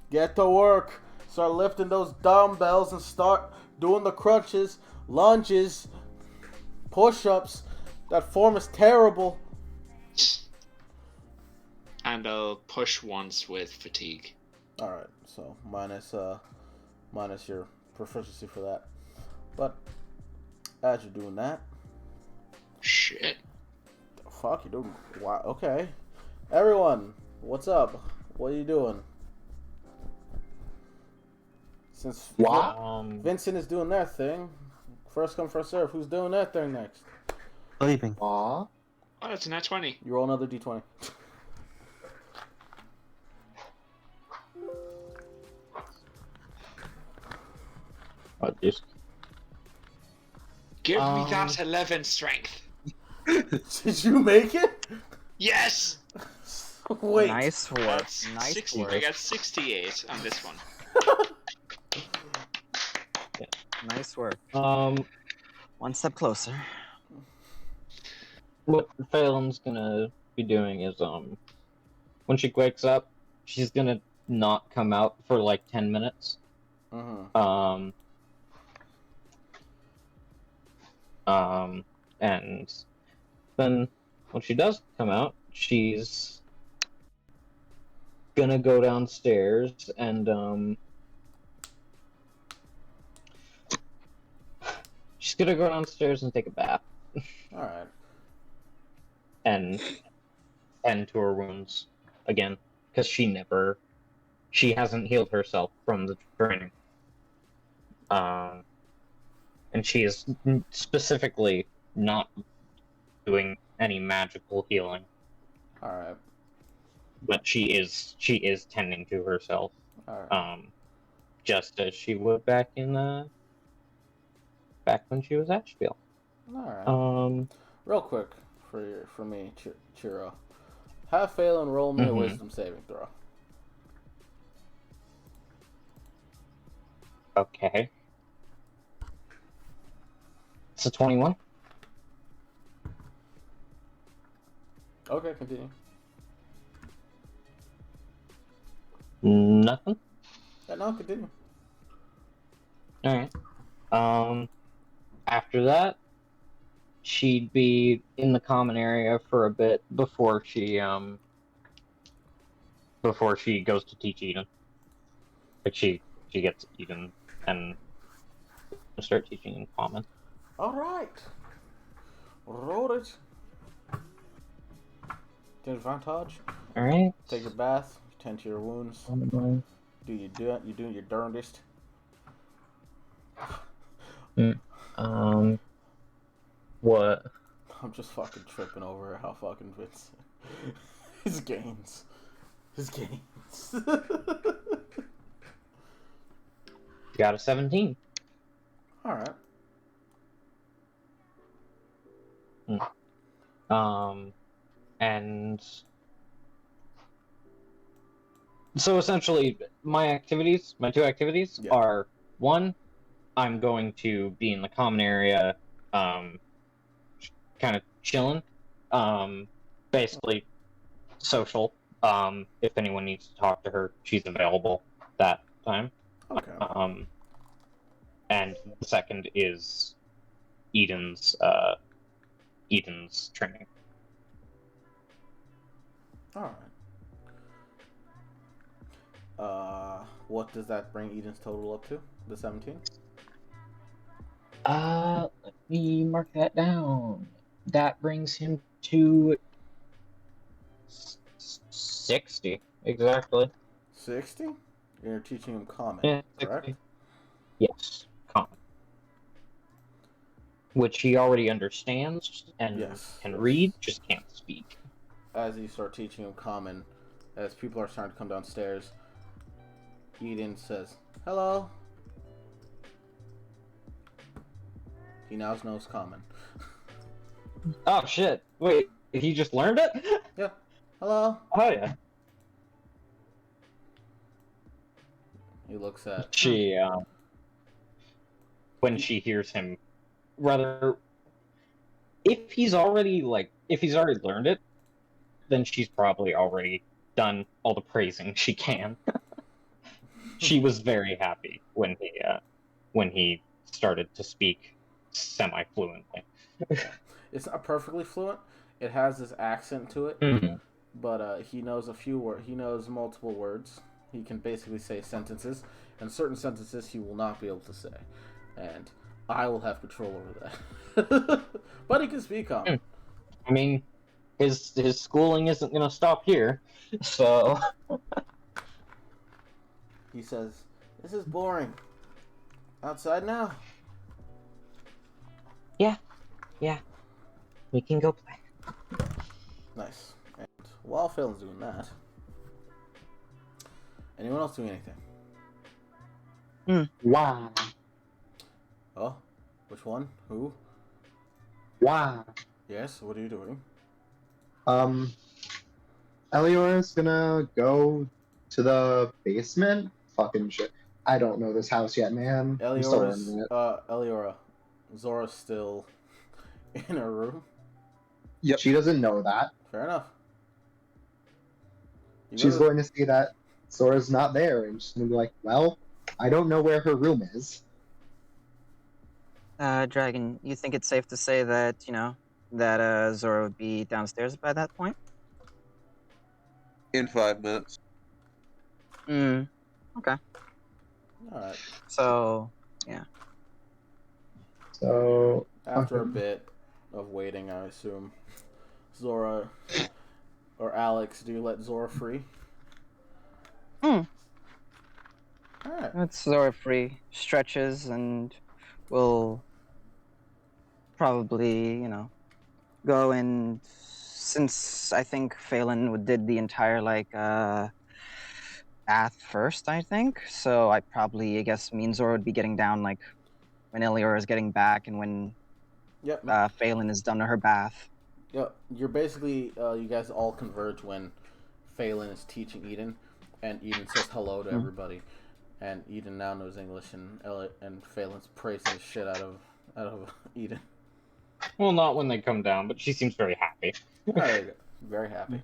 B: get to work. Start lifting those dumbbells and start doing the crunches, lunges, push-ups. That form is terrible.
C: And I'll push once with fatigue.
B: Alright, so minus your proficiency for that. But as you're doing that,
C: Shit.
B: fuck, you're doing. Wow, okay. Everyone, what's up? What are you doing? Since Vincent is doing their thing, first come, first serve. Who's doing their thing next?
E: Sleeping.
A: Aw.
C: Oh, that's a nat 20.
B: You roll another d20.
C: Give me that 11 strength.
B: Did you make it?
C: Yes!
B: Wait.
F: Nice work.
C: That's
F: Nice
C: 60,
F: work.
C: I got 68 on this one.
F: Nice work.
D: Um,
F: One step closer.
D: what Phelan's gonna be doing is when she wakes up, she's gonna not come out for like 10 minutes.
B: Mm-hmm.
D: And then when she does come out, she's gonna go downstairs and she's gonna go downstairs and take a bath
B: All right.
D: and tend to her wounds again because she hasn't healed herself from the training. And she is specifically not doing any magical healing,
B: All right.
D: but she is tending to herself,
B: All right.
D: just as she would back when she was Ashfield.
B: All right. Real quick for me, Chiro. Have Phelan roll me a wisdom saving throw.
D: Okay. It's a 21.
B: Okay, continue.
D: Nothing.
B: Yeah, no, continue.
D: Alright. After that, she'd be in the common area for a bit before she goes to teach Eden. Like she gets Eden and start teaching in common.
B: All right. Roll it. Take advantage.
D: All right.
B: Take your bath. Tend to your wounds. Do you do your darndest?
D: What?
B: I'm just fucking tripping over how fucking Vince his gains.
D: Got a 17.
B: All right.
D: And so essentially, my two activities are: one, I'm going to be in the common area, kind of chilling, basically social. If anyone needs to talk to her, she's available that time.
B: Okay.
D: And the second is Eden's training.
B: All right. What does that bring Eden's total up to? The 17?
D: Let me mark that down. That brings him to 60, exactly.
B: 60? You're teaching him common,
D: Yeah,
B: correct?
D: 60. Yes, common. Which he already understands and can read, just can't speak.
B: As you start teaching him common, as people are starting to come downstairs, Eden says, "Hello." He now knows common.
D: Oh shit! Wait, he just learned it?
B: Yeah. Hello.
D: Oh yeah.
B: He looks at
D: She when she hears him, rather, if he's already learned it, then she's probably already done all the praising she can. She was very happy when he started to speak semi-fluently.
B: It's not perfectly fluent. It has this accent to it, but he knows a few words. He knows multiple words. He can basically say sentences, and certain sentences he will not be able to say, and I will have control over that. But he can speak common.
D: I mean, his schooling isn't gonna stop here, so.
B: He says, "This is boring. Outside now."
D: Yeah. We can go play.
B: Nice. And while Phelan's doing that, anyone else doing anything?
D: Wow.
B: Oh, which one? Who?
D: Wow.
B: Yes. What are you doing?
A: Eliora's gonna go to the basement. Fucking shit. I don't know this house yet, man. I'm still learning it.
B: Eliora, Zora's still in her room.
G: Yep.
A: She doesn't know that.
B: Fair enough. You
A: She's
B: go
A: going to see that Sora's not there, and she's going to be like, well, I don't know where her room is.
F: Dragon, you think it's safe to say that, that Zora would be downstairs by that point?
G: In 5 minutes.
F: Okay.
B: All right.
F: So, yeah.
A: So,
B: After a bit of waiting, I assume Zora or Alex, do you let Zora free? All right.
F: That's Zora free. Stretches and will probably, go and since I think Phelan did the entire bath first, I think. So I guess me and Zora would be getting down when Eliora is getting back and when
B: Yep.
F: Phelan is done to her bath.
B: Yep. You're basically you guys all converge when Phelan is teaching Eden, and Eden says hello to everybody, and Eden now knows English, and Phelan's praising the shit out of Eden.
D: Well, not when they come down, but she seems very happy.
B: There you go. Very happy.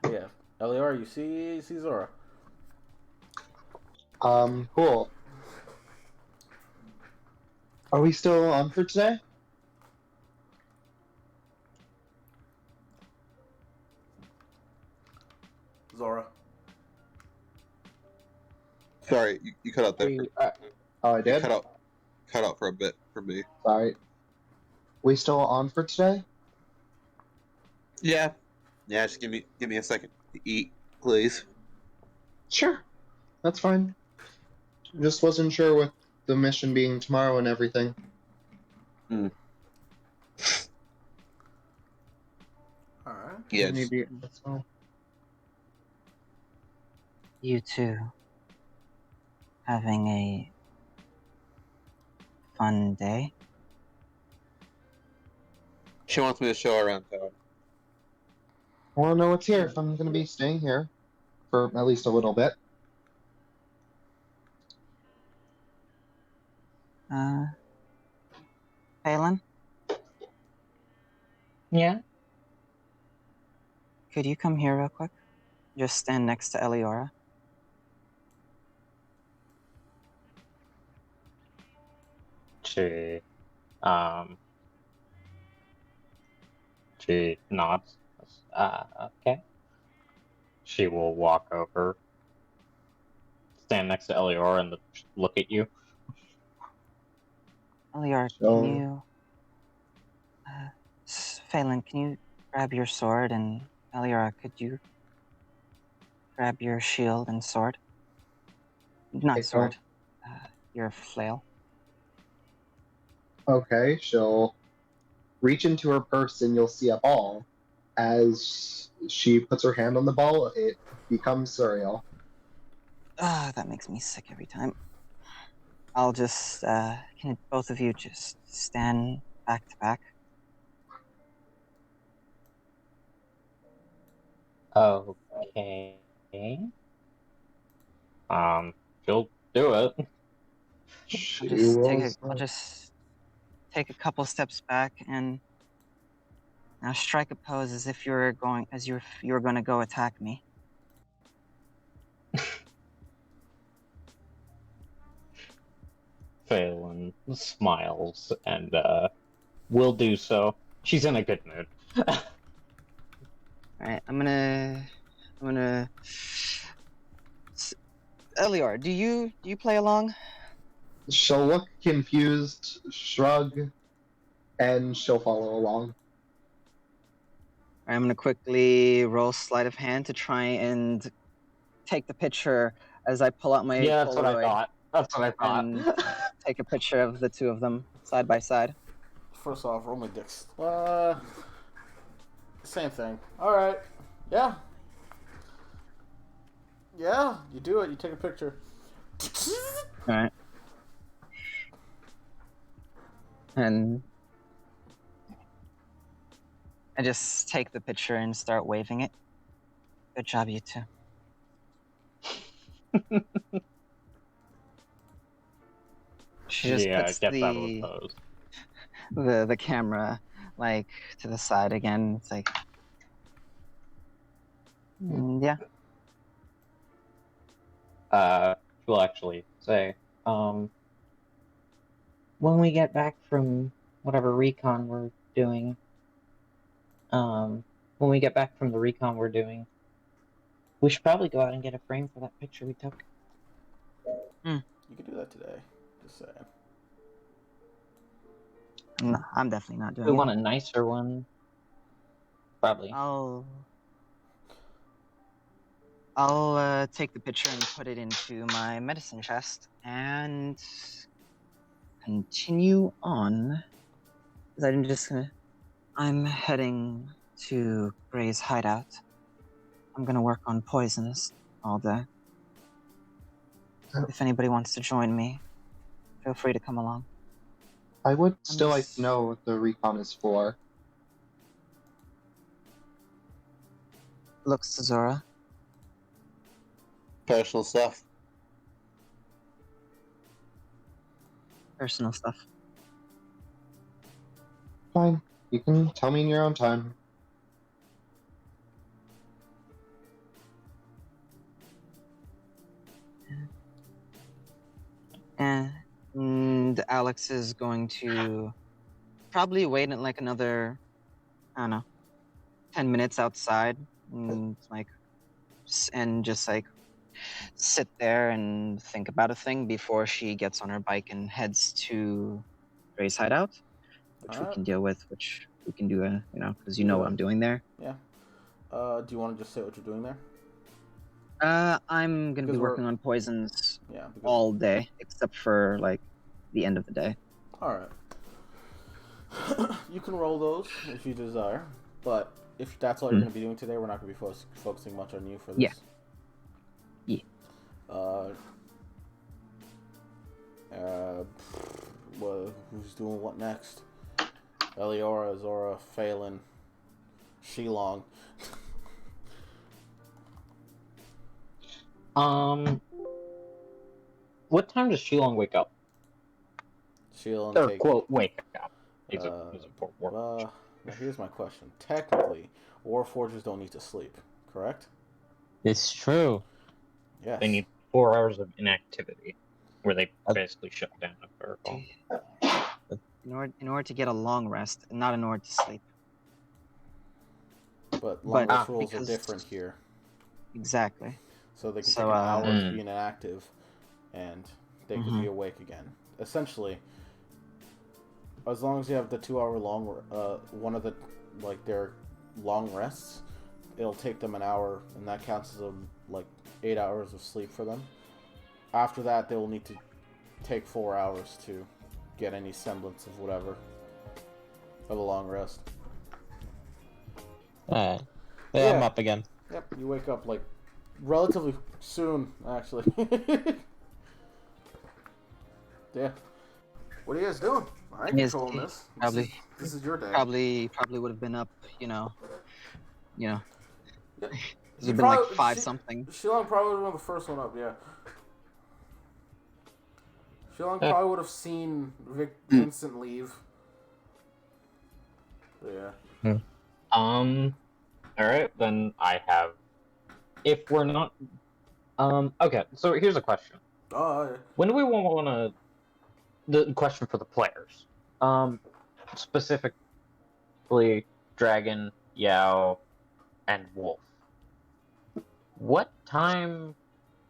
B: Yeah. Eliora, you see Zora.
A: Cool. Are we still on for today?
B: Zora.
G: Sorry, you cut out there.
A: Oh, I
G: You
A: did?
G: cut out for a bit for me.
A: Sorry. We still on for today?
G: Yeah. Yeah, just give me a second to eat, please.
A: Sure. That's fine. Just wasn't sure with the mission being tomorrow and everything.
B: All right.
G: Yeah.
A: Maybe that's all.
F: You two having a fun day?
G: She wants me to show her around town.
A: I want to know what's here if I'm going to be staying here for at least a little bit.
F: Phelan?
D: Yeah?
F: Could you come here real quick? Just stand next to Eliora.
D: She nods. Okay. She will walk over, stand next to Eliora, and look at you.
F: Eliora,
A: So-
F: can you... Phelan, can you grab your sword? And Eliora, could you grab your shield and sword? Not
A: Okay,
F: sword. Your flail.
A: Okay, she'll reach into her purse and you'll see a ball. As she puts her hand on the ball, it becomes cereal.
F: That makes me sick every time. I'll just, can both of you just stand back to back?
D: Okay. She'll do it.
F: I'll just take a couple steps back and now strike a pose as if you were going to go attack me.
D: Phelan smiles and will do so. She's in a good mood.
F: All right, I'm gonna. Elior, do you play along?
A: She'll look confused, shrug, and she'll follow along.
F: All right, I'm gonna quickly roll sleight of hand to try and take the picture as I pull out my
D: Yeah, that's what I
F: Polaroid
D: thought. That's what I thought.
F: and take a picture of the two of them side by side.
B: First off, roll my dicks. Same thing. All right. Yeah. Yeah, you do it. You take a picture.
F: All right. And I just take the picture and start waving it. Good job, you two. She just puts
D: gets out of
F: the
D: the pose.
F: the camera like to the side again. It's like, yeah.
D: She'll actually say, when we get back from whatever recon we're doing, when we get back from the recon we're doing, we should probably go out and get a frame for that picture we took.
B: You can do that today. Just saying.
F: No, I'm definitely not doing
D: We
F: it.
D: want a nicer one. Probably.
F: I'll take the picture and put it into my medicine chest and continue on. 'Cause I'm heading to Gray's hideout. I'm gonna work on poisons all day. If anybody wants to join me, feel free to come along.
A: I would still like
F: just-
A: to know what the recon is for.
F: Looks to Zora.
H: Personal stuff.
F: Personal stuff.
A: Fine. You can tell me in your own time.
F: And Alex is going to probably wait in like another, I don't know, 10 minutes outside and just like sit there and think about a thing before she gets on her bike and heads to Gray's hideout, which we
B: Alright.
F: can deal with, which we can do, because you know what I'm doing there.
B: Yeah. Do you want to just say what you're doing there?
F: I'm gonna be
B: Because we're-
F: working on poisons
B: Yeah. Because...
F: all day, except for like the end of the day.
B: Alright. You can roll those if you desire, but if that's all you're going to be doing today, we're not going to be focusing much on you for this.
F: Yeah.
B: Who's doing what next? Eliora, Zora, Phelan, Shilong.
D: What time does Shilong wake up?
B: Shilong
D: Or
B: take...
D: quote, wake up. He's a poor
B: now here's my question. Technically, Warforgers don't need to sleep, correct?
E: It's true.
B: Yes.
D: They need 4 hours of inactivity, where they basically shut down a fireball.
F: In order to get a long rest, and not in order to sleep.
B: But long rest
F: But,
B: rules are
F: because-
B: different here.
F: Exactly.
B: So they can
F: So,
B: take an hour of
D: Hmm.
B: being inactive, and they could be awake again. Essentially, as long as you have the 2-hour long, one of the their long rests, it'll take them an hour, and that counts as 8 hours of sleep for them. After that, they will need to take 4 hours to get any semblance of whatever of a long rest.
E: Alright. Yeah, I'm
B: Yeah.
E: up again.
B: Yep, you wake up relatively soon, actually. Yeah. What are you guys doing? I ain't
F: Yes,
B: controlling this.
F: probably-
B: This is your day.
F: Probably would have been up,
B: Yeah.
F: It's been like 5 something.
B: Shilong probably would have been the first one up, yeah. Shilong probably would have seen Vincent leave. Yeah.
D: Alright, then I have... If we're not... okay, so here's a question.
B: Oh, yeah.
D: When do we want to... The question for the players. Specifically, Dragon, Yao, and Wolf. What time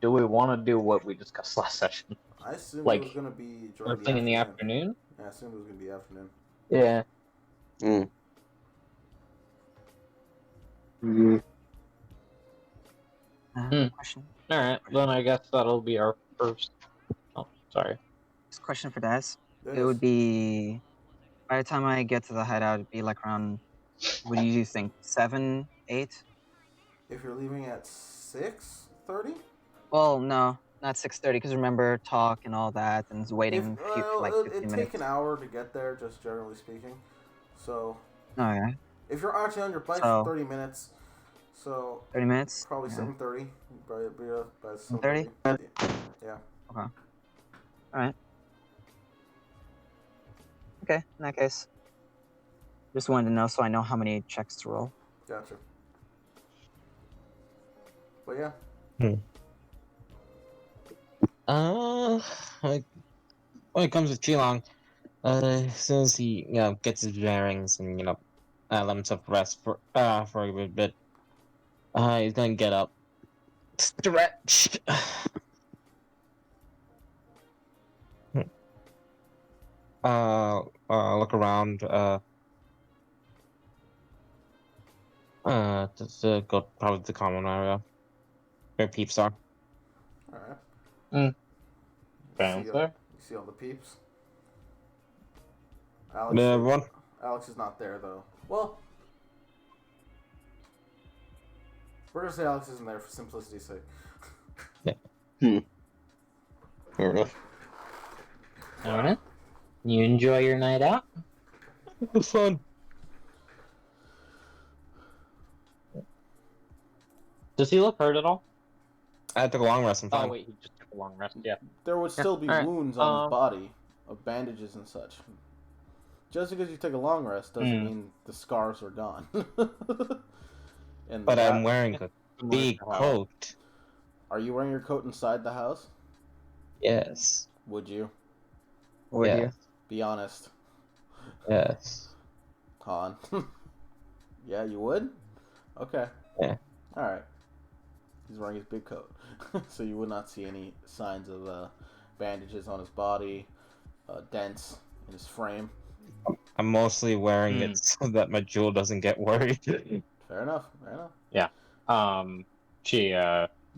D: do we want to do what we discussed last session?
B: I assumed
D: Like,
B: it was going to be during
D: First thing in the afternoon?
B: Yeah, I assumed it was going to be afternoon.
D: Yeah.
F: Question.
D: Alright, then I guess that'll be our first... Oh, sorry.
F: This question for Daz.
B: Yes.
F: It would be, by the time I get to the hideout, it'd be like around, what do you think, 7, 8?
B: If you're leaving at 6:30?
F: Well, no, not 6:30, because remember, talk and all that, and waiting for like 15
B: it'd
F: minutes.
B: take an hour to get there, just generally speaking. So,
F: Oh, yeah.
B: if you're actually on your bike
F: So-
B: for 30 minutes, So
F: 30 minutes?
B: probably
F: Yeah.
B: 7:30. Probably be by
F: 7:30?
B: 7:30. Yeah.
F: Okay. Alright. Okay, in that case. Just wanted to know so I know how many checks to roll.
B: Gotcha. But yeah.
E: Like, when it comes to Chilong, as soon as he, gets his bearings and, let himself rest for a good bit, he's gonna get up, stretch, look around, just go probably to the common area where peeps are.
B: All right.
D: Mm.
B: You
D: Sounds fair.
B: you see all the peeps.
E: Everyone?
B: Alex is not there though. Well, we're gonna say Alex isn't there for simplicity's sake.
G: Fair enough.
D: Alright. You enjoy your night out?
E: It was fun.
D: Does he look hurt at all?
E: I took a long rest. I'm fine.
D: Oh wait, he just took a long rest. Yeah.
B: There would still be
D: Alright,
B: wounds on his body of bandages and such. Just because you take a long rest doesn't mean the scars are gone.
E: But I'm wearing a big coat.
B: Are you wearing your coat inside the house?
E: Yes.
B: Would you?
F: Would you?
B: Be honest.
E: Yes.
B: Han. Yeah, you would? Okay.
E: Yeah.
B: Alright. He's wearing his big coat. So you would not see any signs of bandages on his body, dents in his frame.
E: I'm mostly wearing it so that my jewel doesn't get worried.
B: Fair enough. Fair enough.
D: Yeah.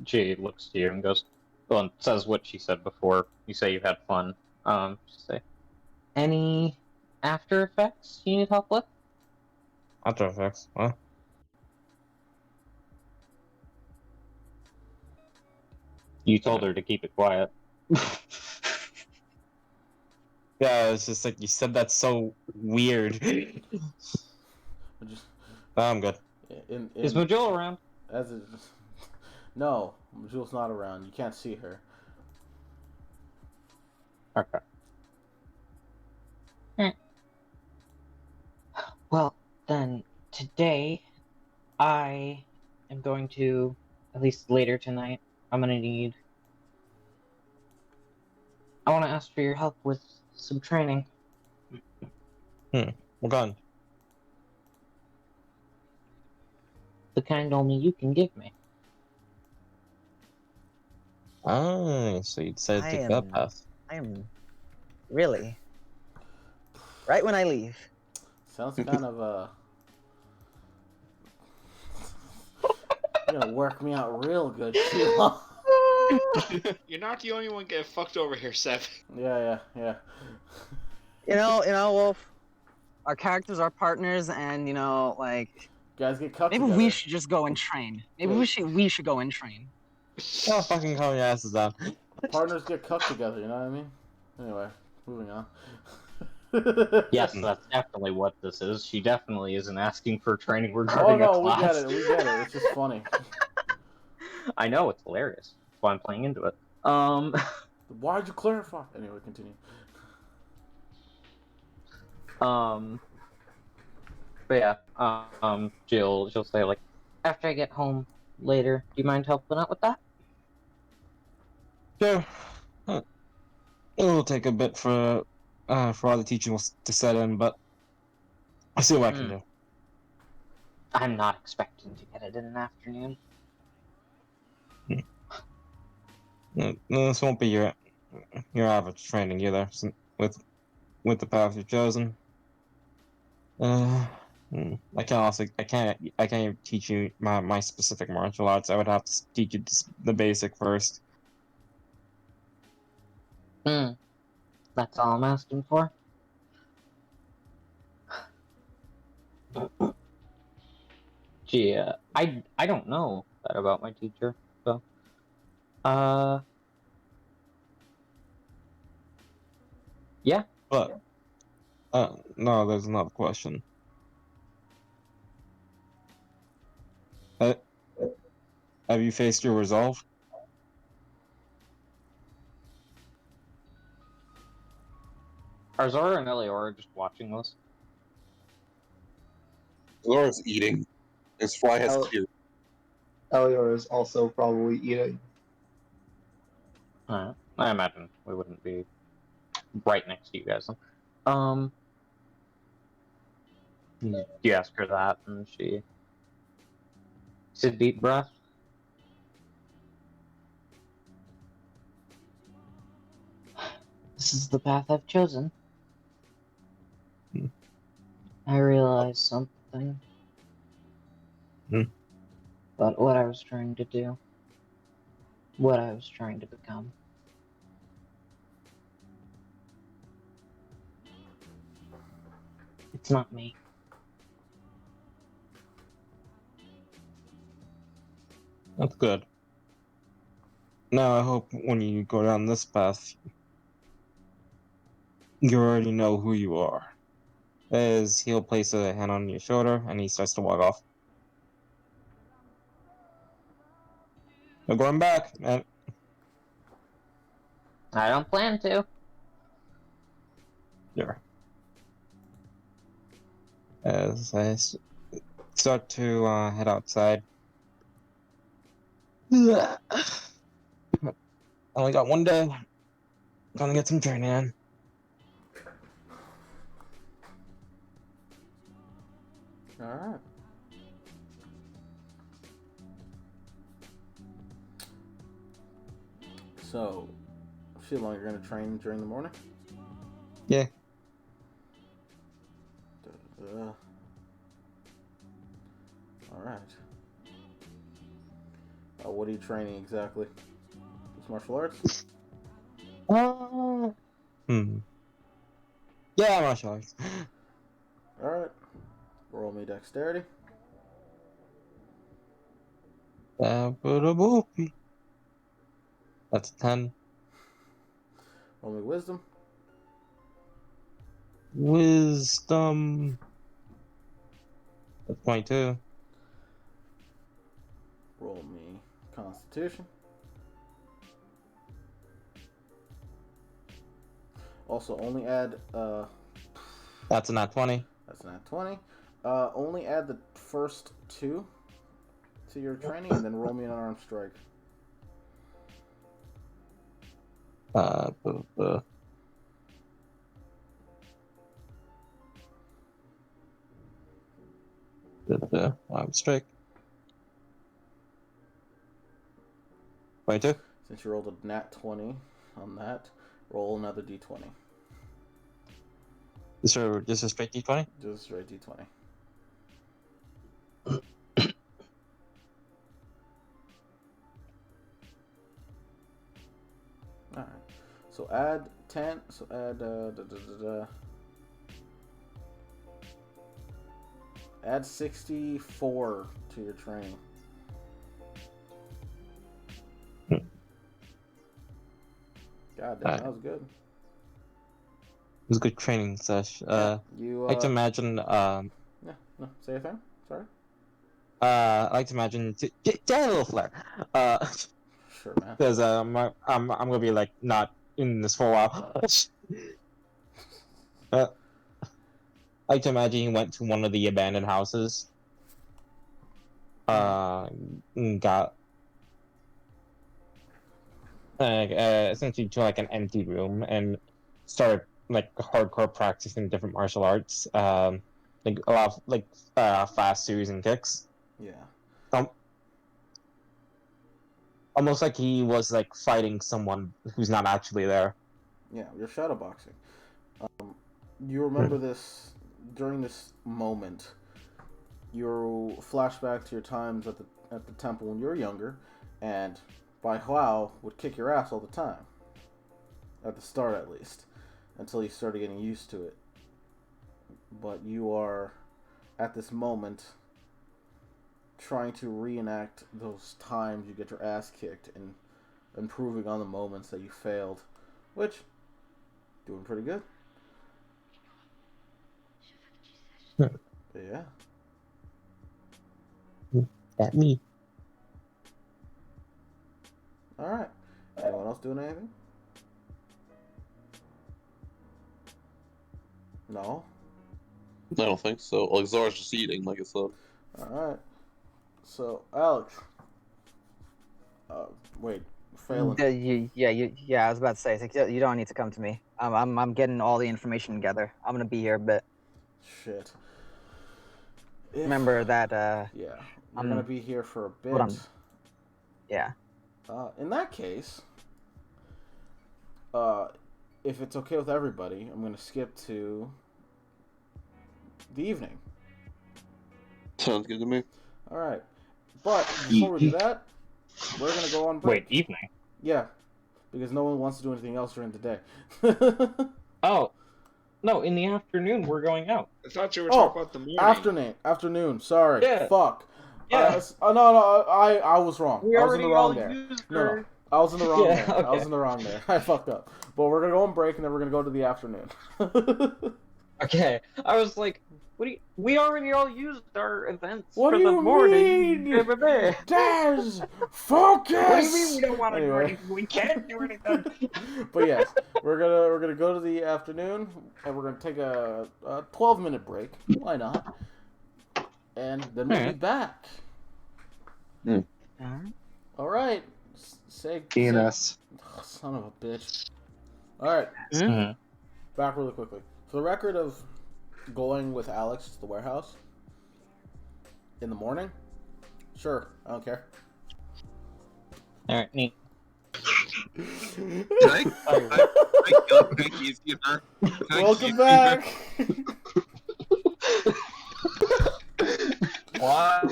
D: She looks to you and goes, well, and says what she said before. You say you had fun. She say, any after effects you need help with?
E: After Effects? What?
D: You told her to keep it quiet.
E: Yeah, it's just like you said that so weird.
B: Just,
E: I'm good.
D: Is Majula around?
B: As it, no, Jules not around. You can't see her.
D: Okay. Well, then today I am going to, at least later tonight, I want to ask for your help with some training.
E: We're gone.
D: The kind only you can give me.
E: Oh, so you decided to take that path.
F: I am really right when I leave.
B: Sounds kind of you're gonna work me out real good, Sheila.
C: You're not the only one getting fucked over here, Seth.
B: Yeah.
F: You know, Wolf. Our characters are partners, and like
B: Guys get cucked
F: maybe
B: together.
F: we should just go and train. Maybe we should go and train.
E: Oh, fucking calm your asses down.
B: Partners get cucked together, you know what I mean? Anyway, moving on.
D: Yes, that's definitely what this is. She definitely isn't asking for training
B: Oh
D: regarding
B: no,
D: a class.
B: we get it. It's just funny.
D: I know, it's hilarious. That's why I'm playing into it.
B: Why'd you clarify? Anyway, continue.
D: But yeah, she'll say, like, after I get home later, do you mind helping out with that?
E: Sure. It'll take a bit for all the teaching to set in, but I'll see what I can do.
D: I'm not expecting to get it in an afternoon.
E: No, this won't be your average training either, with the path you've chosen. I can't even teach you my specific martial arts. I would have to teach you the basic first.
D: That's all I'm asking for. Gee, I don't know that about my teacher, so. Yeah.
E: But, no, there's another question. Have you faced your resolve?
D: Are Zora and Eliora just watching this?
G: Laura's eating. His fly has
F: Oh.
G: tears.
A: Elior is also probably eating.
D: Alright. I imagine we wouldn't be right next to you guys. You ask her that, and she takes a deep breath. This is the path I've chosen.
E: Hmm.
D: I realized something
E: Hmm.
D: about what I was trying to do, what I was trying to become. It's not me.
E: That's good. Now I hope when you go down this path, you already know who you are. As he'll place a hand on your shoulder and he starts to walk off. We're going back, and
D: I don't plan to.
E: there. As I start to head outside. I only got one day. Gonna get some training in.
B: Alright. So, feel like you're gonna train during the morning?
E: Yeah.
B: Alright. What are you training exactly? Just martial arts?
E: Yeah, martial arts.
B: Alright. Roll me dexterity.
E: That's a 10.
B: Roll me wisdom.
E: Wisdom. That's 22.
B: Roll me constitution. Also, only add
E: That's a nat 20.
B: that's not 20. Only add the first 2 to your training, and then roll me an unarmed strike.
E: I'm strike. 22.
B: Since you rolled a nat 20 on that, roll another d20.
E: So just a straight d20?
B: Just a straight d20. Alright. So add 10. So add. Add 64 to your training. God damn, that was good.
E: It was a good training sesh.
B: You,
E: I like to imagine.
B: Yeah, no, say a thing. Sorry.
E: I like to imagine. Get a little flair.
B: Sure, man.
E: Because I'm gonna be like not in this for a while. I like to imagine he went to one of the abandoned houses. Got essentially to like an empty room and started like hardcore practicing different martial arts. Like a lot of like fast series and kicks.
B: Yeah.
E: Almost like he was like fighting someone who's not actually there.
B: Yeah, you're shadowboxing. You remember this during this moment. You flashback to your times at the temple when you were younger, and Bai Huao would kick your ass all the time. At the start, at least, until you started getting used to it. But you are at this moment trying to reenact those times you get your ass kicked and improving on the moments that you failed, which doing pretty good. But yeah.
E: At me.
B: doing anything? No?
H: I don't think so. Like, Zora's just eating, like I said.
B: Alright. So, Alex. Wait. Phelan.
F: Yeah, I was about to say, it's like, you don't need to come to me. I'm getting all the information together. I'm gonna be here a bit.
B: Shit.
F: Remember that,
B: Yeah. You're gonna be here for a bit.
F: Hold on. Yeah.
B: In that case, if it's okay with everybody, I'm gonna skip to the evening.
H: Sounds good to me.
B: Alright. But before we do that, we're gonna go on break.
D: Wait, evening?
B: Yeah. Because no one wants to do anything else during the day.
D: Oh, no, in the afternoon we're going out.
C: I thought you were talking about the morning.
B: Afternoon. Sorry.
D: Yeah.
B: Fuck.
D: Yeah.
B: No, I was wrong.
D: We
B: I was in the
D: already
B: wrong
D: all
B: there.
D: used
B: No,
D: our-
B: I was in the wrong
D: Yeah,
B: there. I
D: okay.
B: was in the wrong there. I fucked up. But we're gonna go on break and then we're gonna go to the afternoon.
D: Okay, I was like, we already all used our events
B: What
D: for
B: do
D: the
B: you
D: morning.
B: mean? Daz, focus.
D: What do you mean we don't want to do
B: Anyway.
D: anything? We can't do anything.
B: But yes, we're gonna go to the afternoon and we're gonna take a 12-minute break. Why not? And then we'll be back. All right. Say
A: Penis.
B: Oh, son of a bitch. All right.
D: Mhm.
B: Back really quickly. For the record of going with Alex to the warehouse in the morning, sure, I don't care.
D: All right, neat.
G: Can I keys her?
B: Welcome back.
D: Why?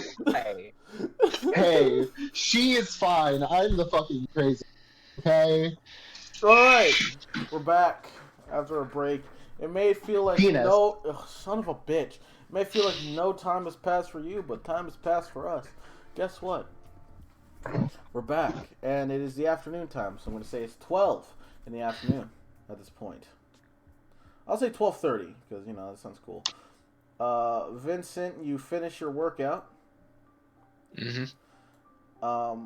A: Hey, she is fine. I'm the fucking crazy. Okay?
B: All right, we're back after a break. It may feel like
A: Penis.
B: son of a bitch. It may feel like no time has passed for you, but time has passed for us. Guess what? We're back, and it is the afternoon time. So I'm going to say it's 12 in the afternoon at this point. I'll say 12:30 because that sounds cool. Vincent, you finish your workout.
C: Mm-hmm.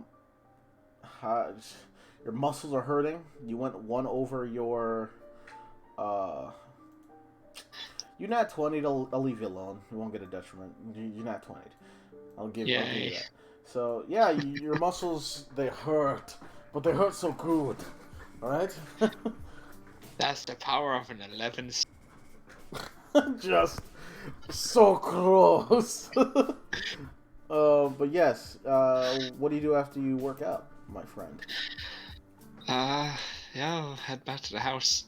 B: Your muscles are hurting. You went one over your. You're not 20. I'll leave you alone. You won't get a detriment. You're not 20. I'll give you that. So yeah, your muscles they hurt, but they hurt so good. All right.
C: That's the power of an 11.
B: Just so close. But yes. What do you do after you work out, my friend?
C: Yeah, I'll head back to the house.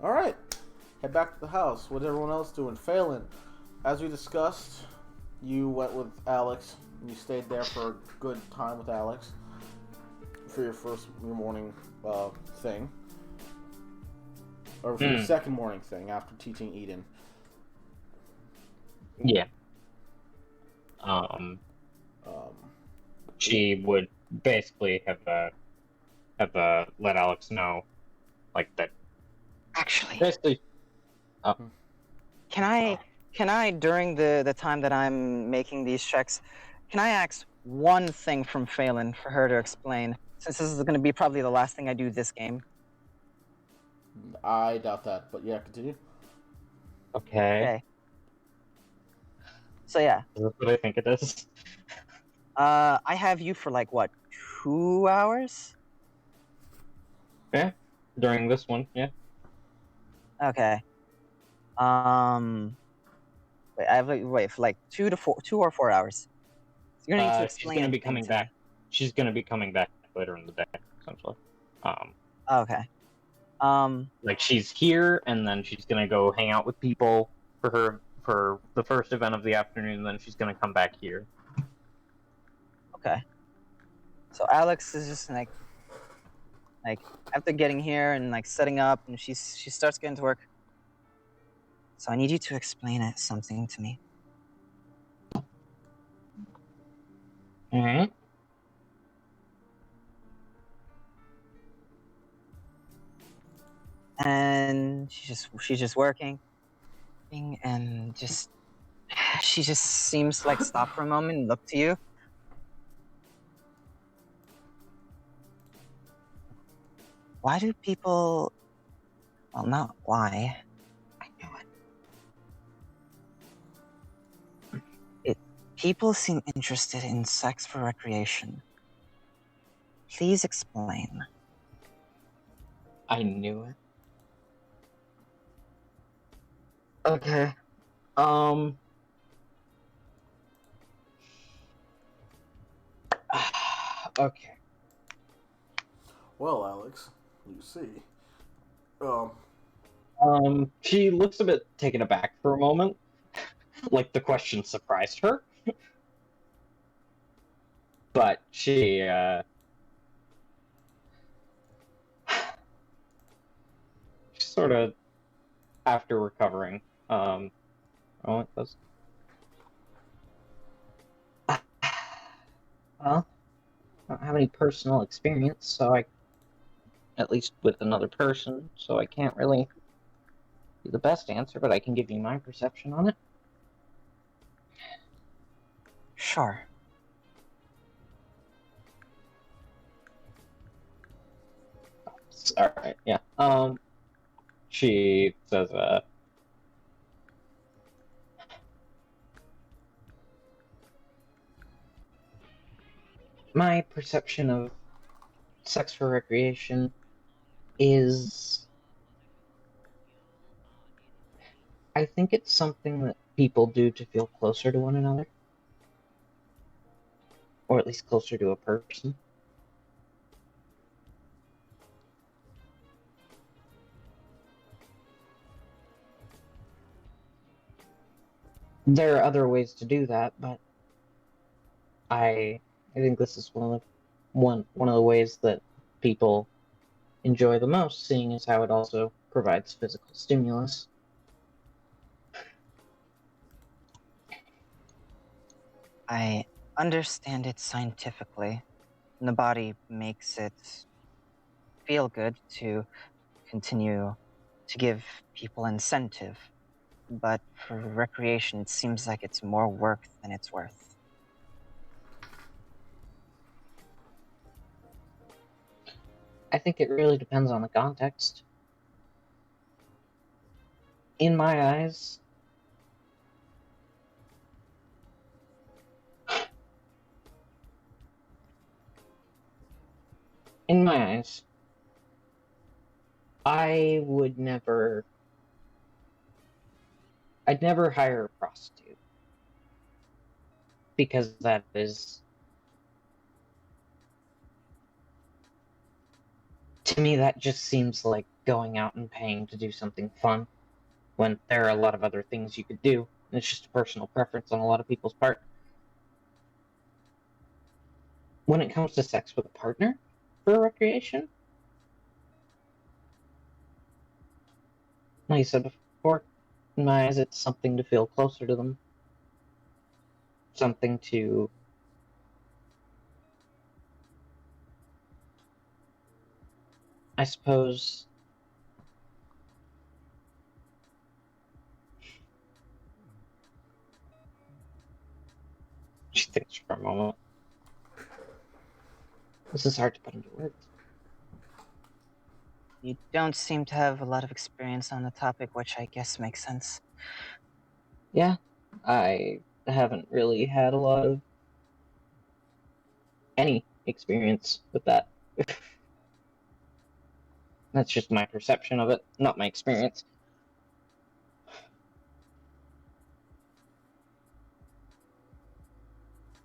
B: All right. Head back to the house. What's everyone else doing? Phelan, as we discussed, you went with Alex. You stayed there for a good time with Alex for your morning thing, or for your second morning thing after teaching Eden.
D: Yeah. She would basically have let Alex know, like that.
F: Actually,
D: Basically,
F: can I during the time that I'm making these checks, can I ask one thing from Phelan for her to explain? Since this is going to be probably the last thing I do this game.
B: I doubt that, but yeah, continue.
D: okay.
F: So yeah,
D: That's what I think it is.
F: I have you for like what, 2 hours?
D: Yeah. During this one, yeah.
F: Okay. Wait, I have for like 2 or 4 hours. So you're gonna need to
D: She's
F: explain.
D: gonna be
F: everything
D: coming
F: to
D: back.
F: me.
D: She's gonna be coming back later in the day, essentially.
F: Okay.
D: Like she's here, and then she's gonna go hang out with people for the first event of the afternoon. And then she's gonna come back here.
F: Okay. So Alex is just like after getting here and like setting up, and she starts getting to work. So I need you to explain something to me.
D: Mm-hmm.
F: And she's just working, and she just seems to like stop for a moment and look to you. Why do people... Well, not why. I know it. People seem interested in sex for recreation. Please explain.
D: I knew it. Okay. Um. Okay.
B: Well, Alex, you see.
D: She looks a bit taken aback for a moment, like the question surprised her. But she, sort of, after recovering, oh, it does. Well, I don't have any personal experience, so at least with another person, so I can't really be the best answer, but I can give you my perception on it.
F: Sure.
D: Alright, yeah. She says, my perception of sex for recreation is, I think it's something that people do to feel closer to one another. Or at least closer to a person. There are other ways to do that, but I think this is one of the ways that people enjoy the most, seeing as how it also provides physical stimulus.
F: I understand it scientifically. The body makes it feel good to continue to give people incentive. But for recreation, it seems like it's more work than it's worth.
D: I think it really depends on the context. In my eyes, I would never. I'd never hire a prostitute. Because that is. To me, that just seems like going out and paying to do something fun when there are a lot of other things you could do. And it's just a personal preference on a lot of people's part. When it comes to sex with a partner for recreation, like I said before, in my eyes, it's something to feel closer to them. Something to I suppose she thinks for a moment. This is hard to put into words.
F: You don't seem to have a lot of experience on the topic, which I guess makes sense.
D: Yeah, I haven't really had a lot of any experience with that. That's just my perception of it, not my experience.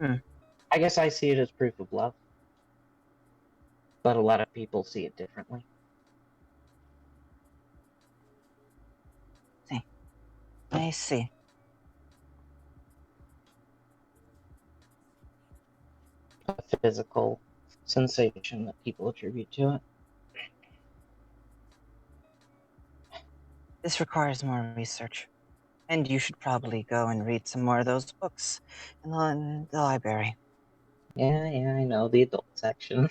D: I guess I see it as proof of love, but a lot of people see it differently.
F: I see.
D: A physical sensation that people attribute to it.
F: This requires more research. And you should probably go and read some more of those books in the library.
D: Yeah, I know, the adult section.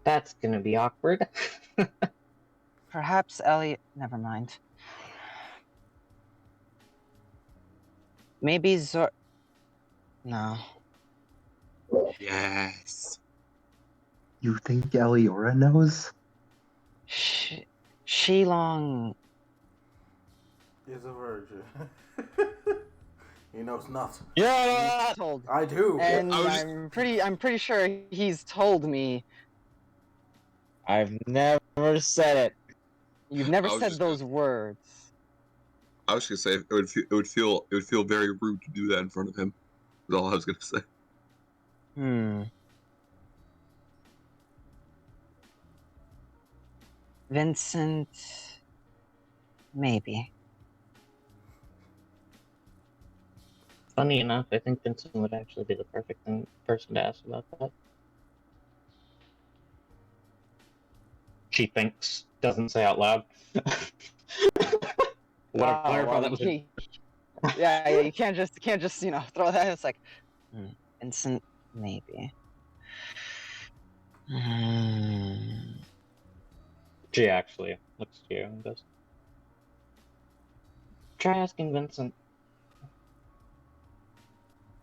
D: That's gonna be awkward.
F: Perhaps Elliot... Never mind. Maybe No.
G: Yes.
A: You think Eliora knows?
F: Shilong.
B: He's a virgin. He knows nothing.
E: Yeah.
F: He's told,
B: I do.
F: and
G: I was just-
F: I'm pretty sure he's told me.
E: I've never said it.
F: You've never
G: I was
F: said
G: just
F: those words.
G: I was gonna say it would feel very rude to do that in front of him. That's all I was gonna say.
F: Vincent, maybe.
D: Funny enough, I think Vincent would actually be the perfect person to ask about that. She thinks, doesn't say out loud. What a clarify that was.
F: Yeah, you can't just throw that. It's like, Vincent, maybe.
D: She actually looks to you and goes, try asking Vincent.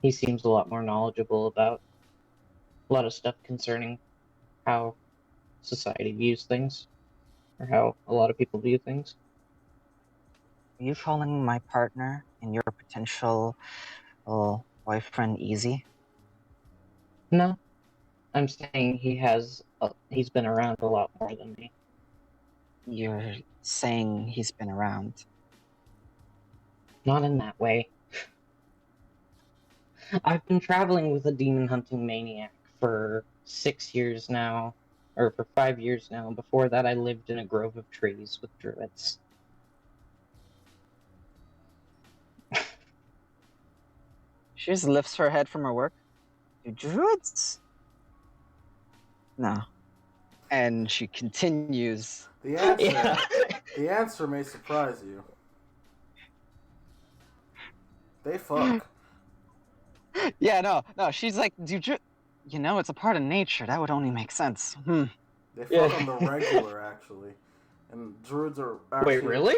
D: He seems a lot more knowledgeable about a lot of stuff concerning how society views things, or how a lot of people view things.
F: Are you calling my partner and your potential boyfriend easy?
D: No, I'm saying he's been around a lot more than me.
F: You're saying he's been around.
D: Not in that way. I've been traveling with a demon hunting maniac for 6 years now, or for 5 years now. Before that, I lived in a grove of trees with druids.
F: She just lifts her head from her work. Do druids? No. And she continues.
B: The answer.
D: Yeah.
B: The answer may surprise you. They fuck.
F: Yeah, no. She's like, it's a part of nature. That would only make sense.
B: They fuck on the regular, actually. And druids are actually...
D: Wait, really?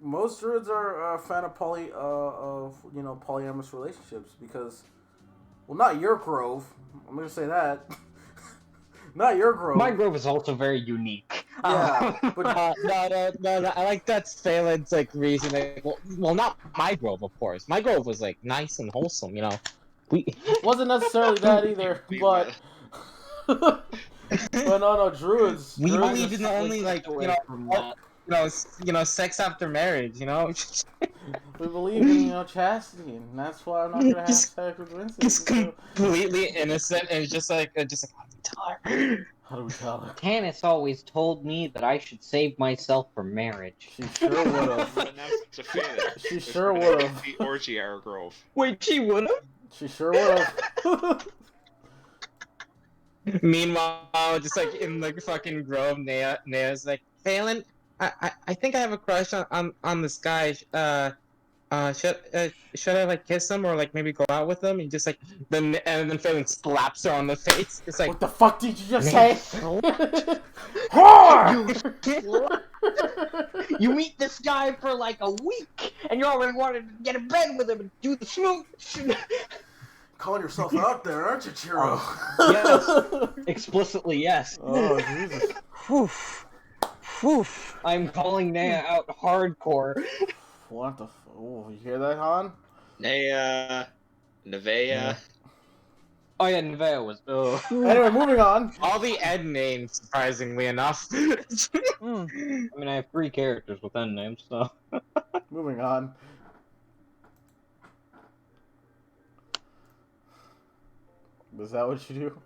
B: Most druids are a fan of polyamorous relationships because, well, not your grove. I'm gonna say that. Not your grove.
D: My grove is also very unique.
B: Yeah, but
E: No. I like that Phelan's like reasoning. Well, not my grove, of course. My grove was like nice and wholesome, you know.
B: wasn't necessarily that either. But no, druids.
E: We
B: druids
E: believe in only like sex after marriage, you know.
B: we believe in chastity, and that's why I'm not gonna have sex with Vincent.
E: Just completely innocent, and just like how do we tell her?
B: How do we tell her?
D: Tanis always told me that I should save myself for marriage.
B: She sure would have. She sure would have.
C: The orgy hour grove.
D: Wait, she would have?
B: She sure would have.
E: Meanwhile, just like in the fucking grove, Nea's like, Phelan, I think I have a crush on this guy. Should I like kiss him or like maybe go out with him? And just like then Phelan slaps her on the face. It's like,
B: What the fuck did you just say? Whore!
D: You meet this guy for like a week, and you already wanted to get in bed with him and do the smooch.
B: Calling yourself out there, aren't you, Chiro?
D: Yes. Explicitly, yes.
B: Oh, Jesus.
F: Whew.
D: I'm calling Naya out hardcore.
B: What the oh, you hear that, Han?
C: Nevea.
D: Oh yeah, Nevea was.
B: Anyway, moving on.
E: all the Ed names, surprisingly enough.
D: I mean, I have 3 characters with N names, so.
B: Moving on. Is that what you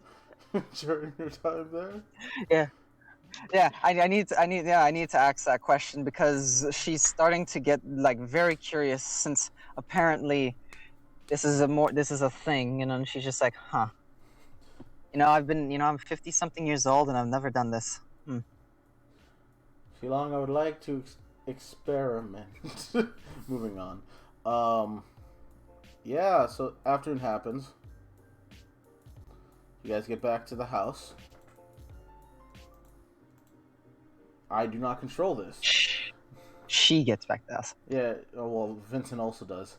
B: do during your time there?
F: Yeah, I need to ask that question because she's starting to get like very curious since apparently this is a thing, and she's just like, huh. I'm 50 something years old and I've never done this.
B: Shilong, I would like to experiment. Moving on. Yeah, so afternoon happens. You guys get back to the house. I do not control this.
F: She gets back to us.
B: Yeah, well, Vincent also does.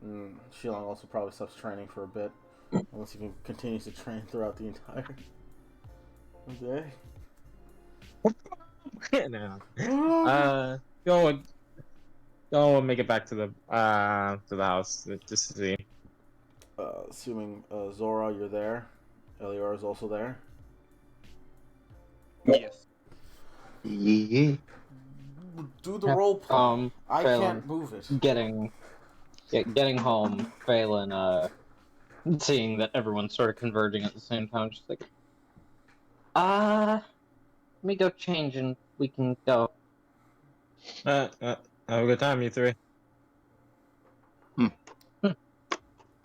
B: Shilong also probably stops training for a bit. Unless he continues to train throughout the entire Okay.
E: No. Go and make it back to the house just to see.
B: Assuming Zora, you're there. Elior is also there.
G: Yes.
A: Yeah.
B: Do the role play. I
D: Phelan,
B: can't move it.
D: getting home, Phelan, seeing that everyone's sort of converging at the same time, just like, let me go change and we can go.
E: Have a good time, you three.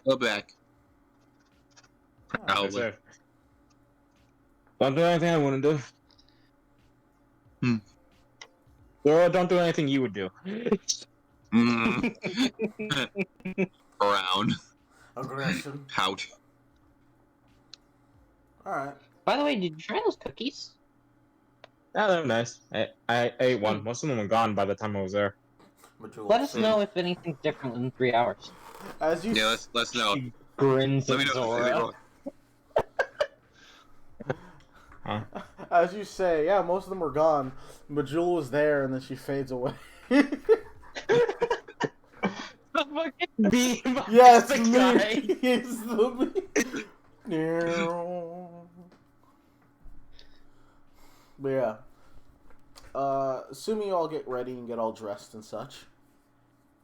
G: Go back.
E: Yes,
G: Probably.
E: sir. Don't do anything I wouldn't do. Or don't do anything you would do.
G: Around.
B: Aggression.
G: Pout.
B: Alright.
D: By the way, did you try those cookies?
E: Yeah, they're nice. I ate one. Most of them were gone by the time I was there.
D: Let us know if anything's different in 3 hours.
B: As you
G: Yeah, let's know.
D: She grins
G: Let me
D: at
G: know if
D: Zora.
G: anything wrong.
E: Huh?
B: As you say, yeah, most of them were gone. Majul was there, and then she fades away.
E: The fucking beam.
B: Yes,
E: the
B: me.
E: guy.
B: It's the me. But yeah. Assuming you all get ready and get all dressed and such.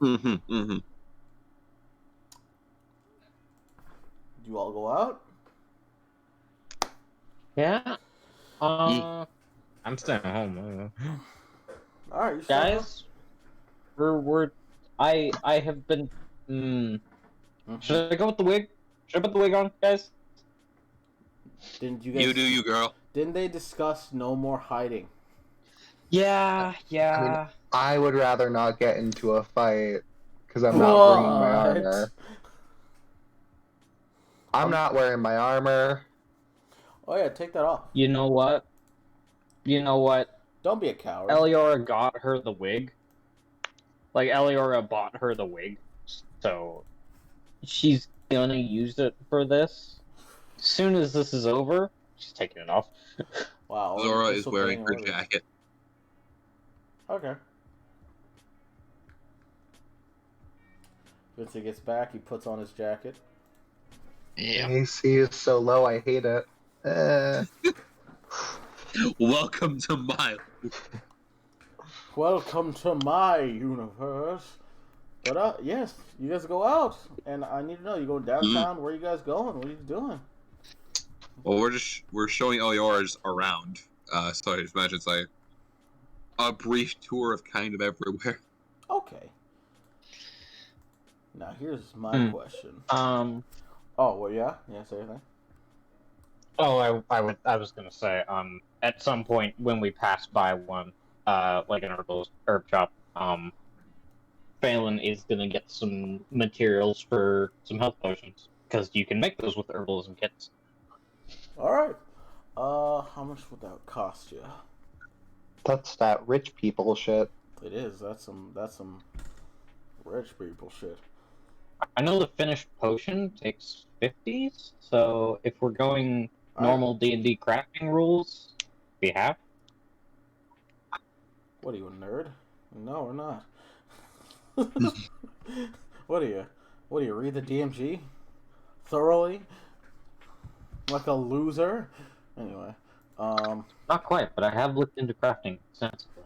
G: Mm-hmm. Mm-hmm.
B: Do you all go out?
D: Yeah.
E: I'm staying home.
B: Alright, you
D: Guys, I have been. Should I go with the wig? Should I put the wig on, guys?
B: Didn't you guys?
G: You do you, girl.
B: Didn't they discuss no more hiding?
D: Yeah.
A: I would rather not get into a fight because I'm not bringing my armor. I'm not wearing my armor.
B: Oh yeah, take that off.
D: You know what?
B: Don't be a coward.
D: Eliora got her the wig. Like, Eliora bought her the wig, so she's gonna use it for this. As soon as this is over, she's taking it off.
B: Wow.
G: Zora is wearing her jacket.
B: Okay. Once he gets back, he puts on his jacket.
C: Yeah.
A: AC is so low, I hate it.
G: Welcome to my.
B: Welcome to my universe. But yes, you guys go out, and I need to know, you go downtown. Where are you guys going? What are you doing?
G: Well, we're showing Eliora's around. So I just imagine it's like a brief tour of kind of everywhere.
B: Okay. Now here's my question. Oh well, yeah. Say anything.
D: Oh, I was gonna say, at some point when we pass by one, like an herb shop, Phelan is gonna get some materials for some health potions, because you can make those with herbalism kits.
B: Alright. How much would that cost you?
A: That's that rich people shit.
B: It is. That's some rich people shit.
D: I know the finished potion takes 50s, so if we're going normal D&D crafting rules, we have.
B: What are you, a nerd? No, we're not. What do you read the DMG thoroughly? Like a loser? Anyway,
D: Not quite, but I have looked into crafting extensively.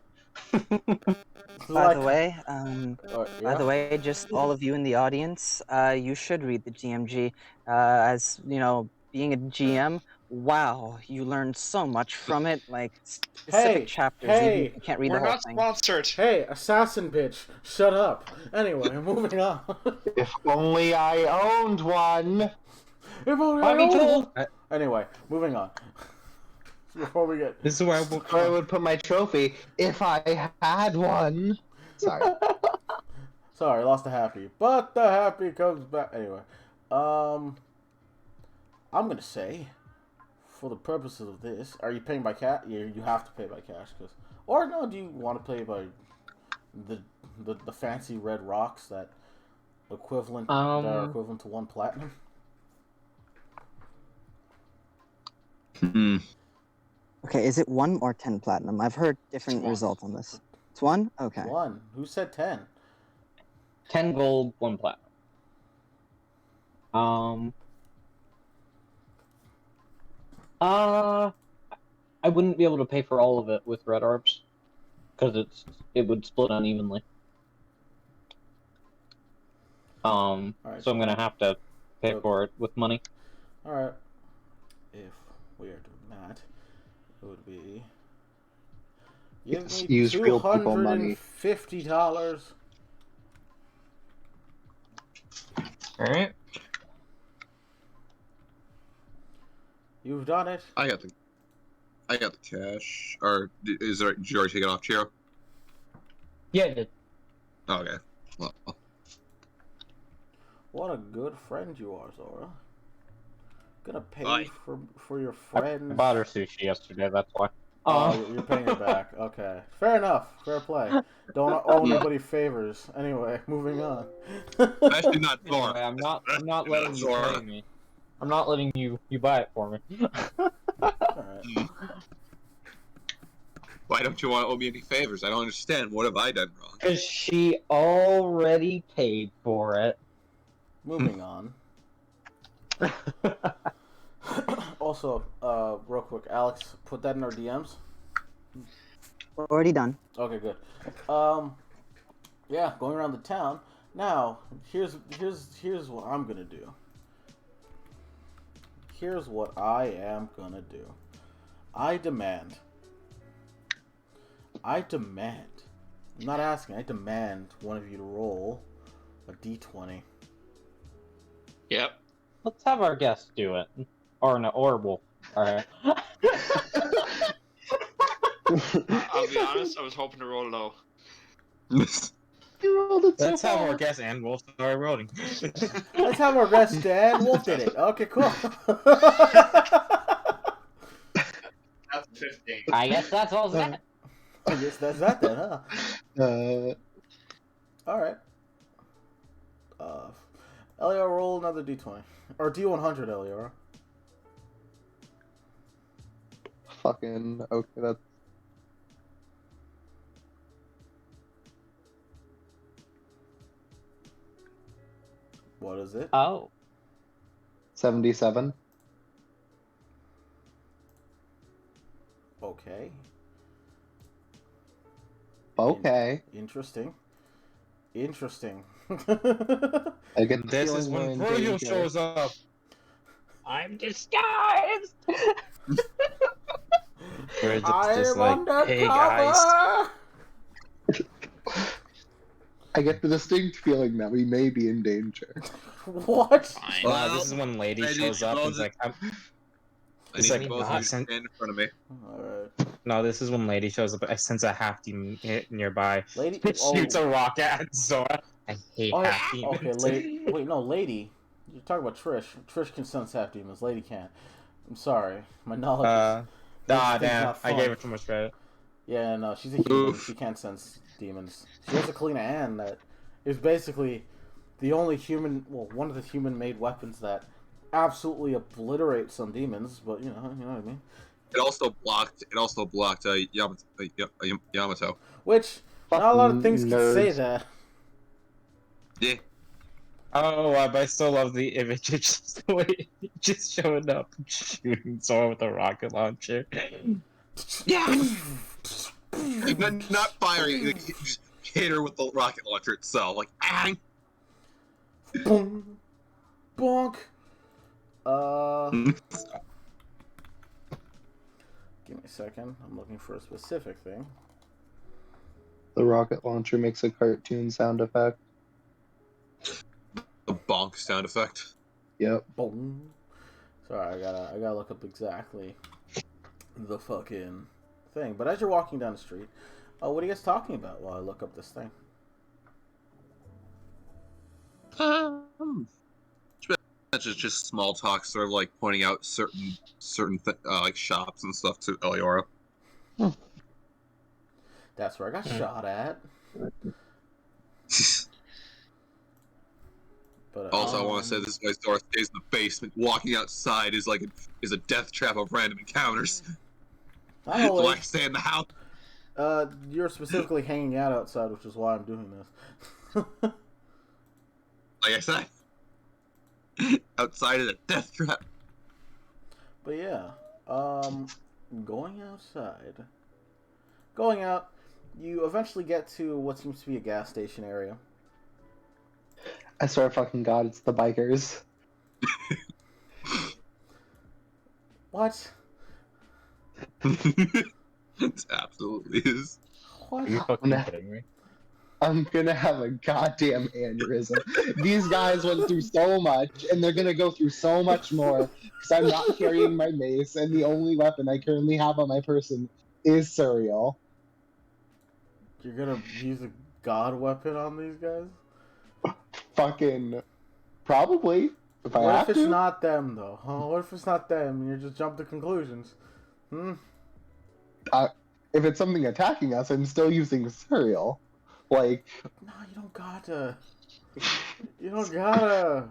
F: By the way,
B: yeah?
F: just all of you in the audience, you should read the GMG. As you know, being a GM, wow, you learn so much from it. Like specific chapters, you can't read the
C: We're
F: whole
C: not
F: thing.
C: sponsored.
B: Hey, assassin bitch, shut up. Anyway, moving on.
A: If only I owned one.
B: If only I owned one. Anyway, moving on. Before we get...
E: This is where
A: I would put my trophy if I had one. Sorry.
B: Sorry, lost the happy. But the happy comes back. Anyway. I'm going to say, for the purposes of this, are you paying by cash? You have to pay by cash. Or no, do you want to pay by the fancy red rocks that are equivalent to 1 platinum?
F: Okay, is it 1 or 10 platinum? I've heard different
C: one.
F: results on this. It's 1? Okay.
B: 1. Who said 10?
D: 10 gold, 1 platinum. I wouldn't be able to pay for all of it with red orbs, because it would split unevenly.
B: Alright,
D: So I'm gonna have to pay for it with money.
B: Alright. If we are doing that, it would be... Give
A: Yes,
B: me
A: use real people money.
B: $250.
D: Alright.
B: You've done it.
G: I got the cash. Or did you already take it off, Chiro?
D: Yeah, I did.
G: Oh, okay. Well,
B: What a good friend you are, Zora. Gonna pay
G: Bye.
B: for your
D: I
B: friends.
D: bought her sushi yesterday, that's why.
B: Oh, you're paying her back. Okay. Fair enough. Fair play. Don't owe anybody favors. Anyway, moving on.
G: actually not Zora.
D: Anyway, I'm not letting you
G: Zora.
D: pay me. I'm not letting you buy it for me.
B: Alright.
G: Why don't you want to owe me any favors? I don't understand. What have I done wrong?
D: Because she already paid for it.
B: Moving on. Also, real quick, Alex, put that in our DMs.
F: Already done.
B: Okay, good. Yeah, going around the town. Now, here's what I'm gonna do. Here's what I am gonna do. I demand. I'm not asking. I demand one of you to roll a d20.
C: Yep.
D: Let's have our guest do it. Or no, or Wolf. Alright.
C: I'll be honest, I was hoping to roll low.
A: You rolled it so
E: Let's have
A: far.
E: our guest and Wolf start rolling.
B: Let's have our guest, Dan. Wolf did it. Okay, cool.
C: That's 15.
D: I guess that's all set.
B: I guess that's that then, huh? Alright. Elior, roll another d20. Or d100, Elior.
A: Fucking okay. That's
B: What is it?
D: Oh.
A: 77.
B: Okay.
A: Okay.
B: Interesting. Interesting.
A: I get the
E: This is
A: feeling we're
E: when
A: in
E: Virgil
A: danger.
E: shows up.
D: I'm disguised!
E: Virgil's
B: I
E: just
B: am
E: like,
B: undercover!
E: hey guys.
A: I get the distinct feeling that we may be in danger.
B: What?
C: Fine.
E: Wow, this is when Lady
G: I
E: shows
G: need
E: up and
G: both
E: is like,
G: I
E: It's
G: need
E: like,
G: both
E: God,
G: of you to stand in front of me.
B: Alright.
E: no, this is when Lady shows up. I sense a half demon nearby.
B: Lady.
E: Shoots a rocket at Zora. I hate
B: Oh,
E: half demons.
B: okay, lady. Wait, no, lady. You're talking about Trish. Trish can sense half demons. Lady can't. I'm sorry. My knowledge is. This thing's
E: Damn,
B: not
E: I
B: fun.
E: gave her too much credit.
B: Yeah, no, she's a human.
G: Oof.
B: She can't sense demons. She has a Kalina Ann that is basically the only human, well, one of the human-made weapons that absolutely obliterates some demons. But you know what I mean.
G: It also blocked. Yamato.
B: Which not a lot of things
A: Fucking
B: can say
A: nerds.
B: that.
G: Yeah.
E: Oh, but I still love the image of just the way he just showing up and shooting Zora with a rocket launcher.
G: Yeah. not firing. Like, you just hit her with the rocket launcher itself. Like, ah.
B: Boom, bonk. Give me a second. I'm looking for a specific thing.
A: The rocket launcher makes a cartoon sound effect.
G: The bonk sound effect.
A: Yep.
B: Boom. Sorry, I gotta look up exactly the fucking thing. But as you're walking down the street, what are you guys talking about while I look up this thing?
G: That's just small talk, sort of like pointing out certain like shops and stuff to Eliora.
B: That's where I got shot at. But
G: Also, I want to say this is why Zora stays in the basement. Walking outside is a death trap of random encounters.
B: Not
G: That's why I
B: always.
G: stay in the house.
B: You're specifically hanging out outside, which is why I'm doing this.
G: Like I said, outside of the death trap.
B: But yeah, going outside. Going out, you eventually get to what seems to be a gas station area.
A: I swear to fucking God, it's the bikers.
B: What?
G: It absolutely is.
B: What?
D: Are you fucking kidding me?
A: I'm gonna have a goddamn aneurysm. These guys went through so much, and they're gonna go through so much more, because I'm not carrying my mace, and the only weapon I currently have on my person is cereal.
B: You're gonna use a god weapon on these guys?
A: Fucking... Probably. If I
B: What
A: have
B: if it's
A: to.
B: not them, though? Huh? What if it's not them and you just jump to conclusions?
A: If it's something attacking us, I'm still using cereal. Like...
B: No, you don't gotta. You don't gotta.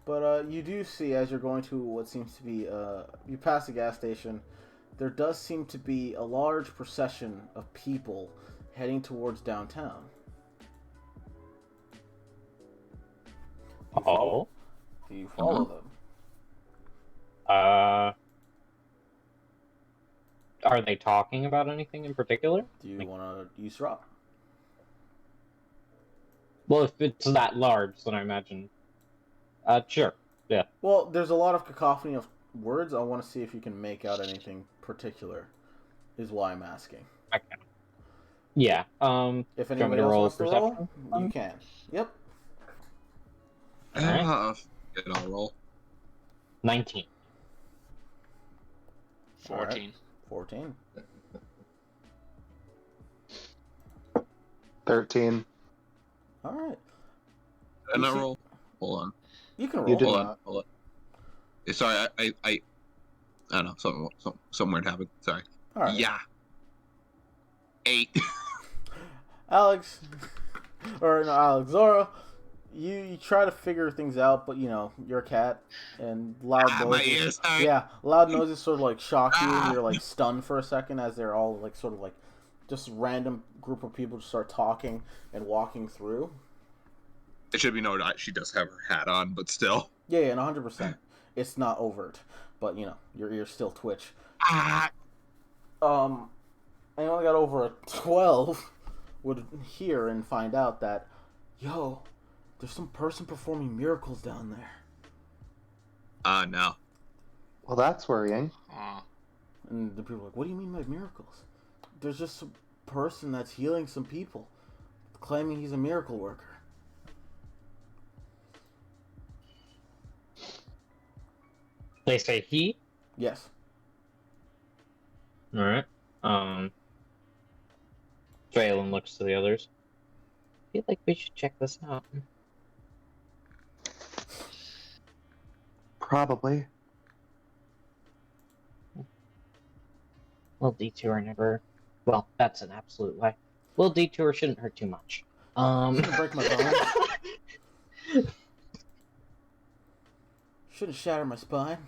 B: But you do see, as you're going to what seems to be, you pass a gas station, there does seem to be a large procession of people heading towards downtown.
D: Oh.
B: Do you follow them?
D: Are they talking about anything in particular?
B: Do you want to use rock?
D: Well, if it's that large, then I imagine. Sure. Yeah.
B: Well, there's a lot of cacophony of words. I want to see if you can make out anything particular, is why I'm asking.
D: I can. Yeah.
B: If
D: do you want me
B: anybody
D: to
B: else
D: roll
B: wants to roll,
D: perception?
B: you can. Yep.
D: Alright.
G: I'll roll.
D: 19.
C: 14.
B: 14.
A: 13.
B: All right.
G: And I
B: You see-
G: roll. Hold on.
B: You can roll.
A: You did
G: Hold on.
A: not.
G: Hold on. Sorry, I don't know. Something weird happened. Sorry.
B: All right.
G: Yeah. 8.
B: Alex, or no, Alex, Zora, you try to figure things out, but you're a cat, and loud
G: my
B: noises.
G: ears hurt.
B: Yeah, loud noises sort of like shock you, and you're like stunned for a second as they're all like sort of like just random group of people just start talking and walking through.
G: It should be noted she does have her hat on, but still.
B: Yeah, and 100%. It's not overt, but your ears still twitch.
G: Ah.
B: Anyone got over a 12 would hear and find out that, yo, there's some person performing miracles down there.
G: No.
A: Well, that's worrying.
B: And the people are like, what do you mean by miracles? There's just a person that's healing some people, claiming he's a miracle worker.
D: They say he?
B: Yes.
D: Alright. Phelan looks to the others. I feel like we should check this out.
A: Probably.
D: Little detour never... Well, that's an absolute lie. Little detour shouldn't hurt too much.
B: Shouldn't break my bones. Shouldn't shatter my spine.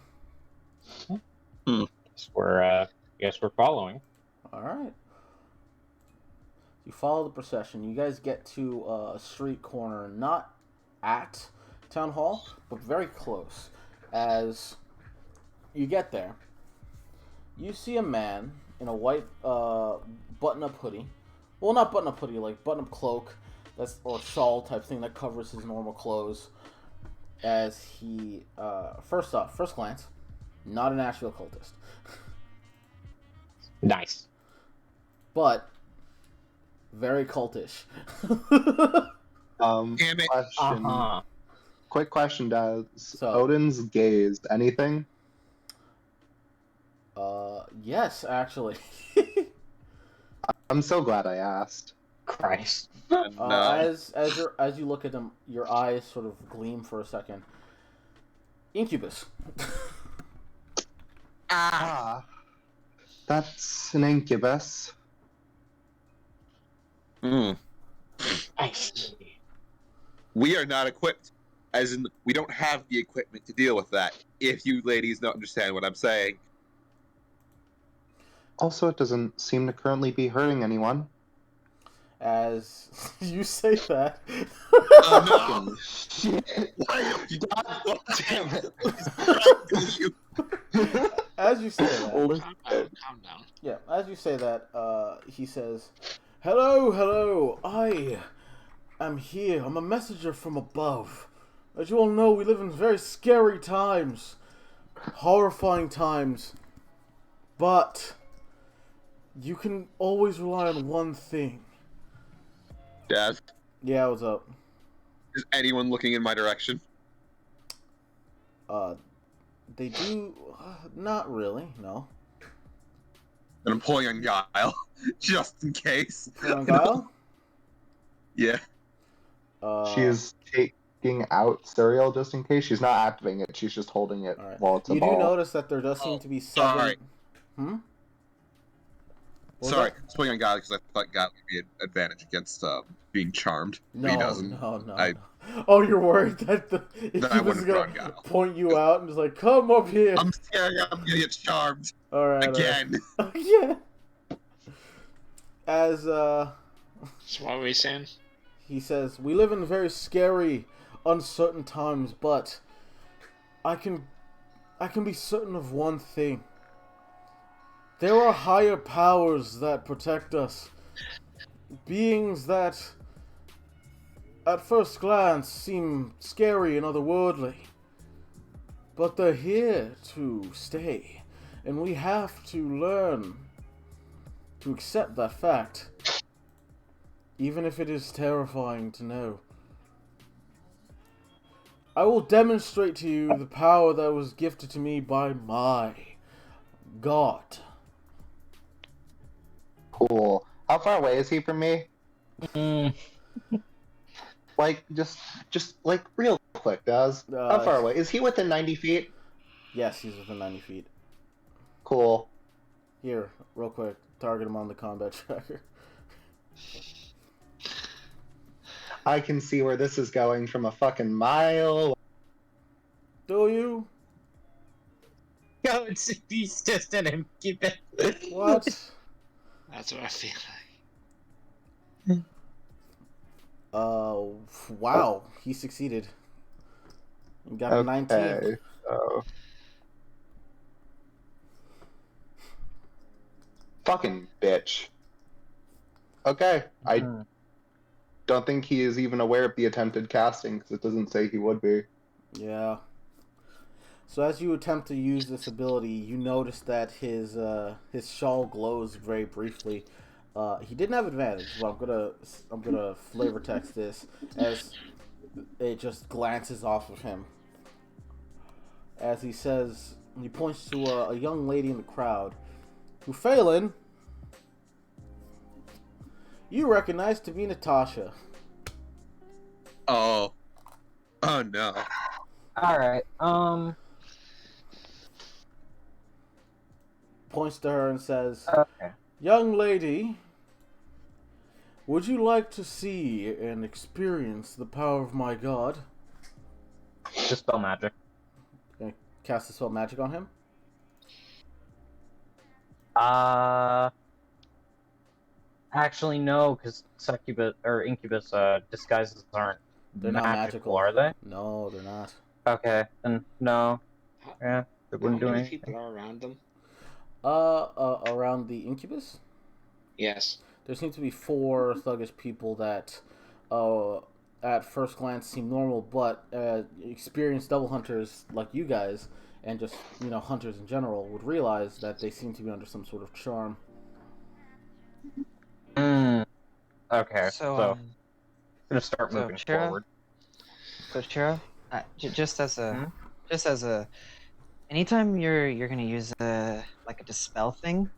D: Guess we're following.
B: Alright. You follow the procession. You guys get to a street corner, not at Town Hall, but very close. As you get there, you see a man in a white button-up hoodie. Well, not button-up hoodie, like button-up cloak, or shawl type thing that covers his normal clothes. As he, first glance, not an actual cultist.
D: Nice.
B: But very cultish.
G: Damn it.
A: Question. Quick question, does Odin's gaze anything?
B: Yes, actually.
A: I'm so glad I asked.
D: Christ.
B: As you look at them, your eyes sort of gleam for a second. Incubus.
A: That's an incubus.
H: Hmm.
D: I see.
H: We are not equipped. As in, we don't have the equipment to deal with that. If you ladies don't understand what I'm saying.
A: Also, it doesn't seem to currently be hurting anyone.
B: As you say that,
G: Oh no!
A: Shit! God damn it!
B: as you say that,
A: Holy
C: Calm
A: shit.
C: down, calm down.
B: yeah, as you say that, he says, hello, I am here. I'm a messenger from above. As you all know, we live in very scary times, horrifying times, but you can always rely on one thing.
G: Dad,
B: Yeah, what's up?
G: is anyone looking in my direction?
B: They do, not really, no.
G: And I'm pulling on Guile, just in case.
B: Put on Guile?
G: Yeah.
A: She is taking out cereal just in case. She's not activating it. She's just holding it
B: Alright.
A: while it's a
B: You do
A: ball.
B: notice that there does seem to be 7...
G: sorry.
B: Hmm? What was
G: Sorry,
B: that?
G: I was pulling on Guile because I thought Guile would be an advantage against being charmed. But he doesn't.
B: No.
G: I-
B: Oh, you're worried that the
G: That I
B: Incubus is
G: wouldn't
B: gonna
G: put on Guile.
B: point you out and just like, come up here.
G: I'm scared I'm gonna get charmed
B: Alright.
G: again.
B: Yeah. As,
C: So what were we saying?
B: he says, we live in very scary, uncertain times, but I can be certain of one thing. There are higher powers that protect us. Beings that, at first glance, seem scary and otherworldly. But they're here to stay. And we have to learn to accept that fact. Even if it is terrifying to know. I will demonstrate to you the power that was gifted to me by my God.
A: Cool. How far away is he from me? Like, just like real quick, Daz. How far away? Is he within 90 feet?
B: Yes, he's within 90 feet.
A: Cool.
B: Here, real quick, target him on the combat tracker.
A: I can see where this is going from a fucking mile.
B: Do you?
D: No, he's just an incubus.
B: What?
C: That's what I feel like.
B: Wow, he succeeded. He got a 19.
A: Okay, so... Fucking bitch. Okay, I don't think he is even aware of the attempted casting, because it doesn't say he would be.
B: Yeah. So as you attempt to use this ability, you notice that his shawl glows very briefly. He didn't have advantage, but I'm gonna flavor text this as it just glances off of him. As he says, he points to a young lady in the crowd, who, Phelan, you recognize to be Natasha.
G: Oh. Oh no.
D: Alright,
B: Points to her and says,
D: okay.
B: young lady, would you like to see and experience the power of my God?
D: Dispel magic.
B: Gonna cast a spell magic on him?
D: Actually no, because succubus or incubus disguises aren't
B: They're not magical,
D: are they?
B: No, they're not.
D: Okay, then no. Yeah, it
C: How
D: wouldn't do
C: many
D: anything.
C: people are around them?
B: Around the incubus?
C: Yes.
B: There seem to be 4 thuggish people that, at first glance seem normal, but experienced double hunters like you guys, and just, hunters in general, would realize that they seem to be under some sort of charm.
D: Okay, so I'm gonna start moving
F: Shira?
D: forward.
F: So Shira, just as a, anytime you're gonna use a dispel thing,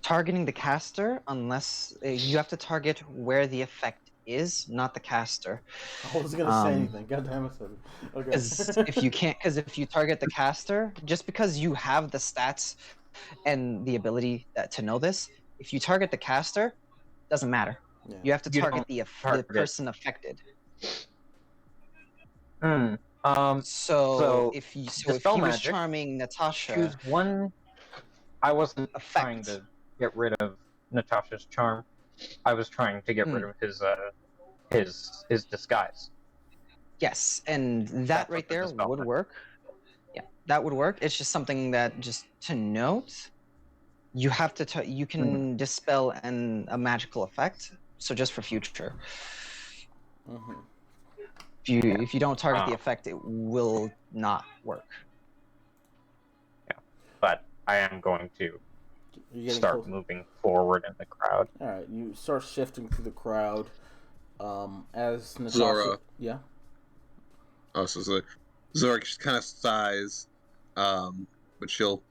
F: targeting the caster, unless you have to target where the effect is, not the caster.
B: I wasn't gonna say anything. God damn it. Okay.
F: Because if you target the caster, just because you have the stats and the ability to know this, if you target the caster, doesn't matter.
B: Yeah.
F: You have to
D: You
F: target
D: don't
F: the
D: target.
F: person affected.
D: So
F: So if he was
D: Dispel magic,
F: charming Natasha,
D: choose one I wasn't
F: effect.
D: trying to get rid of Natasha's charm. I was trying to get rid of his disguise.
F: Yes, and that
D: That's
F: right
D: what the
F: there
D: dispel
F: would
D: meant.
F: work. Yeah, that would work. It's just something that, just to note, you have to you can dispel a magical effect. So just for future,
B: Mm-hmm.
F: if you don't target the effect, it will not work.
D: Yeah, but I am going to start moving forward in the crowd.
B: All right, you start shifting through the crowd. As Natasha,
G: Zora.
B: Yeah.
G: Oh, so Zora just kind of sighs, but she'll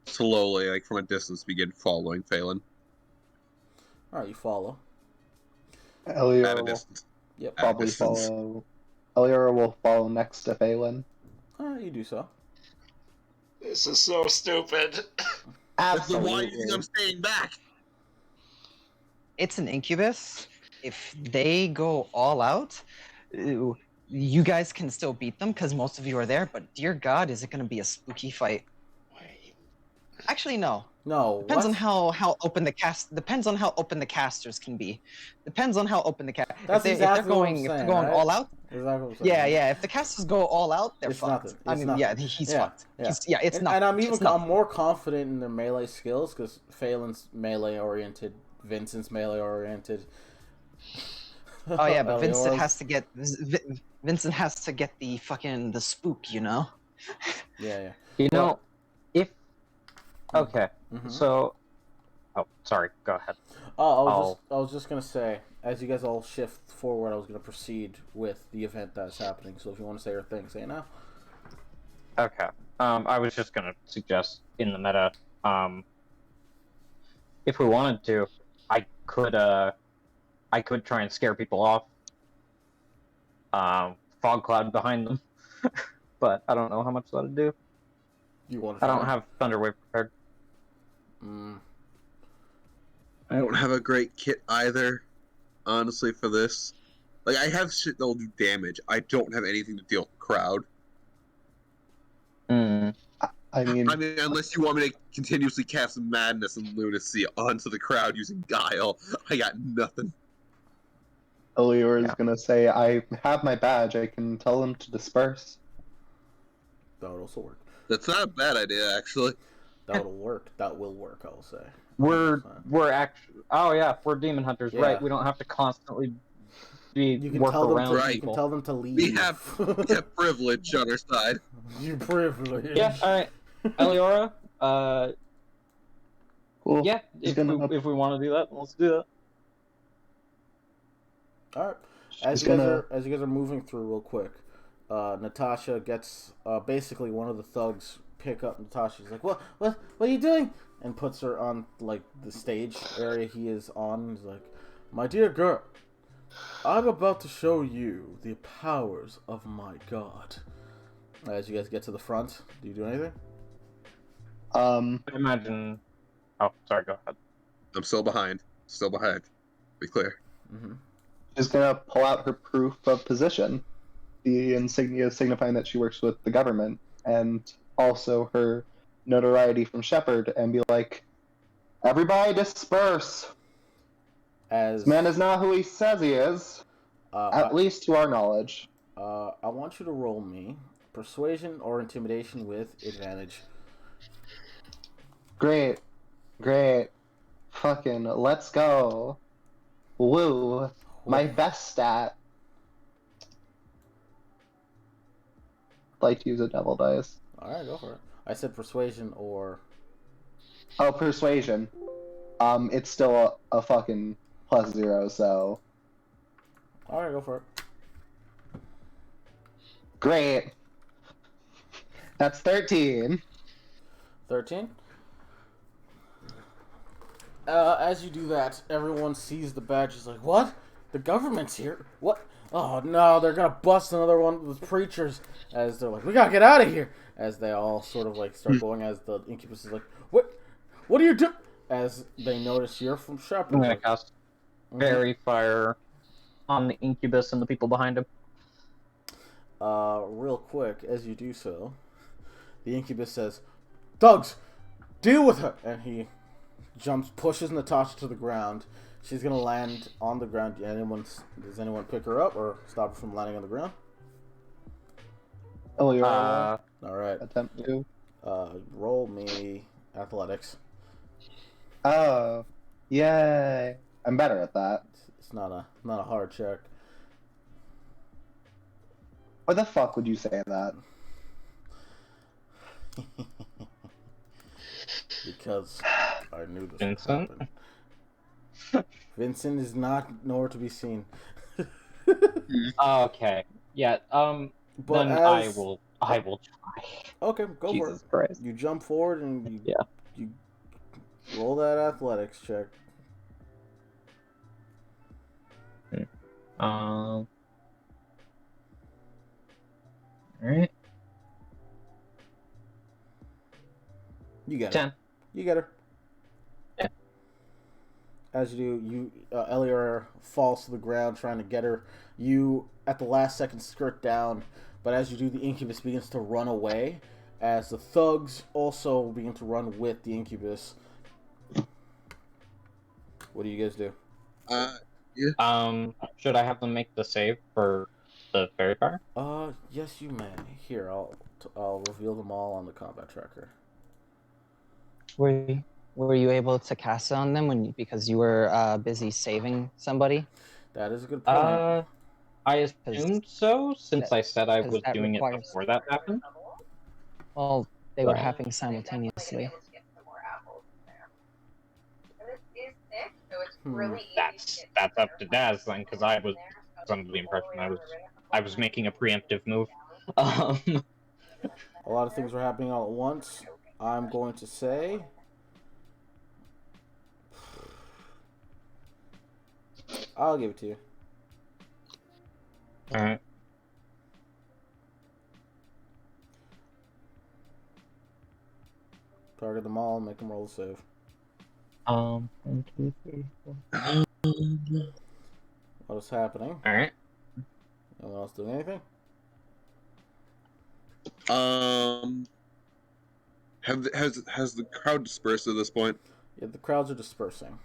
G: slowly, like from a distance, begin following Phelan.
B: All right, you follow.
A: Eliora
G: At a
A: will
G: distance.
B: Yep.
G: At a
A: probably
G: distance.
A: follow. Eliora will follow next to Phelan.
B: All right, you do so.
C: This is so stupid.
G: So why do you think
A: Absolutely.
G: I'm staying back?
F: It's an incubus. If they go all out, you guys can still beat them because most of you are there. But dear God, is it going to be a spooky fight?
C: Wait.
F: Actually, no.
B: No.
F: Depends
B: what?
F: on how open the cast. Depends on how open the casters can be. Depends on how open the cast.
B: That's
F: if
B: exactly
F: they're going,
B: what I'm
F: if they're
B: saying,
F: going
B: right?
F: all out.
B: Exactly what I'm saying.
F: Yeah. If the casters go all out, they're
B: It's
F: fucked.
B: nothing.
F: I
B: It's
F: mean,
B: nothing.
F: yeah, he's
B: Yeah,
F: fucked.
B: yeah.
F: It's
B: And
F: nothing.
B: I'm
F: It's
B: I'm more confident in their melee skills because Phelan's melee oriented, Vincent's melee oriented.
F: Oh yeah, but Vincent
B: Eliora's-
F: has to get the spook, you know.
B: Yeah.
D: You know, if okay,
B: Mm-hmm.
D: so sorry, go ahead.
B: I was just gonna say, as you guys all shift forward, I was gonna proceed with the event that's happening. So if you want to say your thing, say it now.
D: Okay. I was just gonna suggest in the meta, if we wanted to, I could try and scare people off. Fog cloud behind them, but I don't know how much that'd do.
B: You want to?
D: I don't have Thunderwave prepared.
G: I don't have a great kit either, honestly, for this. Like, I have shit that'll do damage. I don't have anything to deal with the crowd.
A: I mean,
G: unless you want me to continuously cast madness and lunacy onto the crowd using guile, I got nothing.
A: Eliora is gonna say, "I have my badge. I can tell them to disperse."
B: That would also work.
G: That's not a bad idea, actually.
B: That will work. That will work. I will say.
D: We're actually. Oh yeah, we're demon hunters,
B: Yeah.
D: right? We don't have to constantly
B: You can
D: work
B: tell them
D: around
B: to,
D: people.
B: You can tell them to leave.
G: We have privilege on our side.
B: You privilege.
D: Yeah. All right, Eliora.
A: Cool.
D: Yeah. If we want to do that, let's do that.
B: All right. As you guys are moving through real quick, Natasha gets basically one of the thugs pick up Natasha. He's like, "What are you doing?" And puts her on like the stage area he is on. He's like, "My dear girl, I'm about to show you the powers of my god." As you guys get to the front, do you do anything?
D: I imagine. Oh, sorry. Go ahead.
G: I'm still behind. Be clear.
B: Mm-hmm.
A: She's gonna pull out her proof of position, the insignia signifying that she works with the government, and also her notoriety from Shepard, and be like, "Everybody disperse!
B: As
A: This man is not who he says he is, at least to our knowledge."
B: I want you to roll me persuasion or intimidation with advantage.
A: Great. Fucking let's go. Woo. My best stat. Like to use a devil dice.
B: Alright, go for it. I said persuasion or...
A: Oh, persuasion. It's still a fucking +0, so...
B: Alright, go for it.
A: Great. That's 13.
B: 13? As you do that, everyone sees the badge. Is like, what? The government's here? What? Oh no, they're gonna bust another one of those preachers. As they're like, we gotta get out of here. As they all sort of like start going. As the incubus is like, what do you do? As they notice you're from Shepard.
D: I'm gonna cast Fairy Fire on the incubus and the people behind him.
B: Real quick, as you do so, the incubus says, "Thugs, Deal with her! And he pushes Natasha to the ground. She's gonna land on the ground. Does anyone pick her up or stop her from landing on the ground?
A: Oh, you're all
B: All right.
A: attempt to.
B: Roll me athletics.
A: Oh, yay! I'm better at that.
B: It's not a hard check.
A: Why the fuck would you say that?
B: Because I knew this would
D: Vincent?
B: happen. Vincent is not nowhere to be seen.
D: Okay. Yeah.
B: But
D: then
B: as...
D: I will try.
B: Okay, go for
A: Jesus
B: it.
A: Christ.
B: You jump forward and
D: Yeah.
B: you roll that athletics check.
D: All right.
B: You get
D: 10.
B: her. You get her.
D: Yeah.
B: As you do, Elior falls to the ground trying to get her. You, at the last second, skirt down, but as you do, the incubus begins to run away, as the thugs also begin to run with the incubus. What do you guys do?
D: Should I have them make the save for the fairy fire?
B: Yes, you may. Here, I'll reveal them all on the combat tracker.
F: Were you able to cast it on them because you were busy saving somebody?
B: That is a good point.
D: I assumed so, since I said I was
F: that
D: doing it
F: requires-
D: before that happened.
F: Well, they were happening simultaneously.
D: That's up to Daz then, because I was under the impression I was making a preemptive move.
B: A lot of things were happening all at once. I'm going to say... I'll give it to you.
D: Alright.
B: Target them all and make them roll a save.
D: 1, 2, 3, 4.
B: What is happening?
D: Alright.
B: Anyone else doing anything?
G: Has the crowd dispersed at this point?
B: Yeah, the crowds are dispersing.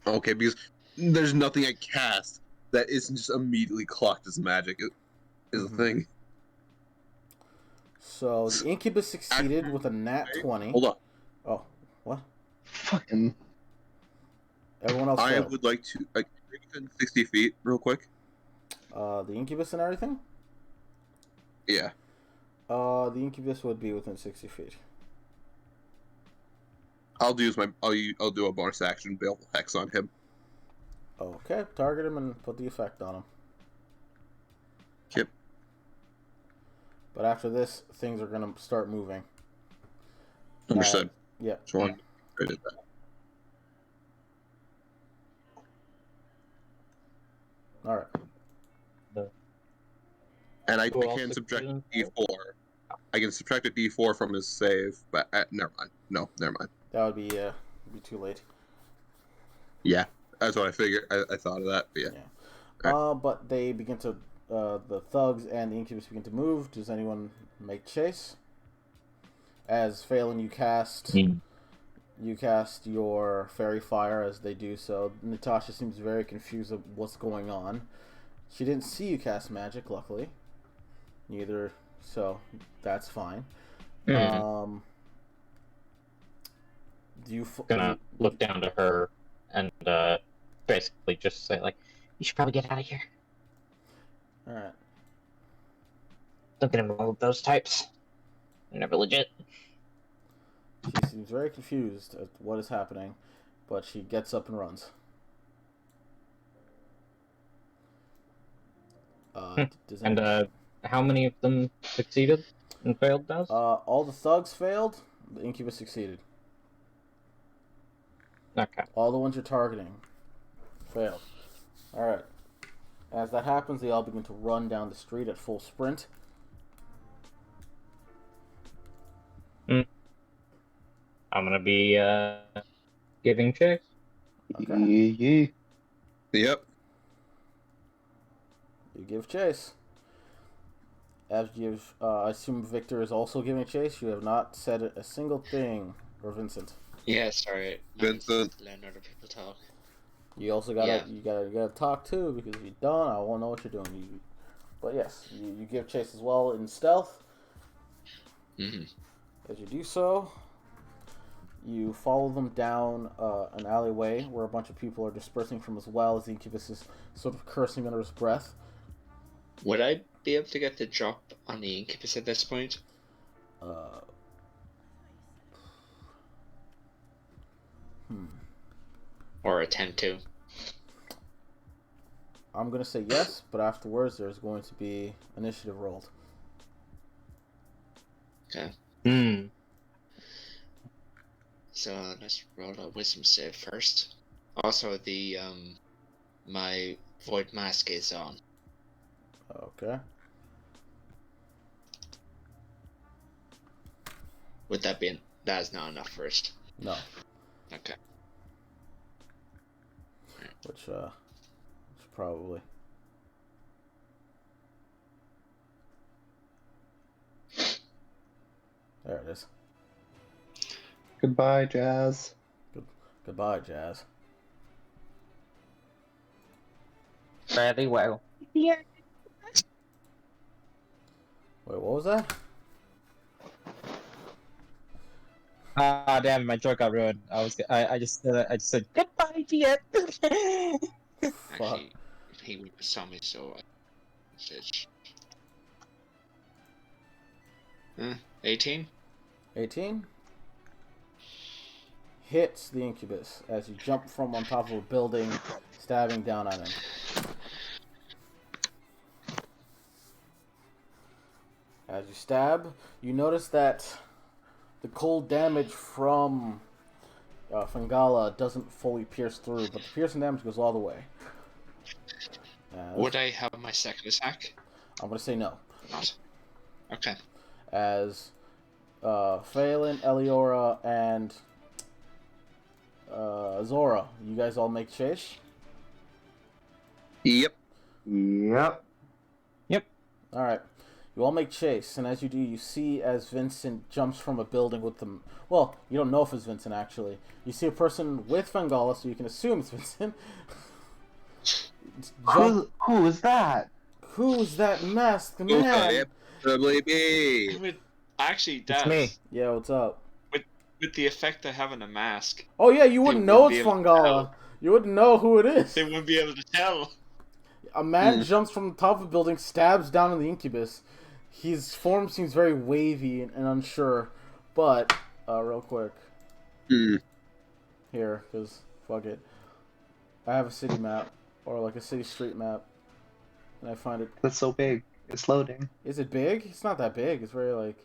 G: Okay, because there's nothing I cast that isn't just immediately clocked as magic. Is a thing.
B: So the incubus succeeded with a nat 20.
G: Hold on.
B: Oh, what?
A: Fucking.
B: Everyone else
G: I
B: failed.
G: would like to within 60 feet, real quick.
B: The incubus and everything?
G: Yeah.
B: The incubus would be within 60 feet.
G: I'll do a bonus action baleful hex on him.
B: Okay, target him and put the effect on him.
G: Yep.
B: But after this, things are gonna start moving.
G: Understood.
B: Yeah.
G: Sure. I did that.
B: All right.
G: And I
D: Who else
G: can subtract
D: succeeded?
G: D4. I can subtract a D4 from his save, but never mind. No, never mind.
B: That would be too late.
G: Yeah, that's what I figured. I thought of that, but yeah.
B: But they begin to, the thugs and the incubus begin to move. Does anyone make chase? As Phelan, you cast your fairy fire as they do so. Natasha seems very confused of what's going on. She didn't see you cast magic, luckily. Neither, so that's fine. Do you
D: Gonna look down to her and basically just say, like, you should probably get out of here.
B: Alright.
D: Don't get involved with those types. They're never legit.
B: She seems very confused at what is happening, but she gets up and runs. Does
D: And how many of them succeeded and failed, Daz?
B: all the thugs failed. The incubus succeeded.
D: Okay.
B: All the ones you're targeting failed. Alright. As that happens, they all begin to run down the street at full sprint.
D: I'm gonna be giving chase.
B: Okay.
A: Yeah.
G: Yep.
B: You give chase. As you've, I assume Victor is also giving chase. You have not said a single thing, or Vincent.
C: Yeah, sorry.
G: Vincent.
C: Letting other people talk.
B: You also gotta,
C: Yeah.
B: you gotta talk too, because if you don't, I won't know what you're doing. But yes, you give chase as well in stealth.
C: Mm-hmm.
B: As you do so, you follow them down an alleyway where a bunch of people are dispersing from, as well as the incubus is sort of cursing under his breath.
C: Would I be able to get the drop on the incubus at this point? Or attempt to?
B: I'm gonna say yes, but afterwards there's going to be initiative rolled.
C: Okay.
D: Hmm.
C: So let's roll a wisdom save first. Also, the my void mask is on.
B: Okay.
C: Would that be that is not enough first?
B: No.
C: Okay.
B: Which probably. There it is.
A: Goodbye, Jazz.
B: Goodbye, Jazz.
D: Very well.
B: Wait, what was that?
E: Ah, damn! My joke got ruined. I just said goodbye, dear.
C: Actually, he would saw me, so I said, 18?
B: 18 hits the incubus as you jump from on top of a building, stabbing down on him. As you stab, you notice that the cold damage from Fangala doesn't fully pierce through, but the piercing damage goes all the way.
C: Would I have my second attack?
B: I'm going to say no.
C: Not. Okay.
B: As Phelan, Eliora, and Zora, you guys all make chase?
G: Yep.
A: Yep.
B: Alright. You all make chase, and as you do, you see as Vincent jumps from a building with them. Well, you don't know if it's Vincent, actually. You see a person with Fangala, so you can assume it's Vincent.
A: Who is that?
B: Who's that masked
G: Who could
B: man?
G: it possibly be?
C: Actually,
E: It's me.
B: Yeah, what's up?
C: With the effect of having a mask,
B: Oh yeah, you wouldn't know it's
C: wouldn't be able to
B: Fangala.
C: tell.
B: You wouldn't know who it is.
C: They wouldn't be able to tell.
B: A man jumps from the top of a building, stabs down in the incubus. His form seems very wavy and unsure. But, real quick. Here, because fuck it. I have a city map, or like a city street map. And I find it.
A: That's so big. It's loading.
B: Is it big? It's not that big. It's very like.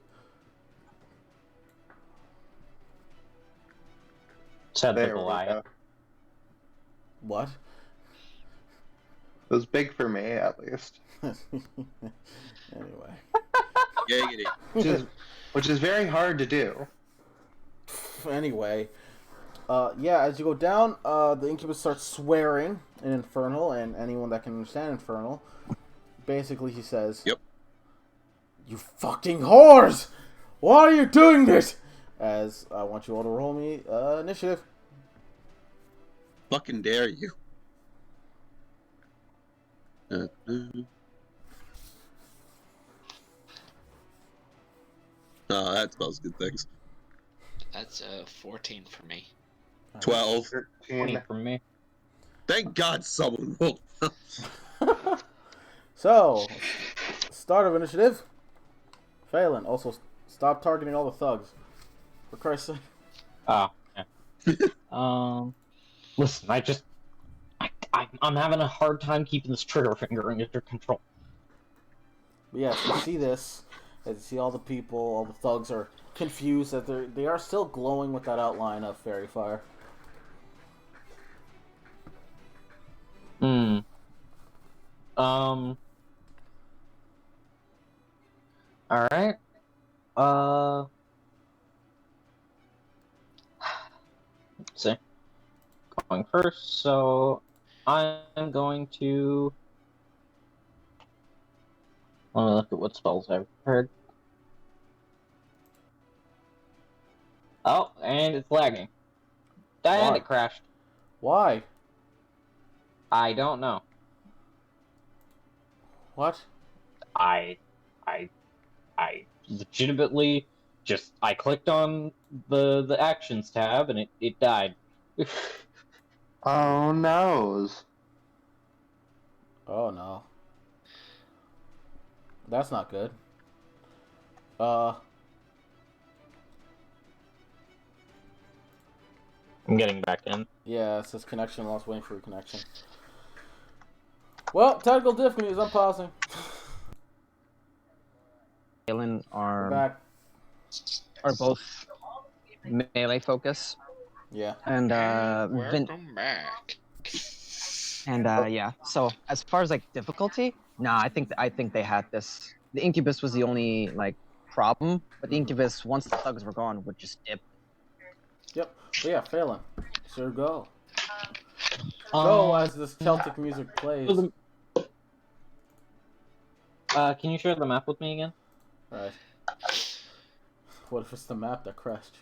A: There we
D: lie.
A: go.
B: What?
A: It was big for me, at least.
B: Anyway.
G: Giggity.
A: Which is very hard to do.
B: Anyway. Yeah, as you go down, the incubus starts swearing in Infernal, and anyone that can understand Infernal. Basically, he says,
G: Yep.
B: "You fucking whores! Why are you doing this?" As I want you all to roll me initiative.
G: Fucking dare you. Oh, that spells good things.
C: That's 14 for me.
G: 12.
D: 20
A: 13.
D: from me.
G: Thank God someone rolled.
B: So, start of initiative. Phelan, also stop targeting all the thugs. For Christ's sake.
D: Oh, yeah. Listen, I'm having a hard time keeping this trigger finger under control.
B: But yes, you see this. As you see all the people, all the thugs are confused that they are still glowing with that outline of fairy fire.
D: Alright. Let's see. Going first, so I'm going to Let me look at what spells I've heard. Oh, and it's lagging. And
B: Why?
D: it crashed.
B: Why?
D: I don't know.
B: What?
D: I legitimately just I clicked on the actions tab and it died.
A: Oh noes.
B: Oh no. That's not good.
D: I'm getting back in.
B: Yeah, it says connection lost, waiting for reconnection. Well, technical difficulties, I'm pausing.
F: Galen
B: We're back.
F: are both melee focus,
B: Yeah.
F: and
C: Welcome back.
F: and yeah. So as far as like difficulty, nah, I think they had this. The Incubus was the only like problem, but the Incubus once the thugs were gone would just dip.
B: Yep. But yeah, Phelan. Sir, go. Go as this Celtic music plays.
D: Can you share the map with me again?
B: Alright. What if it's the map that crashed?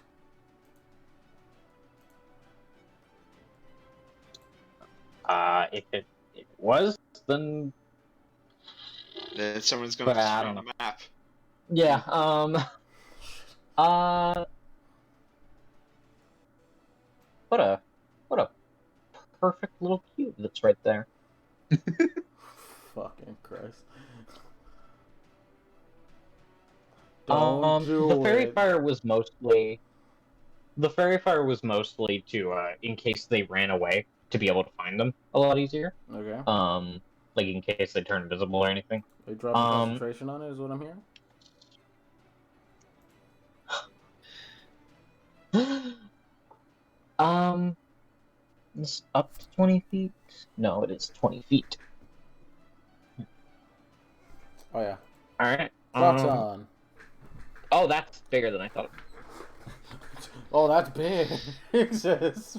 D: If it was, then
C: Then someone's gonna
D: But I
C: destroy
D: don't
C: the map.
D: yeah. What a perfect little cube that's right there.
B: Fucking Christ. Don't do
D: the fairy
B: it.
D: fire was mostly to in case they ran away to be able to find them a lot easier.
B: Okay.
D: Like in case they turn invisible or anything.
B: Are you dropping concentration on it, is what I'm hearing?
D: It's up to 20 feet. No, it is 20 feet.
B: Oh yeah.
D: All right.
B: Thoughts on.
D: Oh, that's bigger than I thought.
B: Oh, that's big. Jesus.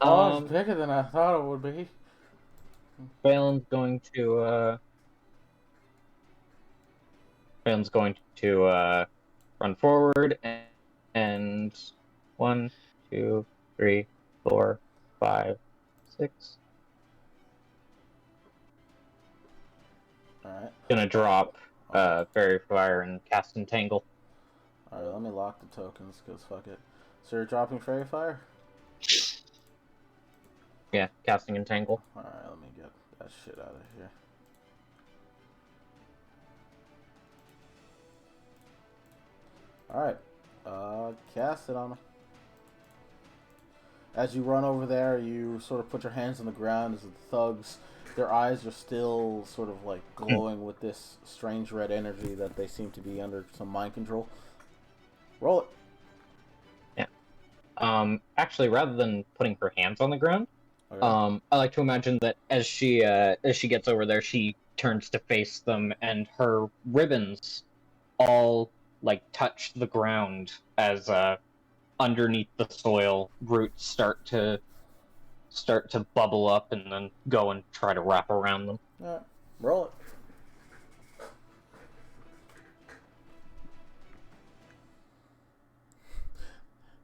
B: Oh, it's bigger than I thought it would be.
D: Phelan's going to run forward and 1, 2, 3, 4, 5, 6.
B: Alright.
D: Gonna drop Fairy Fire and cast Entangle.
B: Alright, let me lock the tokens, because fuck it. So you're dropping Fairy Fire?
D: Yeah, casting Entangle.
B: Alright, let me get that shit out of here. Alright. Cast it on me. As you run over there, you sort of put your hands on the ground as the thugs, their eyes are still sort of like glowing with this strange red energy that they seem to be under some mind control. Roll it.
D: Actually, rather than putting her hands on the ground,
B: Okay.
D: I like to imagine that as she gets over there, she turns to face them, and her ribbons all like touch the ground as underneath the soil roots start to bubble up and then go and try to wrap around them.
B: Alright. Roll it.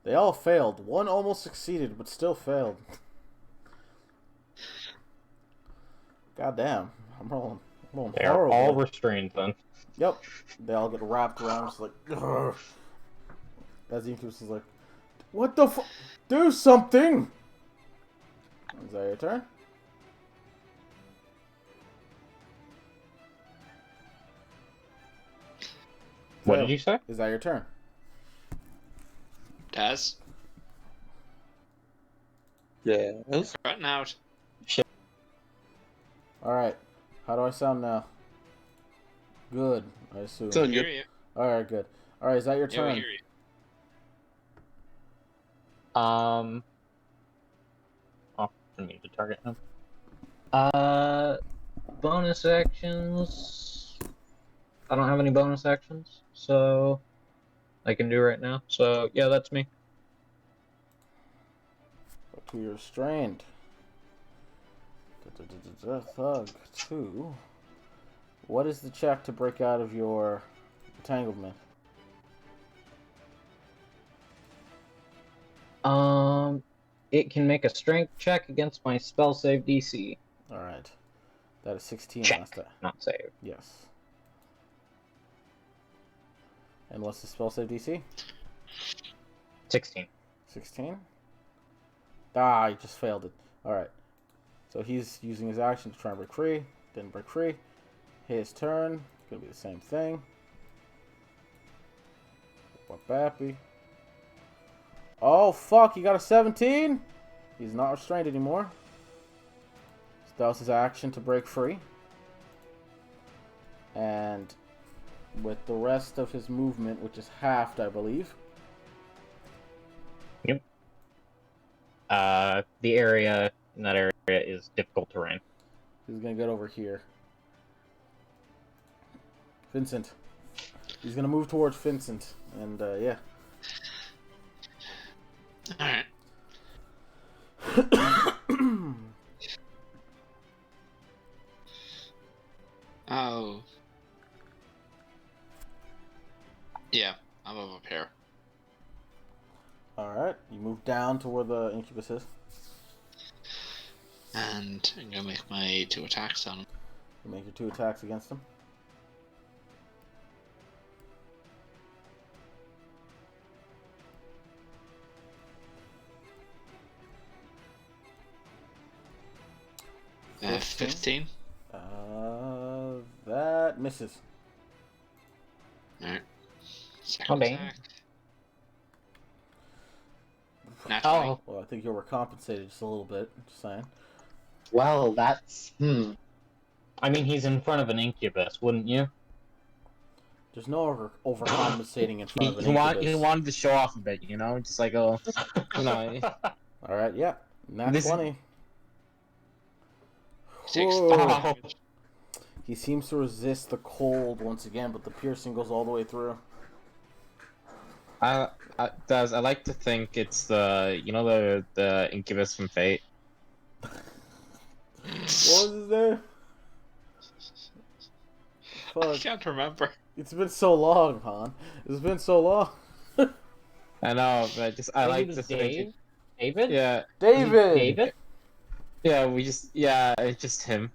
B: They all failed. One almost succeeded, but still failed. God damn. I'm rolling
D: They are
B: horrible.
D: all restrained then.
B: Yep. They all get wrapped around, just like, ugh. As the Incubus is like, what the fuck? Do something! Is that your turn?
D: What did you say?
B: Is that your turn?
C: Taz?
H: Yes.
C: Cutting out.
B: Alright. How do I sound now? Good, I assume.
H: Sound
C: Hear
H: good.
C: you.
B: Alright, good. Alright, is that your
C: Yeah, we
B: turn?
C: hear you.
D: Oh, I didn't mean to target him. Bonus actions. I don't have any bonus actions, so I can do right now. So yeah, that's me.
B: But you're restrained. Thug 2. What is the check to break out of your entanglement?
D: It can make a strength check against my spell save DC.
B: Alright. That is 16
D: Check,
B: last time.
D: not save.
B: Yes. And what's the spell save DC?
D: 16.
B: 16? Ah, he just failed it. Alright. So he's using his action to try and break free. Didn't break free. His turn. Gonna be the same thing. What bappy? Oh, fuck. He got a 17? He's not restrained anymore. So that was his action to break free. And with the rest of his movement, which is halved, I believe.
D: Yep. The area in that area is difficult terrain.
B: He's gonna get over here. Vincent. He's gonna move towards Vincent. And, yeah.
C: Alright. Oh. Yeah, I'm up here.
B: Alright, you move down to where the incubus is.
C: And I'm gonna make my 2 attacks on him.
B: You make your 2 attacks against him.
C: Uh, 15.
B: That misses.
C: Alright. Second
D: Okay.
C: attack. Naturally.
D: Oh,
B: Well, I think you're overcompensated just a little bit. Just saying.
A: Well, that's
D: I mean, he's in front of an incubus, wouldn't you?
B: There's no overcompensating in front of an
E: He
B: incubus.
E: wanted to show off a bit, you know, just like you know.
B: Alright, yeah. Nat
E: This-
B: 20.
C: 6
B: Whoa.
C: damage.
B: He seems to resist the cold once again, but the piercing goes all the way through.
E: I like to think it's the incubus from Fate.
B: What was his name?
C: I
B: Fuck.
C: can't remember.
B: It's been so long, Han. It's been so long.
E: I know, but I
D: Maybe
E: like
D: it was
E: to think.
D: Dave? David?
E: Yeah,
B: David!
D: David?
E: it's just him.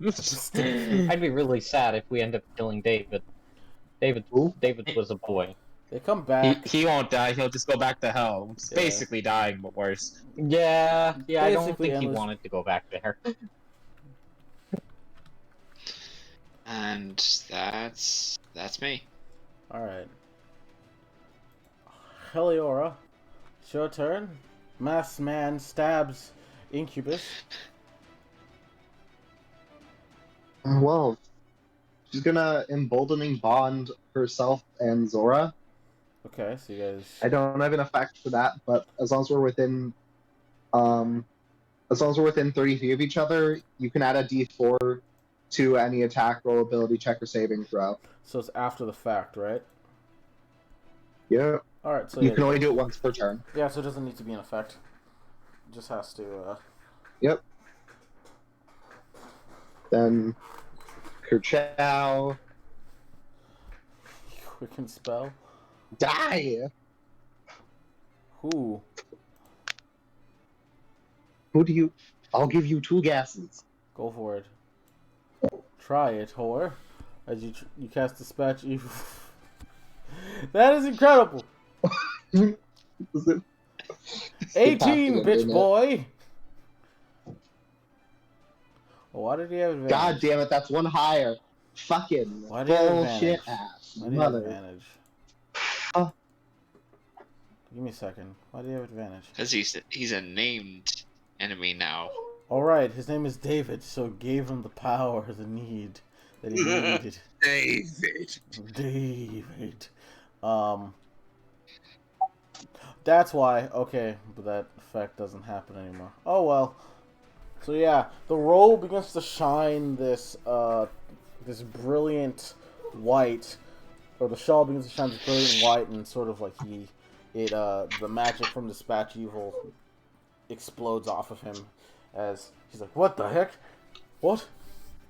D: I'd be really sad if we end up killing David. David was a boy.
B: They come back.
E: he won't die. He'll just go back to hell. It's
B: Yeah.
E: basically dying, but worse.
D: Yeah, I don't
B: Basically
D: think he
B: endless.
D: wanted to go back there.
C: And that's me.
B: Alright. Heliora, it's your turn. Masked man stabs Incubus.
A: well. She's gonna emboldening bond herself and Zora.
B: Okay, so you guys.
A: I don't have an effect for that, but as long as we're within 30 feet of each other, you can add a D4 to any attack, roll, ability check, or saving throw.
B: So it's after the fact, right?
A: Yeah.
B: Alright, so
A: You
B: yeah,
A: can only do it once per turn.
B: yeah, so it doesn't need to be an effect. It just has to,
A: Yep. Then Kerchow.
B: quicken spell.
A: Die!
B: Who?
A: Who do you... I'll give you 2 gases.
B: Go for it. Try it, whore. As you you cast Dispatch Evil. That is incredible!
A: Is it-
B: 18, bitch
A: Isn't it?
B: boy! Well, why did he have advantage?
A: God damn it, that's 1 higher. Fucking
B: Why do you have
A: bullshit
B: advantage?
A: ass.
B: Why do you have
A: Mother.
B: advantage?
A: Uh.
B: Give me a second. Why do you have advantage?
C: Because he's a named enemy now.
B: Alright, his name is David, so it gave him the power, the need that he needed.
G: David.
B: David. That's why. Okay, but that effect doesn't happen anymore. Oh well. So yeah, the robe begins to shine this this brilliant white, or the shawl begins to shine this brilliant white, and sort of like the magic from Dispatch Evil explodes off of him as he's like, "What the heck? What?"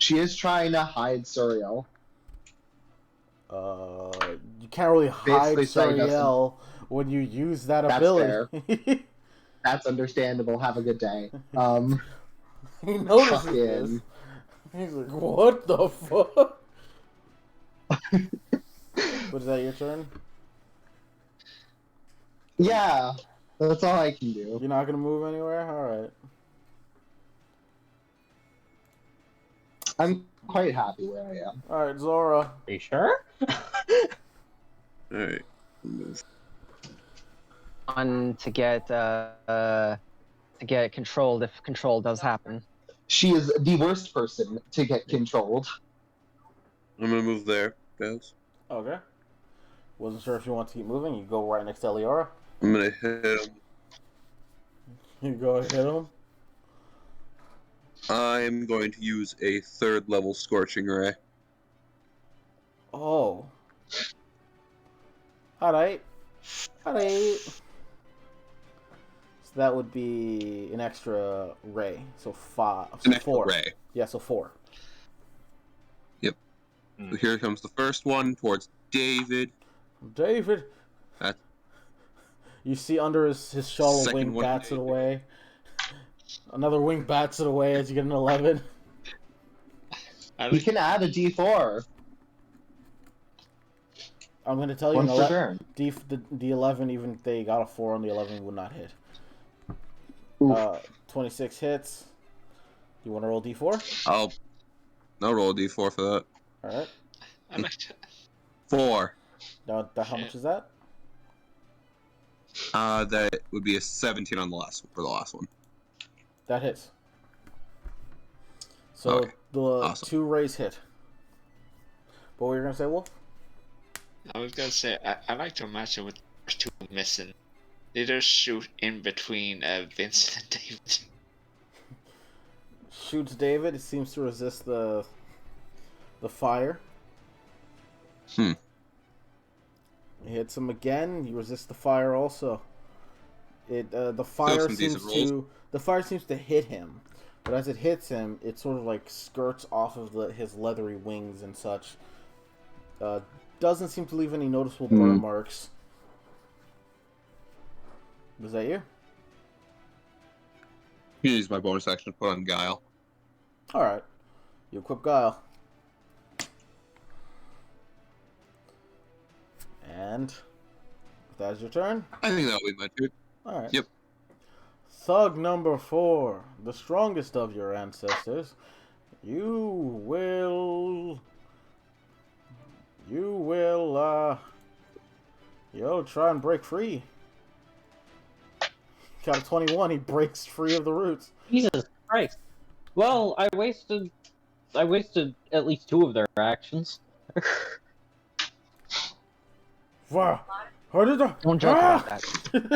A: She is trying to hide Suriel.
B: You can't really hide
A: Basically, sorry,
B: Suriel when you use that
A: That's
B: ability.
A: That's understandable. Have a good day.
B: He notices
A: Fucking.
B: this. He's like, what the fuck? But is that your turn?
A: Yeah, that's all I can do.
B: You're not gonna move anywhere? Alright.
A: I'm quite happy where I am.
B: Alright, Zora.
D: Are you sure?
G: Alright.
F: On to get controlled if control does happen.
A: She is the worst person to get controlled.
H: I'm gonna move there, guys.
B: Okay. Wasn't sure if you want to keep moving. You go right next to Eliora.
H: I'm gonna hit him.
B: You go hit him.
H: I'm going to use a 3rd level Scorching Ray.
B: Oh. Alright. Alright. So that would be an extra ray. So 5. So
G: An extra
B: 4.
G: ray.
B: Yeah, so 4.
G: So here comes the first one towards David.
B: David.
G: That's
B: You see under his shawl a
G: second
B: wing
G: one
B: bats it
G: David.
B: away. Another wing bats it away as you get an 11.
A: You can add a D4.
B: I'm going to tell you,
A: One per turn.
B: the 11, even if they got a 4 on the 11, would not hit.
A: Oof.
B: 26 hits. You want to roll D4?
G: I'll roll a D4 for that.
B: Alright.
C: I like to...
G: 4.
B: Now, how much is that?
G: That would be a 17 on the last one.
B: That hits. So
G: Okay.
B: the
G: Awesome.
B: 2 rays hit. What were you going to say, Wolf?
C: I was gonna say, I like to imagine with the two missing. They just shoot in between Vincent and David.
B: Shoots David. It seems to resist the fire.
G: Hmm.
B: He hits him again. He resists the fire also. The fire
G: some decent
B: seems to hit him, but as it hits him, it sort of like skirts off of his leathery wings and such. Doesn't seem to leave any noticeable burn marks. Was that you?
G: You use my bonus action to put on Guile.
B: Alright. You equip Guile. And if that's your turn.
G: I think that'll be my turn.
B: Alright.
G: Yep.
B: Thug number 4, the strongest of your ancestors. You'll try and break free. Got a 21, he breaks free of the roots.
D: Jesus Christ. Well, I wasted at least 2 of their actions.
B: Wow. How did I...
F: Don't joke about that.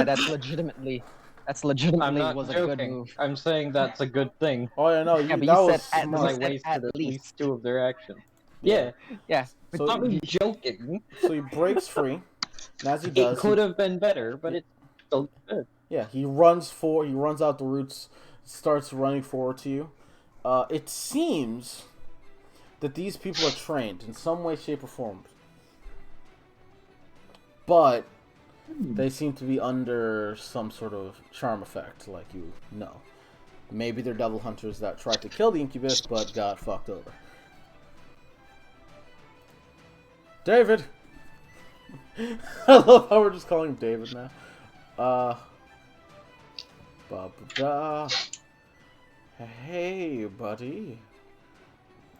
F: That's legitimately
D: I'm not
F: was a
D: joking.
F: good move.
D: I'm saying that's a good thing.
B: Oh yeah, no,
F: Yeah, but
B: that
F: you
B: was
F: said
D: Because I
F: said
D: wasted
F: at
D: at
F: least.
D: least 2 of their actions.
B: Yeah.
F: Yeah.
B: So
D: I'm not joking.
B: So he breaks free. And as he
D: It
B: does,
D: could have been better, but it's still good.
B: yeah, he runs out the roots, starts running forward to you. It seems that these people are trained in some way, shape, or form. But they seem to be under some sort of charm effect, like you know. Maybe they're devil hunters that tried to kill the incubus, but got fucked over. David! I love how we're just calling him David now. Ba-ba-da. Hey, buddy.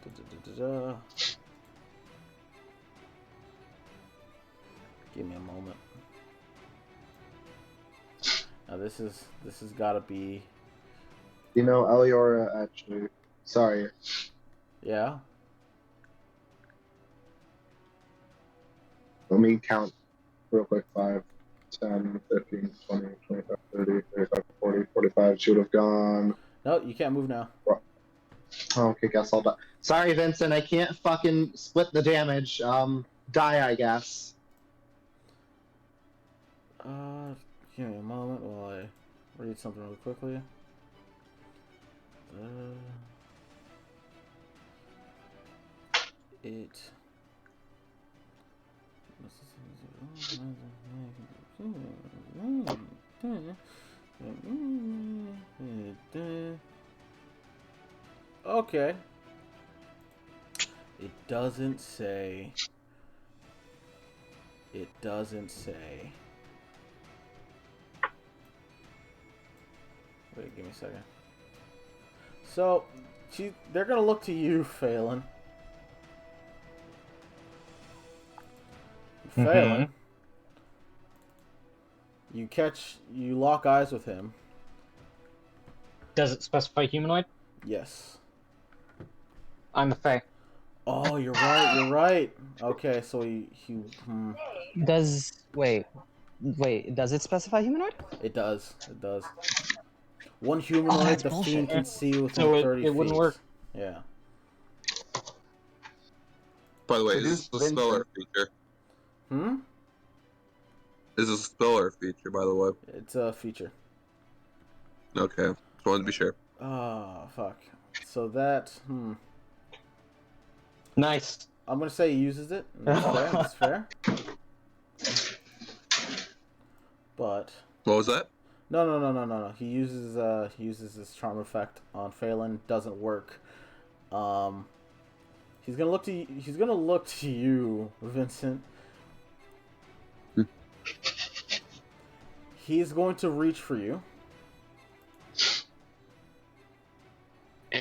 B: Da-da-da-da-da. Give me a moment. Now this has gotta be...
A: You know, Eliora actually. Sorry.
B: Yeah?
A: Let me count real quick. 5, 10, 15, 20, 25, 30, 35, 40, 45. She would have gone.
B: No, you can't move now.
A: Oh, okay, guess I'll die. Sorry, Vincent, I can't fucking split the damage. Die, I guess.
B: Give me a moment while I read something really quickly. Okay. It doesn't say. It doesn't say. Wait, give me a second. So, they're gonna look to you, Phelan. Phelan. You lock eyes with him.
D: Does it specify humanoid?
B: Yes.
D: I'm a Fae.
B: Oh, you're right. Okay, so
F: Does wait, does it specify humanoid?
B: It does. One humanoid
F: that's
B: the
F: bullshit.
B: fiend can see within
D: So
B: 30 feet.
D: it wouldn't work.
B: Yeah.
G: By the way,
A: So
G: is this
A: this
G: a spell or a
A: Vincent-
G: feature?
B: Hmm?
G: Is this a spell or a feature, by the way?
B: It's a feature.
G: Okay, just wanted to be sure.
B: Oh, fuck. So that,
D: Nice.
B: I'm gonna say he uses it. That's fair. But
G: What was that?
B: no. He uses this charm effect on Phelan. Doesn't work. He's gonna look to you, Vincent. He's going to reach for you.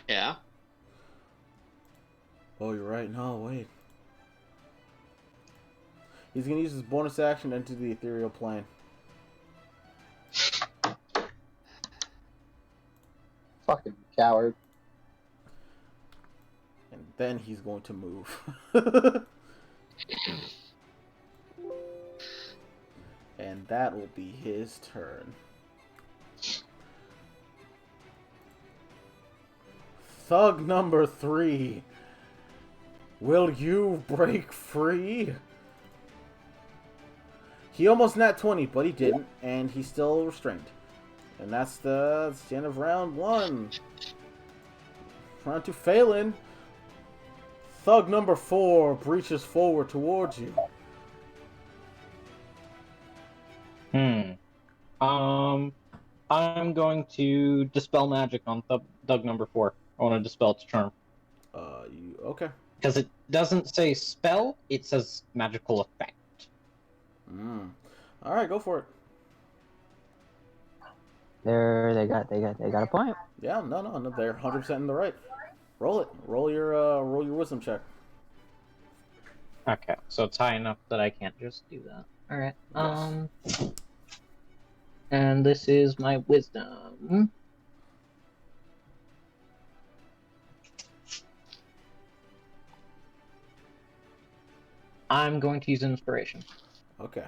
C: Yeah.
B: Oh, you're right. No, wait. He's gonna use his bonus action to enter the ethereal plane.
A: Fucking coward.
B: And then he's going to move. And that will be his turn. Thug number 3. Will you break free? He almost nat 20, but he didn't, and he's still restrained. And that's the end of round 1. Round 2, Phelan. Thug number 4 breaches forward towards you.
D: I'm going to dispel magic on Doug number 4. I want to dispel its charm.
B: Okay.
D: Because it doesn't say spell, it says magical effect.
B: Alright, go for it.
F: They got a point.
B: Yeah, no, they're 100% in the right. Roll it. Roll your wisdom check.
D: Okay, so it's high enough that I can't just do that. Alright,
B: Yes.
D: And this is my wisdom. I'm going to use inspiration.
B: Okay.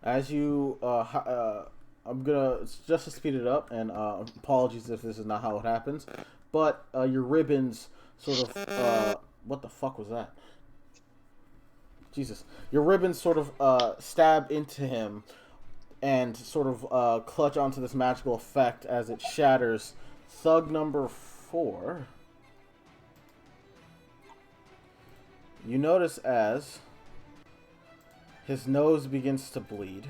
B: As you, I'm gonna just to speed it up, and apologies if this is not how it happens, but your ribbons sort of, what the fuck was that? Jesus, your ribbons sort of stab into him, and sort of clutch onto this magical effect as it shatters. Thug number 4. You notice as his nose begins to bleed.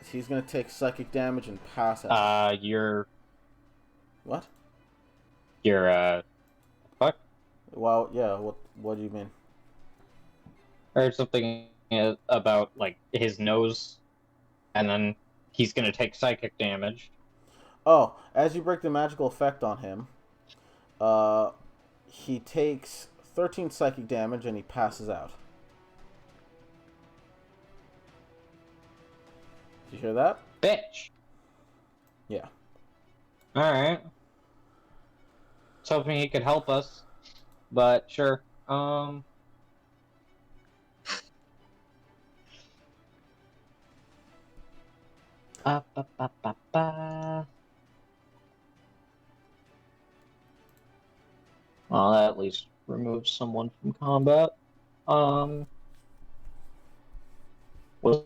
B: As he's going to take psychic damage and pass out. What?
D: Fuck?
B: Well, yeah, what do you mean?
D: I heard something about, like, his nose, and then he's gonna take psychic damage.
B: Oh, as you break the magical effect on him, he takes 13 psychic damage and he passes out. Did you hear that?
D: Bitch!
B: Yeah.
D: Alright. I was hoping he could help us, but sure. Well, that at least removes someone from combat. Was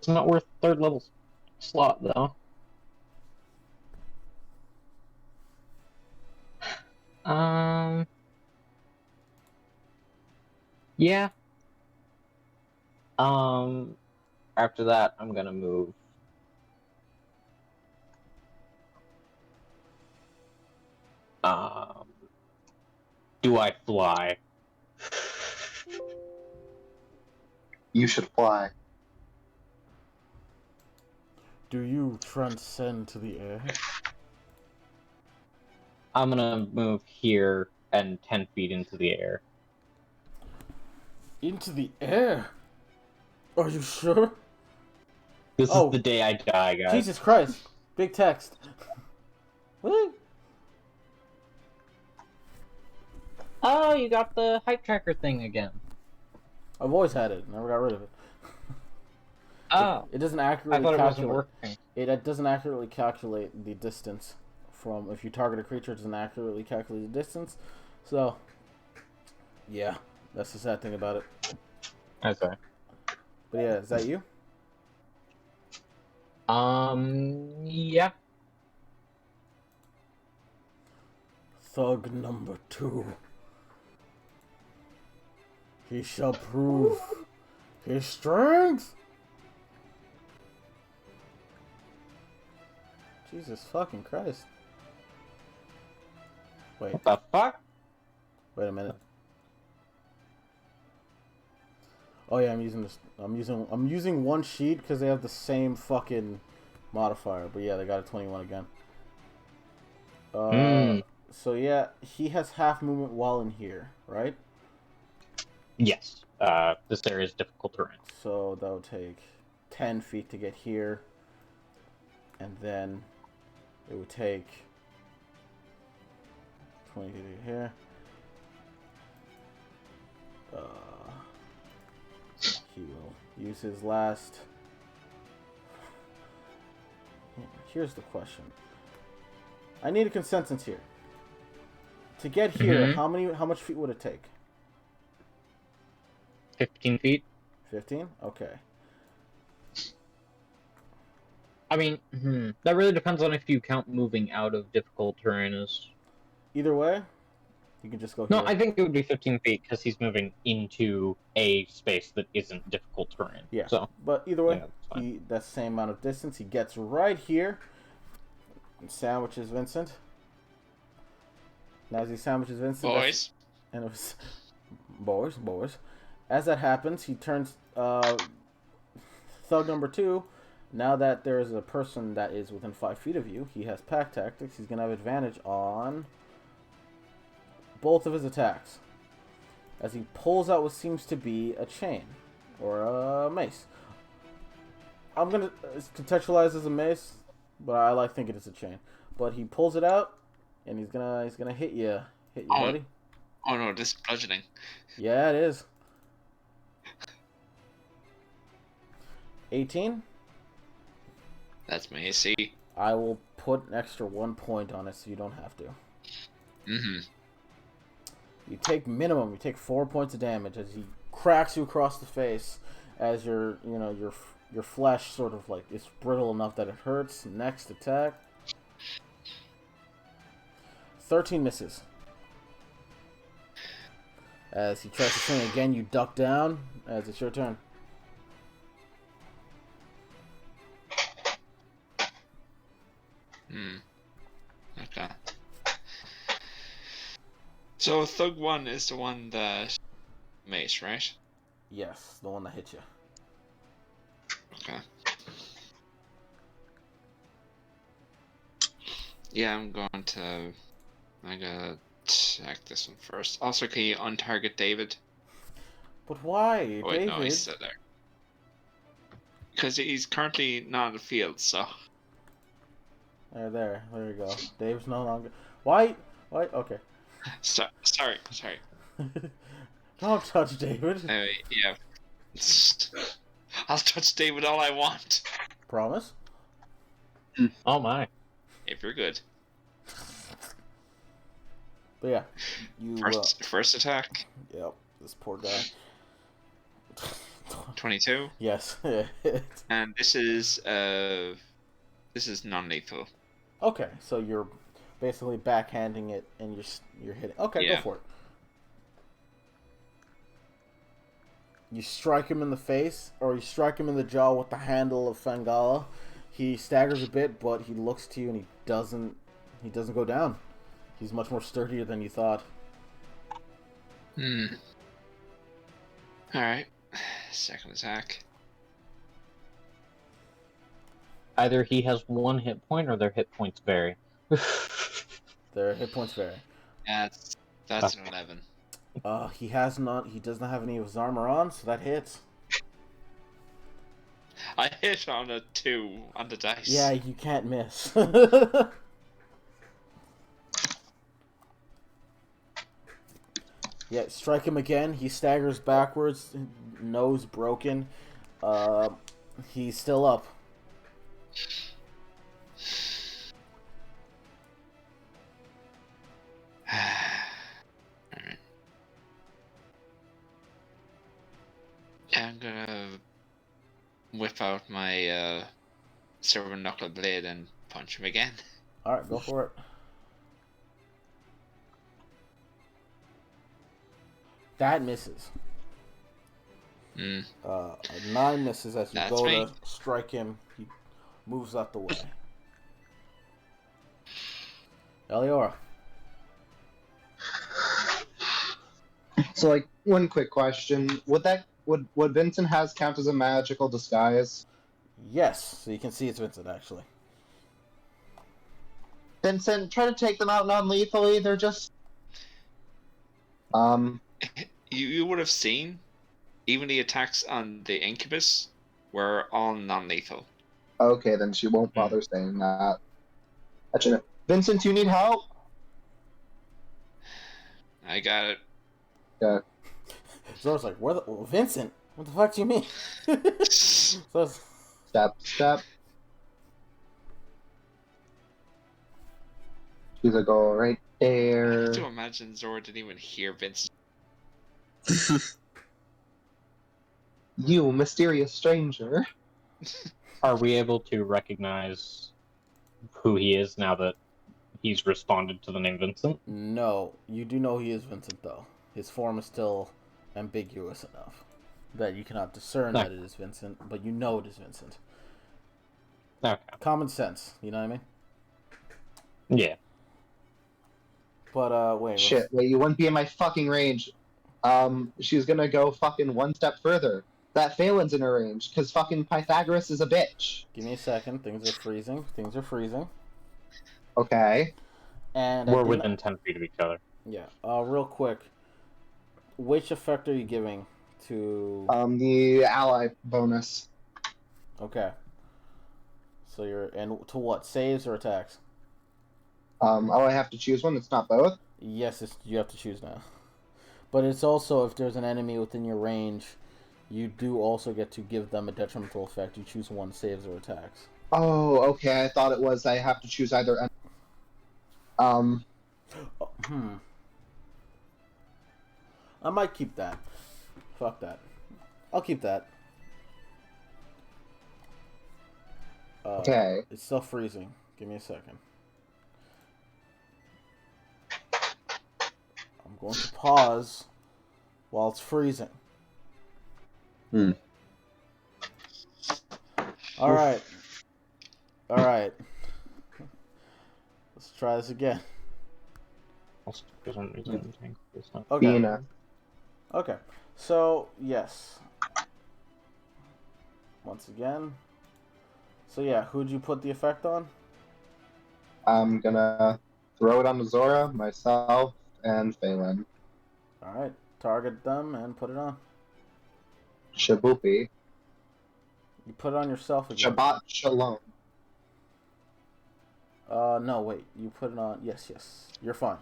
D: not worth third level slot though. Yeah. After that, I'm gonna move. Um, do I fly?
A: You should fly.
B: Do you transcend to the air?
D: I'm gonna move here and 10 feet into the air.
B: Into the air? Are you sure?
D: This is the day I die, guys.
B: Jesus Christ. Big text. Woo.
D: Oh, you got the height tracker thing again.
B: I've always had it. Never got rid of it.
D: Oh.
B: It doesn't
D: I
B: accurately
D: thought it wasn't
B: calculate.
D: working.
B: It doesn't accurately calculate the distance from if you target a creature. It doesn't accurately calculate the distance. So, yeah, that's the sad thing about it.
D: Okay.
B: But yeah, is that you?
D: Yeah.
B: Thug number 2. He shall prove his strength. Jesus fucking Christ. Wait.
D: What the fuck?
B: Wait a minute. Oh yeah, I'm using this. I'm using one sheet because they have the same fucking modifier. But yeah, they got a 21 again. So yeah, he has half movement while in here, right?
D: Yes. This area is difficult terrain.
B: So that would take 10 feet to get here, and then it would take 20 to get here. He will use his last. Here's the question. I need a consensus here. To get here, how much feet would it take?
D: 15 feet.
B: 15? Okay.
D: I mean, that really depends on if you count moving out of difficult terrain as.
B: Either way, you can just go
D: No,
B: here.
D: I think it would be 15 feet because he's moving into a space that isn't difficult terrain.
B: Yeah.
D: So.
B: But either way,
D: Yeah,
B: that's the same amount of distance. He gets right here and sandwiches Vincent. Now as he sandwiches Vincent,
C: Boys.
B: and it was boys. As that happens, he turns thug number 2. Now that there is a person that is within 5 feet of you, he has pack tactics. He's gonna have advantage on both of his attacks as he pulls out what seems to be a chain or a mace. I'm gonna contextualize as a mace, but I like thinking it's a chain. But he pulls it out, and he's gonna hit you, buddy.
C: Oh no, this is bludgeoning.
B: Yeah, it is. 18.
C: That's my AC.
B: I will put an extra 1 point on it, so you don't have to. You take minimum. You take 4 points of damage as he cracks you across the face, as your flesh sort of like is brittle enough that it hurts. Next attack. 13 misses. As he tries to swing again, you duck down. As it's your turn.
C: Okay. So Thug 1 is the one that mace, right?
B: Yes, the one that hit you.
C: Okay. Yeah, I'm gotta attack this one first. Also, can you untarget David?
B: But why,
C: Oh, wait,
B: David?
C: no, he's still there. Because he's currently not on the field, so...
B: There you go. Dave's no longer. Why? Okay.
C: Sorry.
B: Don't touch David.
C: Yeah. I'll touch David all I want.
B: Promise?
D: Oh my.
C: If you're good.
B: But yeah, you.
C: First attack.
B: Yep, this poor guy.
C: 22.
B: Yes.
C: And this is non-lethal.
B: Okay, so your basically backhanding it, and you're hitting. Okay,
C: Yeah.
B: go for it. You strike him in the face, or you strike him in the jaw with the handle of Fangala. He staggers a bit, but he looks to you, and he doesn't go down. He's much more sturdier than you thought.
C: Alright. Second attack.
D: Either he has 1 hit point or their hit points vary.
B: Their hit points vary.
C: That's an 11.
B: He does not have any of his armor on, so that hits.
C: I hit on a 2 on the dice.
B: Yeah, you can't miss. Yeah, strike him again. He staggers backwards, nose broken. He's still up.
C: Alright. I'm gonna whip out my silver knuckle blade and punch him again.
B: Alright, go for it. That misses. A 9 misses as you
C: That's
B: go
C: me.
B: to strike him. He moves out the way. Eliora.
A: So, like, one quick question: would Vincent has count as a magical disguise?
B: Yes, so you can see it's Vincent actually.
A: Vincent, try to take them out non-lethally. They're just
C: You would have seen, even the attacks on the Incubus were all non-lethal.
A: Okay, then she won't bother saying that. Actually, no. Vincent, you need help?
C: I got it.
A: Yeah.
B: Zora's like, Vincent? What the fuck do you mean? So
A: Step. She's like, oh, right
C: I
A: there.
C: have to imagine Zora didn't even hear Vincent.
A: You, mysterious stranger.
D: Are we able to recognize who he is now that he's responded to the name Vincent?
B: no, you do know he is Vincent though. His form is still ambiguous enough that you cannot discern that it is Vincent, but you know it is Vincent.
D: Okay.
B: Common sense, you know what I mean?
D: Yeah.
B: But wait.
A: Shit, wait, you wouldn't be in my fucking range. She's gonna go fucking one step further. That Phelan's in her range, because fucking Pythagoras is a bitch.
B: Give me a second. Things are freezing.
A: Okay.
B: And
D: We're within 10 feet of each other.
B: Yeah. Real quick. Which effect are you giving to?
A: The ally bonus.
B: Okay. So and to what? Saves or attacks?
A: I have to choose one. It's not both.
B: Yes, you have to choose now. But it's also if there's an enemy within your range, you do also get to give them a detrimental effect. You choose one, saves or attacks.
A: Oh, okay. I thought it was I have to choose either.
B: I might keep that. Fuck that. I'll keep that.
A: Okay.
B: It's still freezing. Give me a second. I'm going to pause while it's freezing. All right. Let's try this again.
D: For some reason, it's not.
B: Okay.
A: Dina.
B: Okay. So, yes. Once again. So, yeah, who'd you put the effect on?
A: I'm gonna throw it on Zora, myself, and Phelan.
B: Alright. Target them and put it on.
A: Shaboopy.
B: You put it on yourself again.
A: Shabbat Shalom.
B: No, wait. You put it on. Yes. You're fine.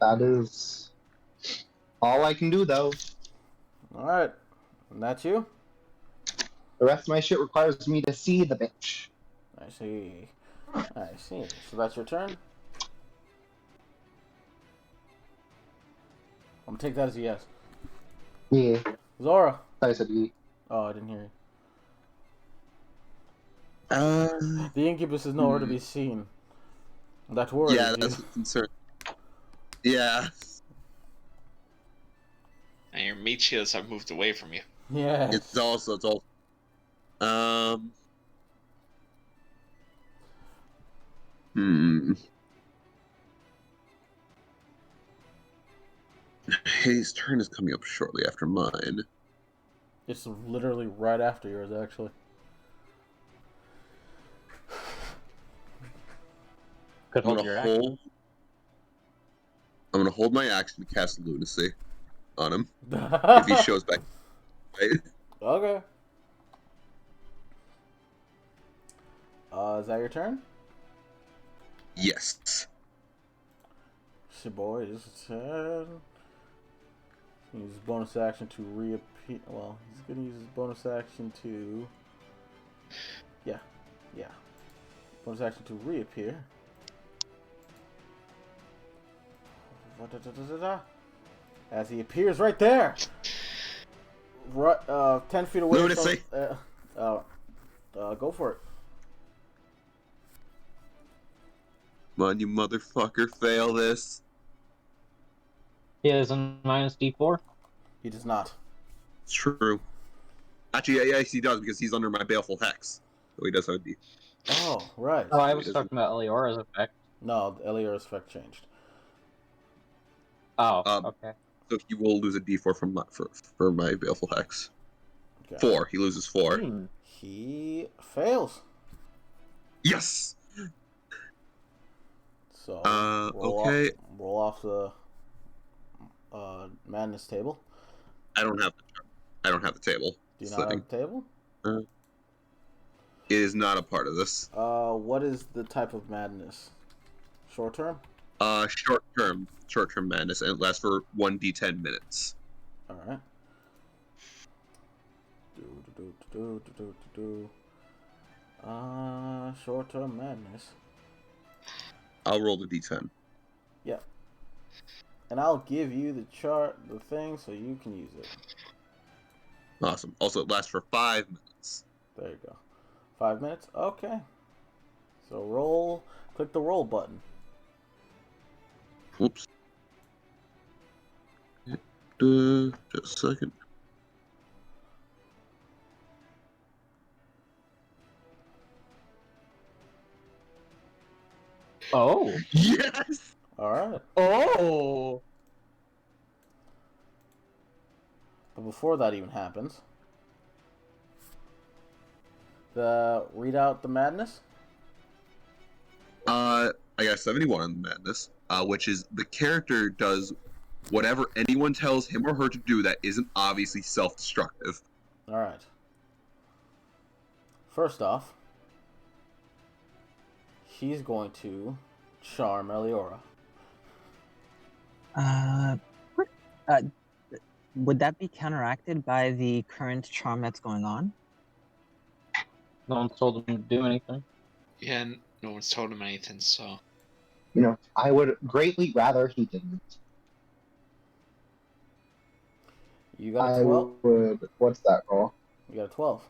A: That is all I can do, though.
B: Alright. And that's you?
A: The rest of my shit requires me to see the bitch.
B: I see. So that's your turn? I'm gonna take that as a yes.
A: Yeah.
B: Zora!
A: I said ye.
B: Oh, I didn't hear you. The incubus is nowhere to be seen. That worries
G: Yeah,
B: you.
G: that's a concern. Yeah.
C: And your meat shields have moved away from you.
B: Yes.
G: It's also His turn is coming up shortly after mine.
B: It's literally right after yours, actually.
D: Could
G: I'm
D: hold your
G: gonna
D: action.
G: hold my action to cast lunacy on him if he shows back. Right?
B: Okay. Is that your turn?
G: Yes.
B: Shit, boy, this is 10. Use his bonus action to reappear. Well, he's gonna use his bonus action to. Yeah. Bonus action to reappear. As he appears right there. Right, 10 feet away
G: Lunacy.
B: from. Go for it.
G: Come on, you motherfucker, fail this.
D: He has a minus D4.
B: He does not.
G: It's true. Actually, yes, he does because he's under my baleful hex. So he does have a D.
B: Oh, right.
D: Oh, I was
G: doesn't-
D: talking about Eliora's effect.
B: No, the Elior's effect changed.
D: Oh,
G: Um,
D: okay.
G: So he will lose a D4 from for my baleful hex.
B: Okay.
G: 4. He loses 4.
B: He fails.
G: Yes.
B: So
G: okay.
B: roll off the madness table.
G: I don't have the table.
B: Do you not have the table?
G: It is not a part of this.
B: What is the type of madness? Short term?
G: Short term madness, and it lasts for 1d10 minutes.
B: All right. Short term madness.
G: I'll roll the d10.
B: Yeah. And I'll give you the thing, so you can use it.
G: Awesome. Also, it lasts for 5 minutes.
B: There you go. 5 minutes? Okay. So click the roll button.
G: Whoops. Just a second.
D: Oh.
G: Yes!
B: Alright.
D: Oh.
B: But before that even happens, read out the madness.
G: I got 71 on the madness, which is the character does whatever anyone tells him or her to do that isn't obviously self-destructive.
B: Alright. First off, he's going to charm Eliora.
F: Would that be counteracted by the current charm that's going on?
D: No one's told him to do anything.
C: Yeah, no one's told him anything, so.
A: You know, I would greatly rather he didn't.
B: You got a
A: I
B: 12?
A: would. What's that roll?
B: You got a 12.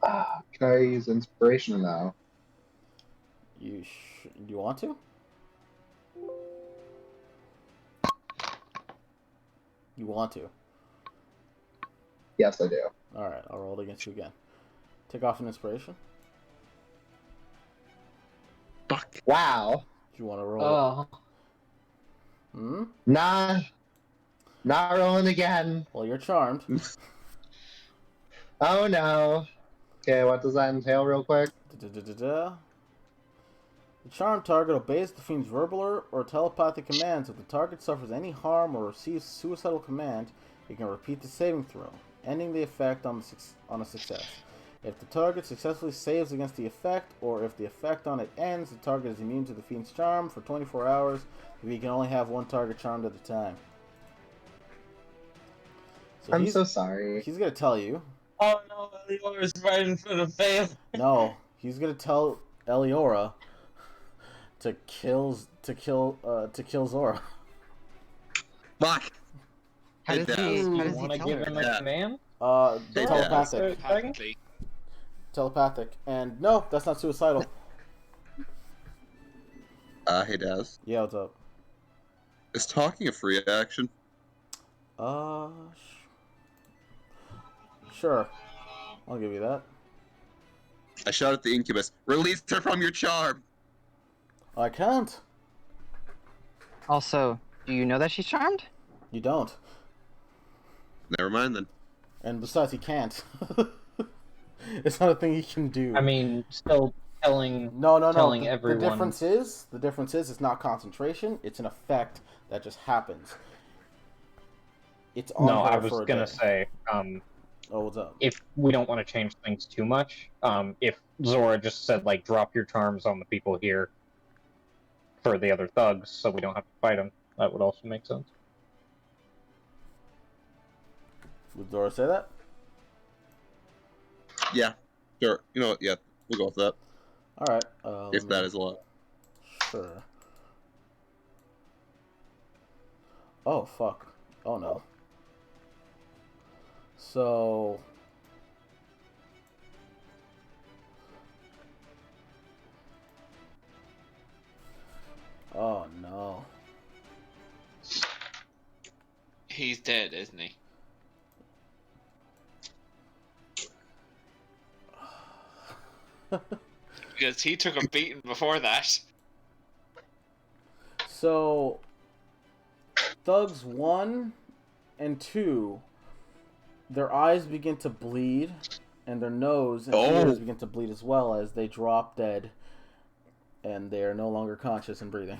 A: Can I use inspiration now?
B: You want to? You want to?
A: Yes, I do.
B: Alright, I'll roll it against you again. Take off an inspiration.
G: Fuck.
A: Wow.
B: Do you want to roll
D: Oh.
B: it? Hmm?
A: Nah. Not rolling again.
B: Well, you're charmed.
A: Oh no. Okay, what does that entail real quick?
B: The charmed target obeys the fiend's verbal or telepathic commands. If the target suffers any harm or receives suicidal command, it can repeat the saving throw, ending the effect on a success. If the target successfully saves against the effect, or if the effect on it ends, the target is immune to the fiend's charm for 24 hours if he can only have one target charmed at a time. So
A: I'm so sorry.
B: He's gonna tell you.
E: Oh no, Eliora's right in front of fail.
B: No, he's gonna tell Eliora to kill Zora.
G: Fuck.
F: How does he
D: You
F: tell
D: want to give
F: her?
D: him a
G: Yeah.
D: command?
B: Telepathic.
C: Telepathically.
B: telepathic. And no, that's not suicidal.
G: Hey Daz.
B: Yeah, what's up?
G: Is talking a free action?
B: Uh, sure. I'll give you that.
G: I shout at the incubus. Release her from your charm.
B: I can't.
F: Also, do you know that she's charmed?
B: You don't.
G: Never mind then.
B: And besides, he can't. It's not a thing he can do.
D: I mean, still telling
B: no.
D: telling everyone.
B: The difference is it's not concentration. It's an effect that just happens. It's on
D: No,
B: her
D: I was
B: for a
D: gonna
B: day.
D: say,
B: Oh, what's up?
D: if we don't want to change things too much, if Zora just said like drop your charms on the people here for the other thugs, so we don't have to fight them, that would also make sense.
B: Would Dora say that?
G: Yeah, sure. You know what? Yeah, we'll go with that.
B: All right.
G: If that is allowed.
B: Sure. Oh fuck. Oh no. So. Oh no.
C: He's dead, isn't he? Because he took a beating before that.
B: So, thugs 1 and 2, their eyes begin to bleed, and their nose and ears begin to bleed as well as they drop dead, and they are no longer conscious and breathing.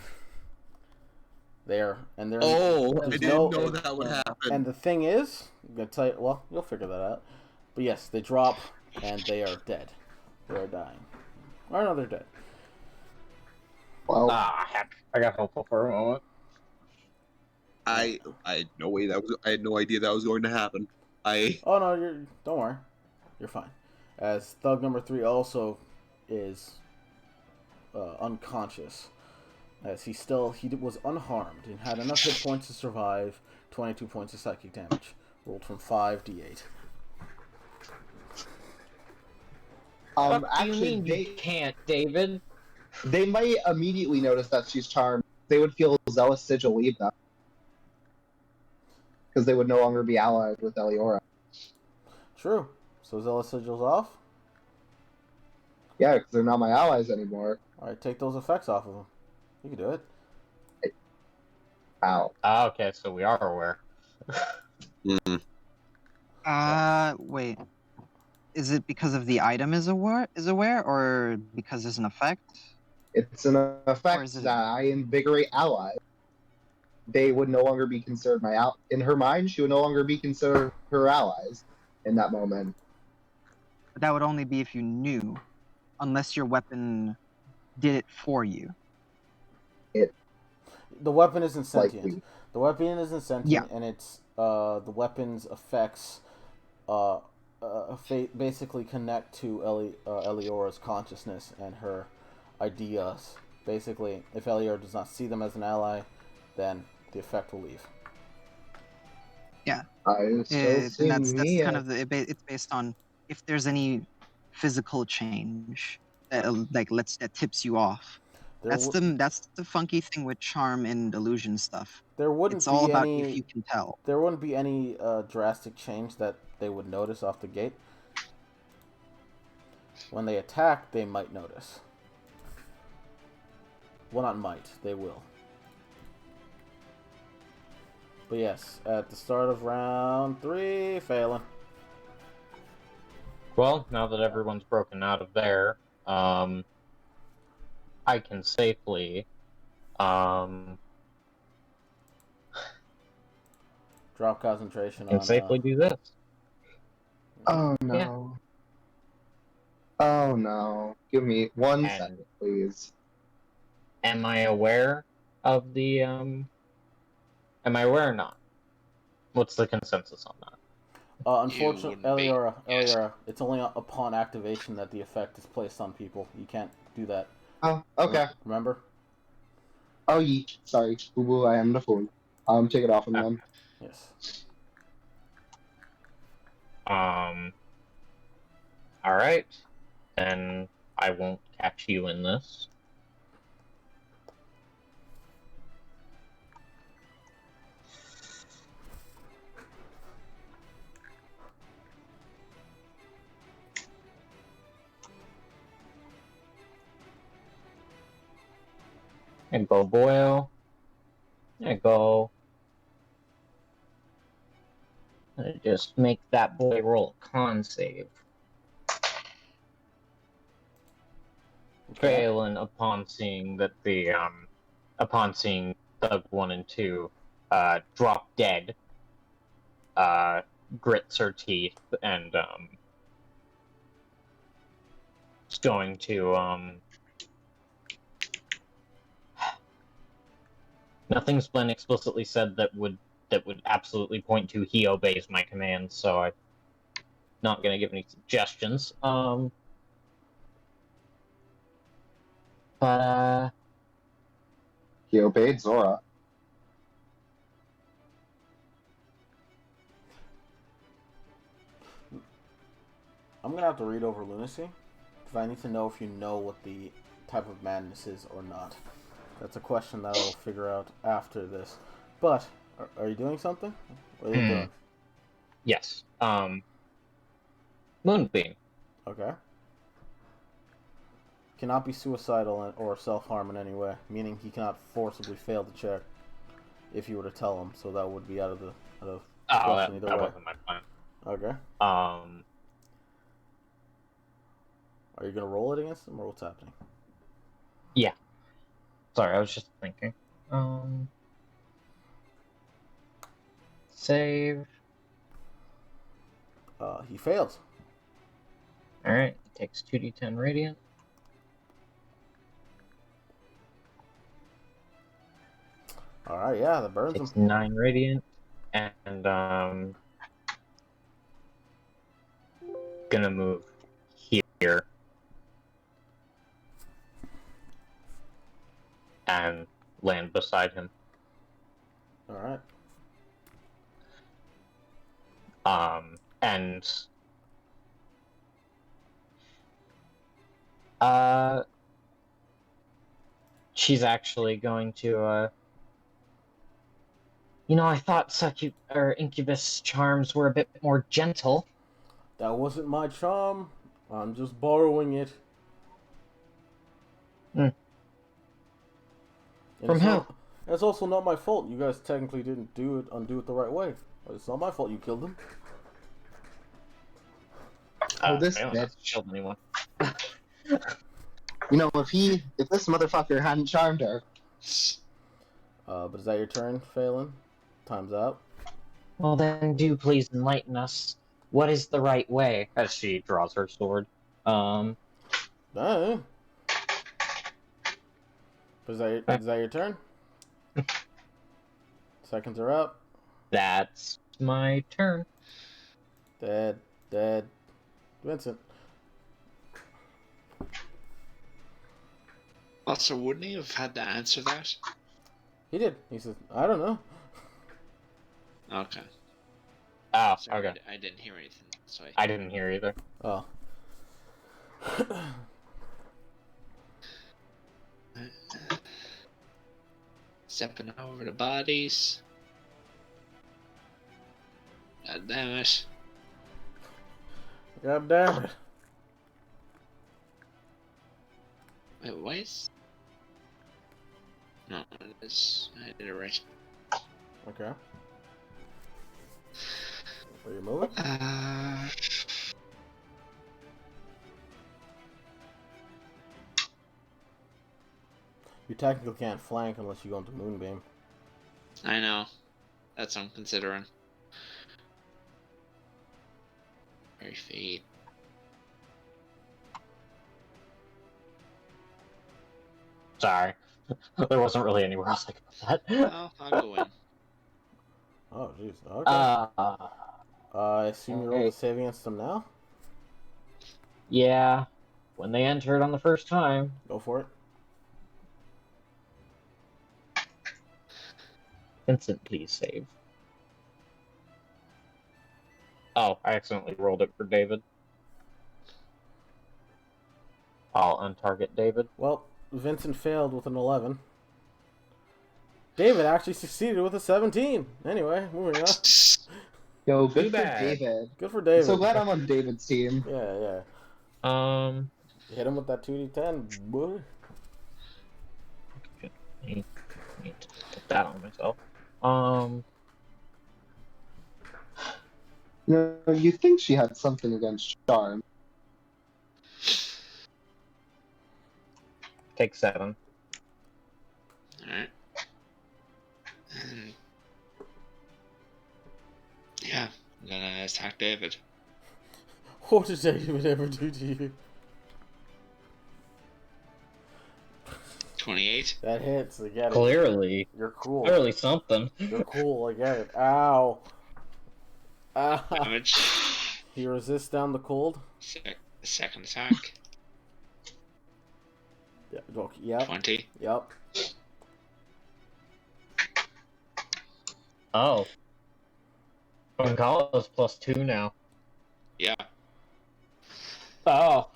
B: They're
G: I didn't know that would happen.
B: And the thing is, I'm gonna tell you. Well, you'll figure that out. But yes, they drop, and they are dead. They are dying. Or no, they're dead.
A: Well,
D: Heck. I got hopeful for a moment.
G: I had no idea that was going to happen.
B: Oh no, don't worry, you're fine. As thug number 3 also is unconscious, as he was unharmed and had enough hit points to survive 22 points of psychic damage, rolled from 5d8.
D: What do you
A: actually,
D: mean you can't, David?
A: they might immediately notice that she's charmed. They would feel Zealous Sigil leave them. Because they would no longer be allied with Eliora.
B: True. So Zealous Sigil's off?
A: Yeah, because they're not my allies anymore.
B: Alright, take those effects off of them. You can do it.
A: Ow.
D: Okay, so we are aware.
F: Wait. Is it because of the item is aware, or because there's an effect?
A: It's an
F: Or
A: effect
F: is it-
A: that I invigorate allies. They would no longer be considered my ally. In her mind, she would no longer be considered her allies in that moment.
F: But that would only be if you knew, unless your weapon did it for you.
B: The weapon isn't sentient.
A: Likely.
B: The weapon isn't sentient,
F: Yeah.
B: and it's the weapon's effects basically connect to Eliora's consciousness and her ideas. Basically, if Eliora does not see them as an ally, then the effect will leave.
A: I still see
F: And that's
A: me
F: kind
A: as-
F: of it's based on if there's any physical change that that tips you off. That's the funky thing with charm and illusion stuff.
B: There wouldn't
F: It's
B: be
F: all about
B: any.
F: if you can tell.
B: There wouldn't be any drastic change that they would notice off the gate. When they attack, they might notice. Well, not might. They will. But yes, at the start of round 3, failing.
D: Well, now that everyone's broken out of there, I can safely,
B: Drop concentration on.
D: do this.
A: Oh no. Oh no. Give me 1
D: And-
A: second, please.
D: Am I aware of the, Am I aware or not? What's the consensus on that?
B: Unfortunately,
C: wouldn't be.
B: Eliora, it's only upon activation that the effect is placed on people. You can't do that.
A: Oh, okay.
B: Remember?
A: Oh, yeet. Sorry. Boo-boo, I am the fool. Take it off of them.
B: Yes.
D: Alright. then I won't catch you in this. And go boil. There you go. Just make that boy roll a con save.
B: Okay.
D: Phelan, upon seeing Thug 1 and 2 drop dead, grits her teeth and is going to nothing's been explicitly said that would absolutely point to he obeys my commands, so I'm not gonna give any suggestions. But
A: He obeyed Zora.
B: I'm gonna have to read over Lunacy, because I need to know if you know what the type of madness is or not. That's a question that I'll figure out after this. But, are you doing something? What are you doing?
D: yes, Moonbeam.
B: Okay. Cannot be suicidal or self-harm in any way, meaning he cannot forcibly fail the check if you were to tell him, so that would be out of question either
D: that
B: way.
D: wasn't my plan.
B: Okay. Are you gonna roll it against him, or what's happening?
D: Yeah. Sorry, I was just thinking. Save.
B: He fails.
D: Alright, takes 2d10 radiant.
B: Alright, yeah, that burns
D: Takes
B: him.
D: 9 radiant. And, gonna move here. And land beside him.
B: Alright.
D: And she's actually going to I thought incubus charms were a bit more gentle.
B: That wasn't my charm. I'm just borrowing it.
D: From who?
B: It's also not my fault. You guys technically didn't undo it the right way. It's not my fault you killed him.
A: This
D: I don't
A: bitch.
D: have to kill anyone.
A: You know, if this motherfucker hadn't charmed her.
B: But is that your turn, Phelan? Time's out.
D: Well, then do please enlighten us. What is the right way? As she draws her sword.
B: Is that your turn? Seconds are up.
D: That's my turn.
B: Dead. Vincent.
C: Also, wouldn't he have had to answer that?
B: He did. He said, I don't know.
C: Okay.
D: Oh,
C: Sorry,
D: okay.
C: I didn't hear anything. So
D: I didn't hear either.
B: Oh.
C: Stepping over the bodies. God damn it.
B: God damn it.
C: Wait, why is... No, I did it right.
B: Okay. Are you moving? You technically can't flank unless you go into Moonbeam.
C: I know. That's what I'm considering. Very fade.
D: Sorry. There wasn't really anywhere else I could put that.
C: Oh, I'll go in.
B: Oh, jeez. Okay. I assume you roll
D: okay.
B: the save against them now?
D: Yeah. When they entered on the first time.
B: Go for it.
D: Vincent, please save. Oh, I accidentally rolled it for David. I'll untarget David.
B: Well, Vincent failed with an 11. David actually succeeded with a 17. Anyway, moving on.
A: Yo,
D: Too
A: good for
D: bad.
A: David.
B: Good for
A: I'm
B: David.
A: so glad I'm on David's team.
B: Yeah. Hit him with that 2d10, boy.
D: I need to put that on myself.
A: You know, you think she had something against charm.
D: Take 7.
C: Alright. And yeah, I'm gonna attack David.
B: What did David ever do to you?
C: 28.
B: That hits, I get it.
D: Clearly.
B: You're cool.
D: Clearly something.
B: You're cool, I get it. Ow. Ow.
C: Damage.
B: He resists down the cold.
C: Second attack.
B: Yeah, okay, yep.
C: 20.
B: Yep.
D: Oh. Bengala's +2 now.
C: Yeah.
D: Oh.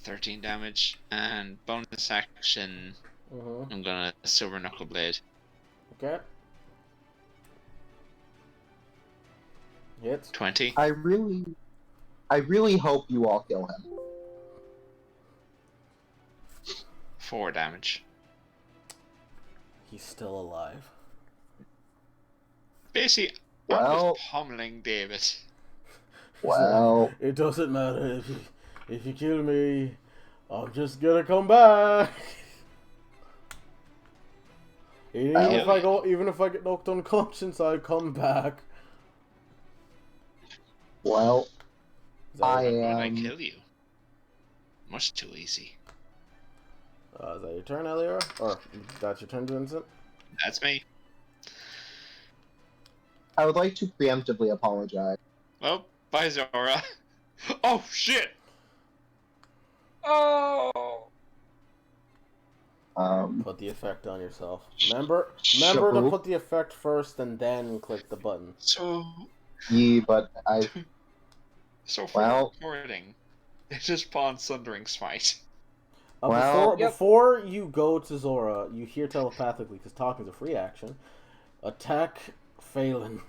C: 13 damage. And bonus action,
B: Mm-hmm.
C: I'm gonna Silver Knuckle Blade.
B: Okay. Hits.
C: 20.
A: I really hope you all kill him.
C: 4 damage.
B: He's still alive.
C: Basically, I'm
A: Well-
C: just pummeling David.
A: Well,
B: It doesn't matter if you kill me. I'm just gonna come back. Even if I get knocked unconscious, I come back.
A: well,
B: Is that,
A: I
C: When I
A: am.
C: kill you. Much too easy.
B: is that your turn, Elior? Or that's your turn, Vincent?
C: That's me.
A: I would like to preemptively apologize.
C: Well, bye Zora. Oh shit! Oh!
B: Put the effect on yourself. Remember to put the effect first and then click the button.
C: So
A: But I.
C: for
A: Well-
C: recording, it just spawned Sundering Smite.
A: Well-
B: Before you go to Zora, you hear telepathically, because talking is a free action. Attack Phelan.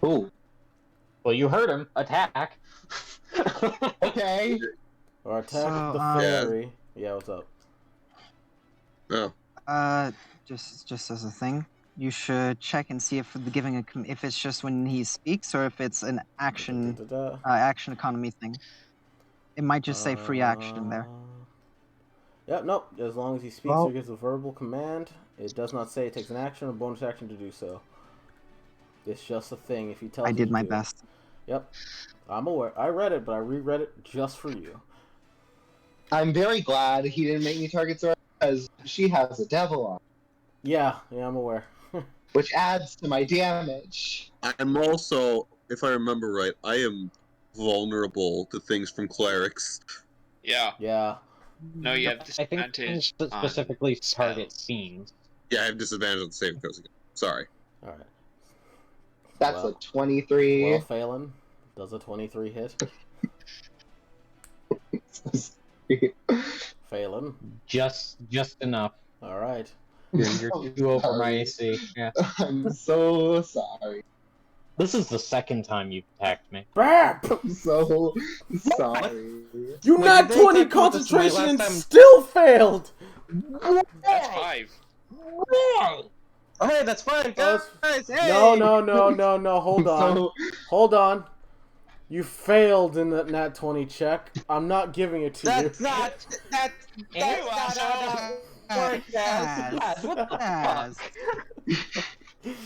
A: Ooh.
D: Well, you heard him. Attack.
A: Okay.
B: Or attack
F: So,
B: the fairy. Yeah, what's up?
G: Oh.
F: Just as a thing, you should check and see if if it's just when he speaks or if it's an action
B: Da-da-da-da.
F: action economy thing. It might just say free action there.
B: Yep, nope. As long as he speaks or gives a verbal command, it does not say it takes an action or bonus action to do so. It's just a thing if he tells
F: I
B: you
F: did
B: to
F: my
B: do it.
F: best.
B: Yep. I'm aware. I read it, but I reread it just for you.
A: I'm very glad he didn't make me target Zora because she has a devil on,
B: Yeah, I'm aware.
A: which adds to my damage.
G: I'm also, if I remember right, I am vulnerable to things from clerics.
C: Yeah.
B: Yeah.
C: No, you have
D: I think
C: disadvantage
D: things
C: on
D: specifically target
C: spells.
D: fiends.
G: Yeah, I have disadvantage on the saving throws again. Sorry.
B: Alright.
A: That's
B: Well-
A: a 23.
B: Well, Phelan, does a 23 hit? Phelan.
D: Just enough.
B: Alright.
D: You're too over my AC. Yeah.
A: I'm so sorry.
D: This is the second time you've attacked me.
B: BAM!
A: I'm so sorry.
B: You
E: Wait,
B: not
E: did they
B: 20
E: attack you with this my
B: concentration
E: last
B: and
E: time?
B: still failed!
C: That's 5.
E: Oh, hey, that's fine,
B: Oh,
E: guys. Hey.
B: No, hold on.
A: So,
B: Hold on. You failed in that nat 20 check. I'm not giving it to
E: That's not. That's not how it works, guys.
F: Yes.
D: What the fuck?
F: Yes.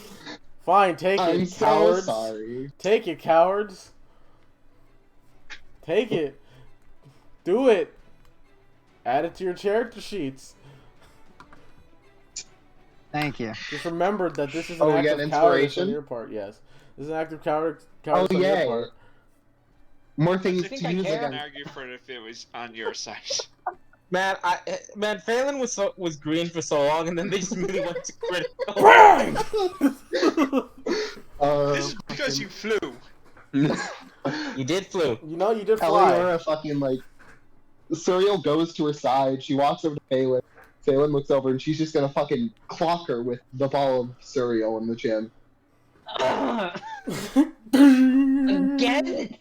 B: Fine, take
A: I'm
B: it,
A: so
B: cowards.
A: sorry.
B: Take it, cowards. Take it. Do it. Add it to your character sheets.
F: Thank you.
B: Just remember that this is an
A: Oh, we
B: act
A: got
B: of cowardice
A: inspiration?
B: on your part. Yes, this is an act of cowardice
A: Oh,
B: on your
A: yay.
B: part.
A: More things
C: I think
A: to
C: I
A: use
C: can
A: against.
C: argue for it if it was on your side.
E: Man, Phelan was green for so long, and then they just really went to critical.
B: Bang!
C: This is because you flew.
E: You did flew.
B: You know, you did fly.
A: Eliora fucking like Suriel goes to her side. She walks over to Phelan. Phelan looks over and she's just gonna fucking clock her with the ball of Suriel in the chin.
D: Again?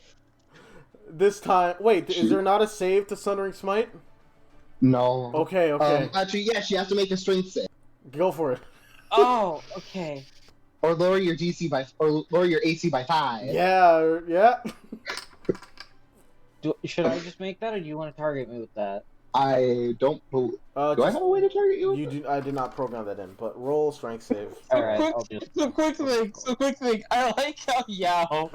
B: This time, wait, is there not a save to Sundering Smite?
A: No.
B: Okay, okay.
A: Actually, yeah, she has to make a strength save.
B: Go for it.
D: Oh, okay.
A: Or lower your AC by 5.
B: Yeah, yeah.
D: Should I just make that, or do you want to target me with that?
A: I don't believe. Do I have a way to target you?
B: You do. I did not program that in, but roll strength save.
D: Alright, I'll just...
E: So quick thing. I like how Yao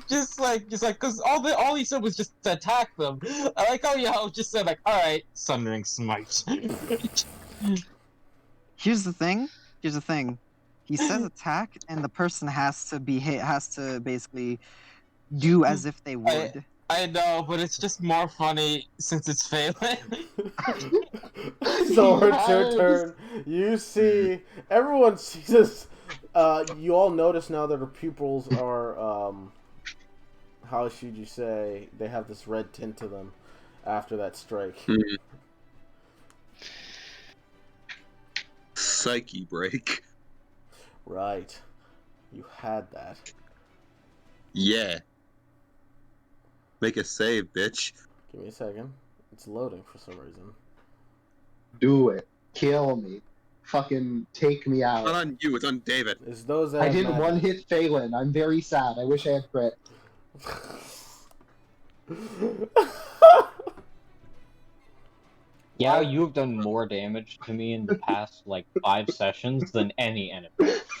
E: just like, cause all he said was just to attack them. I like how Yao just said like, all right, Sundering Smite.
F: Here's the thing. He says attack, and the person has to basically do as if they would.
E: I know, but it's just more funny since it's Phelan.
B: So it's your turn. You see, everyone sees this. You all notice now that her pupils are, how should you say, they have this red tint to them after that strike.
G: Psyche break.
B: Right. You had that.
G: Yeah. Make a save, bitch.
B: Give me a second. It's loading for some reason.
A: Do it. Kill me. Fucking take me out.
G: It's not on you, it's on David.
B: It's those that
A: I
B: have
A: didn't
B: magic.
A: one hit Phelan. I'm very sad. I wish I had crit.
D: Yeah, you have done more damage to me in the past, like, 5 sessions than any enemy.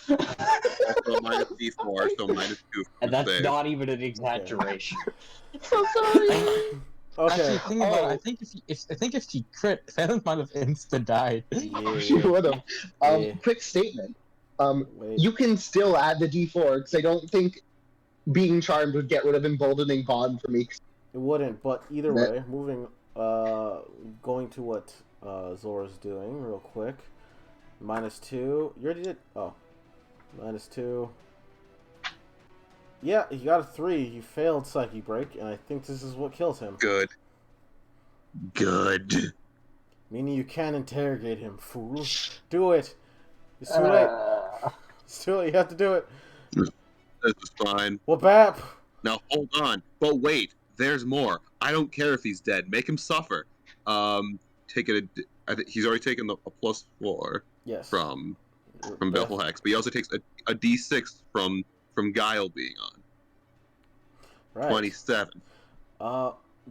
G: Also minus D4, so minus 2 for
D: And that's
G: save.
D: not even an exaggeration.
A: So sorry.
B: Okay.
E: Actually, think about it. I think if she crit, Phelan might have insta died.
A: She
B: Yeah.
A: would have.
B: Yeah.
A: Quick statement.
B: Wait.
A: You can still add the D4 because I don't think being charmed would get rid of emboldening bond for me.
B: It wouldn't, but either way, going to what Zora's doing real quick. -2. You already did. Oh. -2. Yeah, he got a 3. He failed Psyche Break, and I think this is what kills him.
G: Good.
B: Meaning you can't interrogate him, fool. Do it. It's too late. It's too late. You have to do it.
G: This is fine.
B: Well, Bap.
G: Now hold on. But wait, there's more. I don't care if he's dead. Make him suffer. Take it. I think he's already taken a +4
B: Yes.
G: from Baleful Hex, but he also takes a D6 from Guile being on.
B: Right.
G: 27.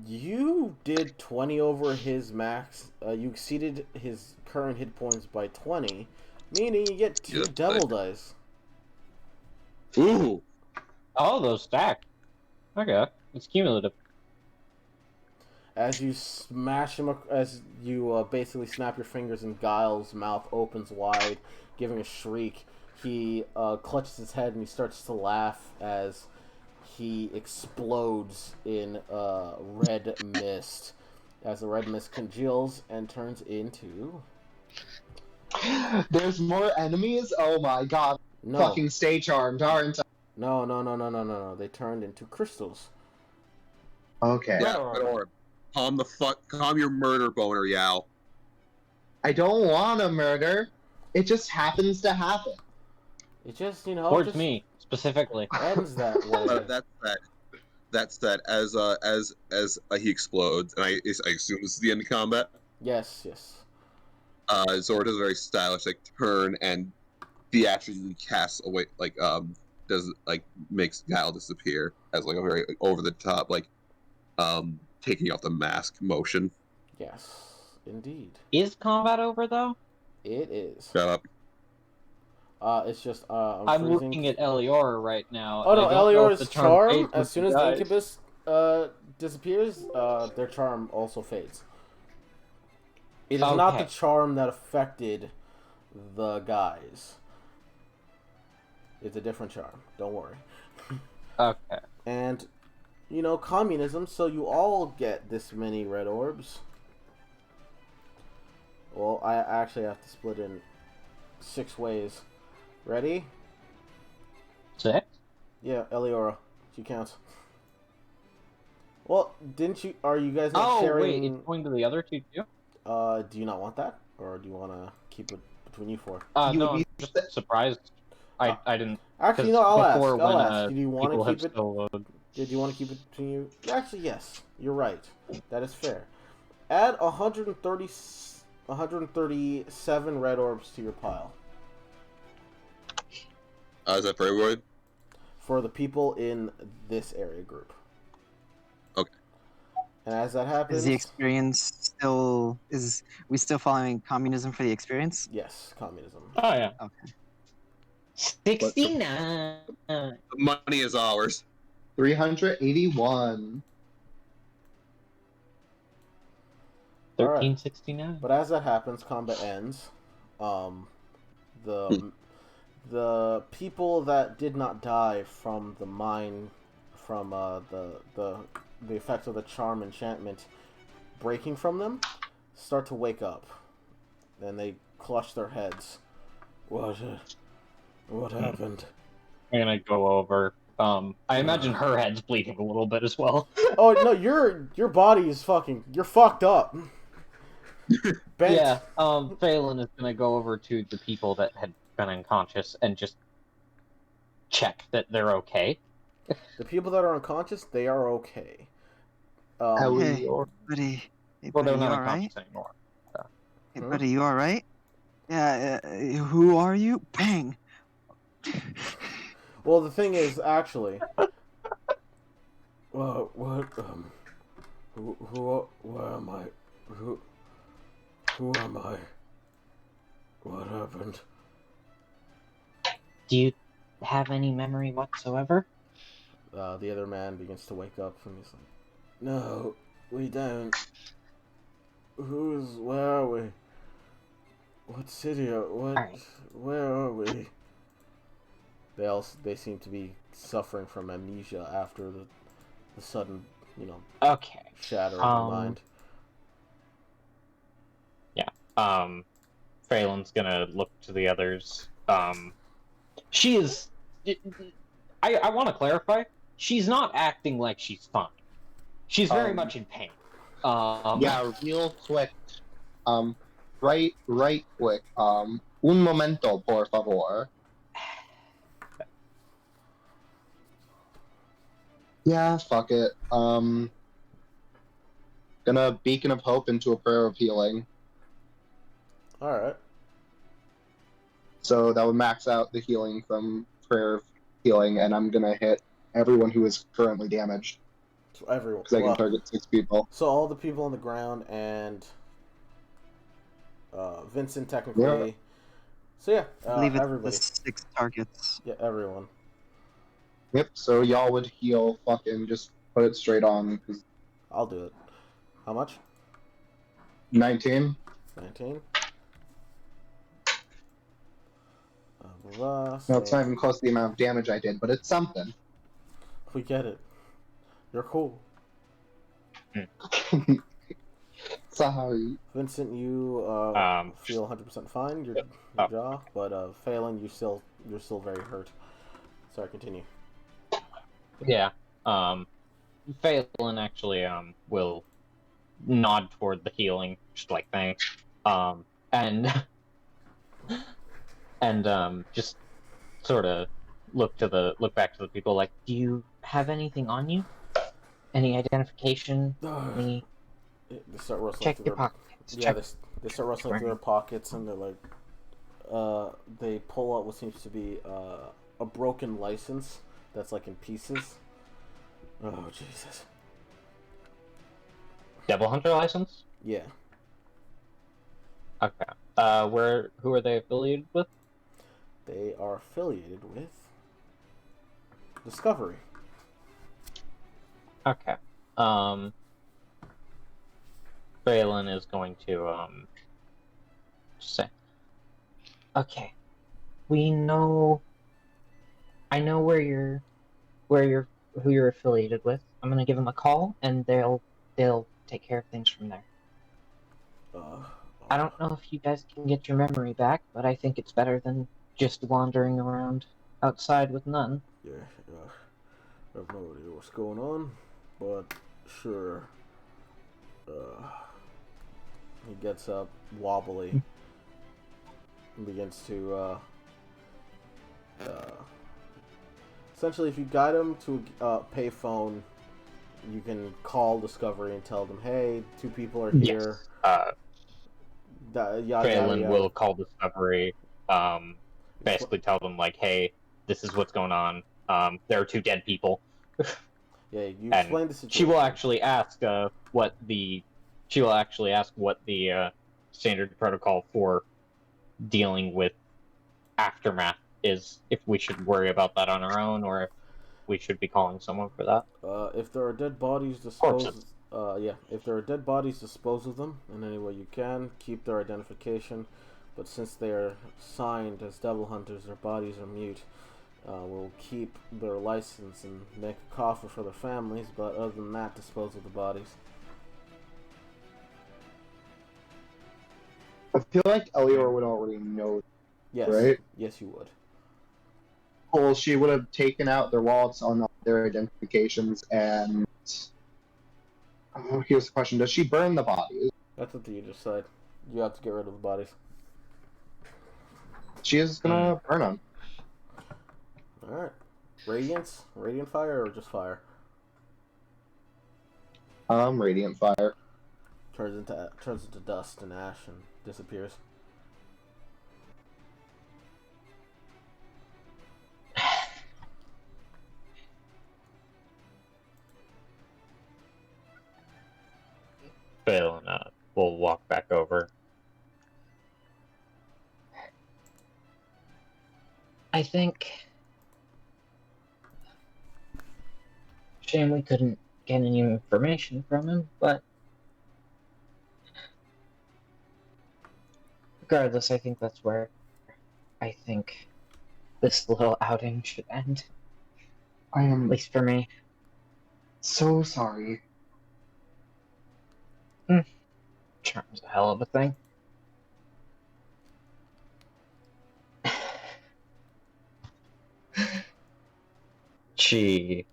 B: You did 20 over his max. You exceeded his current hit points by 20, meaning you get 2
G: Yeah,
B: double dice.
G: Ooh.
D: Oh, those stack. Okay, it's cumulative.
B: As you smash him, as you basically snap your fingers and Guile's mouth opens wide, giving a shriek. He clutches his head and he starts to laugh as he explodes in red mist. As the red mist congeals and turns into...
A: There's more enemies? Oh my god.
B: No.
A: Fucking stay charmed, aren't I?
B: No. They turned into crystals.
A: Okay.
G: Yeah, or calm your murder boner, Yao.
A: I don't want to murder. It just happens to happen.
B: It just,
D: Towards
B: just
D: me, specifically.
B: ends that way.
G: That's that. As he explodes, and I assume this is the end of combat.
B: Yes.
G: Zora does a very stylish turn and theatrically casts away makes Guile disappear as a very over the top taking off the mask motion.
B: Yes, indeed.
D: Is combat over, though?
B: It is.
G: Shut up.
B: It's just
D: I'm
B: freezing.
D: looking at Eliora right now.
B: Oh no,
D: I don't know if
B: Elior's
D: the
B: charm,
D: fades
B: as soon as
D: when
B: the
D: she dies.
B: incubus disappears, their charm also fades. It is not the
D: Okay.
B: charm that affected the guys. It's a different charm. Don't worry.
D: Okay.
B: And, communism, so you all get this many red orbs. Well, I actually have to split in 6 ways. Ready?
D: 6?
B: Yeah, Eliora. She counts. Well, didn't you? Are you guys not
D: Oh
B: sharing?
D: wait, it's going to the other two too.
B: Do you not want that, or do you want to keep it between you four?
A: You
D: No,
A: would
D: I'm
A: be
D: just surprised. I didn't.
B: Actually,
D: 'Cause
B: no. I'll ask.
D: before
B: I'll
D: when,
B: ask. Do you want to
D: people have
B: keep it?
D: soloed.
B: Did you want to keep it between you? Actually, yes. You're right. That is fair. Add 137 red orbs to your pile
G: Is that for everyone?
B: for the people in this area group.
G: Okay.
B: And as that happens,
F: Is the experience still? Is we still following communism for the experience?
B: yes, communism.
D: Oh yeah.
F: Okay.
D: 69.
G: The money is ours.
A: 381.
D: 1369.
B: But as that happens, combat ends. The people that did not die from the mine, from the effects of the charm enchantment breaking from them, start to wake up. Then they clutch their heads. What happened?
D: I'm gonna go over. I imagine her head's bleeding a little bit as well.
B: Oh no, your body is fucking. You're fucked up. Bent.
D: Yeah. Phelan is gonna go over to the people that had been unconscious and just check that they're okay.
B: The people that are unconscious, they are okay.
A: How is
F: Hey,
A: your...
F: buddy. Hey,
D: Well,
F: buddy,
D: they're
F: you
D: not
F: all right?
D: unconscious anymore.
F: Hey,
B: Huh?
F: buddy, you all right? Yeah. Who are you? Bang.
B: Well, the thing is, actually, where am I? Who am I? What happened?
D: Do you have any memory whatsoever?
B: The other man begins to wake up and he's like, "No, we don't. Where are we? What city
D: Alright.
B: where are we?" They seem to be suffering from amnesia after the sudden,
D: Okay.
B: shatter of the mind.
D: Phelan's gonna look to the others. She is. I want to clarify. She's not acting like she's fine. She's very much in pain.
A: Yeah, real quick. Right quick. Un momento, por favor. Yeah, fuck it. Gonna beacon of hope into a prayer of healing.
B: All right.
A: So that would max out the healing from prayer of healing, and I'm gonna hit everyone who is currently damaged.
B: So everyone.
A: Because I can target 6 people.
B: So all the people on the ground and Vincent technically.
A: Yeah.
B: So yeah,
F: I believe it's
B: everybody.
F: the 6 targets.
B: Yeah, everyone.
A: Yep, so y'all would heal, fucking just put it straight on. 'Cause
B: I'll do it. How much?
A: 19?
B: 19.
A: No, it's not even close to the amount of damage I did, but it's something.
B: We get it. You're cool.
A: Sorry.
B: Vincent, you feel 100% fine. Your jaw, but Phelan, you're still very hurt. Sorry, continue.
D: Yeah. Phelan actually will nod toward the healing, just like thanks. And just sort of look back to the people like, do you have anything on you? Any identification? Any?
B: They start rustling
D: Check
B: through
D: your
B: their
D: pockets.
B: yeah. They start rustling through their pockets and they're like, they pull out what seems to be a broken license that's like in pieces. Oh Jesus.
D: Devil Hunter license?
B: Yeah.
D: Okay. Who are they affiliated with?
B: They are affiliated with Discovery.
D: Okay. Phelan is going to say, okay, I know who you're affiliated with. I'm gonna give them a call, and they'll take care of things from there. I don't know if you guys can get your memory back, but I think it's better than just wandering around outside with none.
B: Yeah. I have no idea what's going on, but sure. He gets up, wobbly, and begins to, essentially, if you guide him to a payphone, you can call Discovery and tell them, hey, 2 people are here.
D: Yes.
B: Yada, yada,
D: Phelan
B: yada.
D: will call Discovery, basically tell them, like, hey, this is what's going on. There are 2 dead people.
B: Yeah, you
D: And
B: explain the situation.
D: she will actually ask what the standard protocol for dealing with aftermath is, if we should worry about that on our own, or if we should be calling someone for that.
B: If there are dead bodies,
D: Corpses.
B: if there are dead bodies, dispose of them in any way you can. Keep their identification, but since they are signed as devil hunters, their bodies are mute. We'll keep their license and make a coffer for their families, but other than that, dispose of the bodies.
A: I feel like Elior would already know,
B: Yes,
A: right?
B: yes, you would.
A: Well, she would have taken out their wallets on their identifications, and here's the question: does she burn the bodies?
B: That's up to you to decide. You have to get rid of the bodies.
A: She is gonna burn them.
B: All right. Radiance, radiant fire, or just fire?
A: Radiant fire.
B: Turns into dust and ash and disappears.
D: Phelan will walk back over. I think... Shame we couldn't get any information from him, but... Regardless, I think that's where I think this little outing should end.
A: I
D: At
A: am
D: least for me.
A: so sorry.
D: Charm's a hell of a thing. She...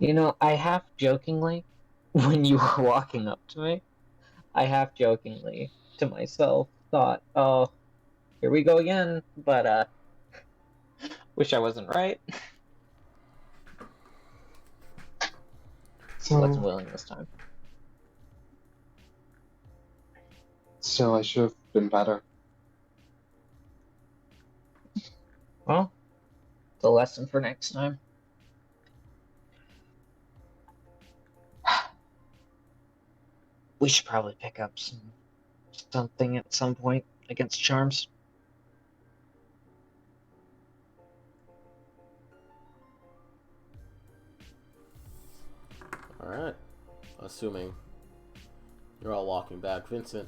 D: You know, I half jokingly, when you were walking up to me, I half jokingly to myself thought, oh, here we go again, but wish I wasn't right.
A: So
D: Wasn't willing this time.
A: still, I should have been better.
D: Well, it's a lesson for next time. We should probably pick up something at some point against charms.
B: Alright. Assuming you're all walking back. Vincent.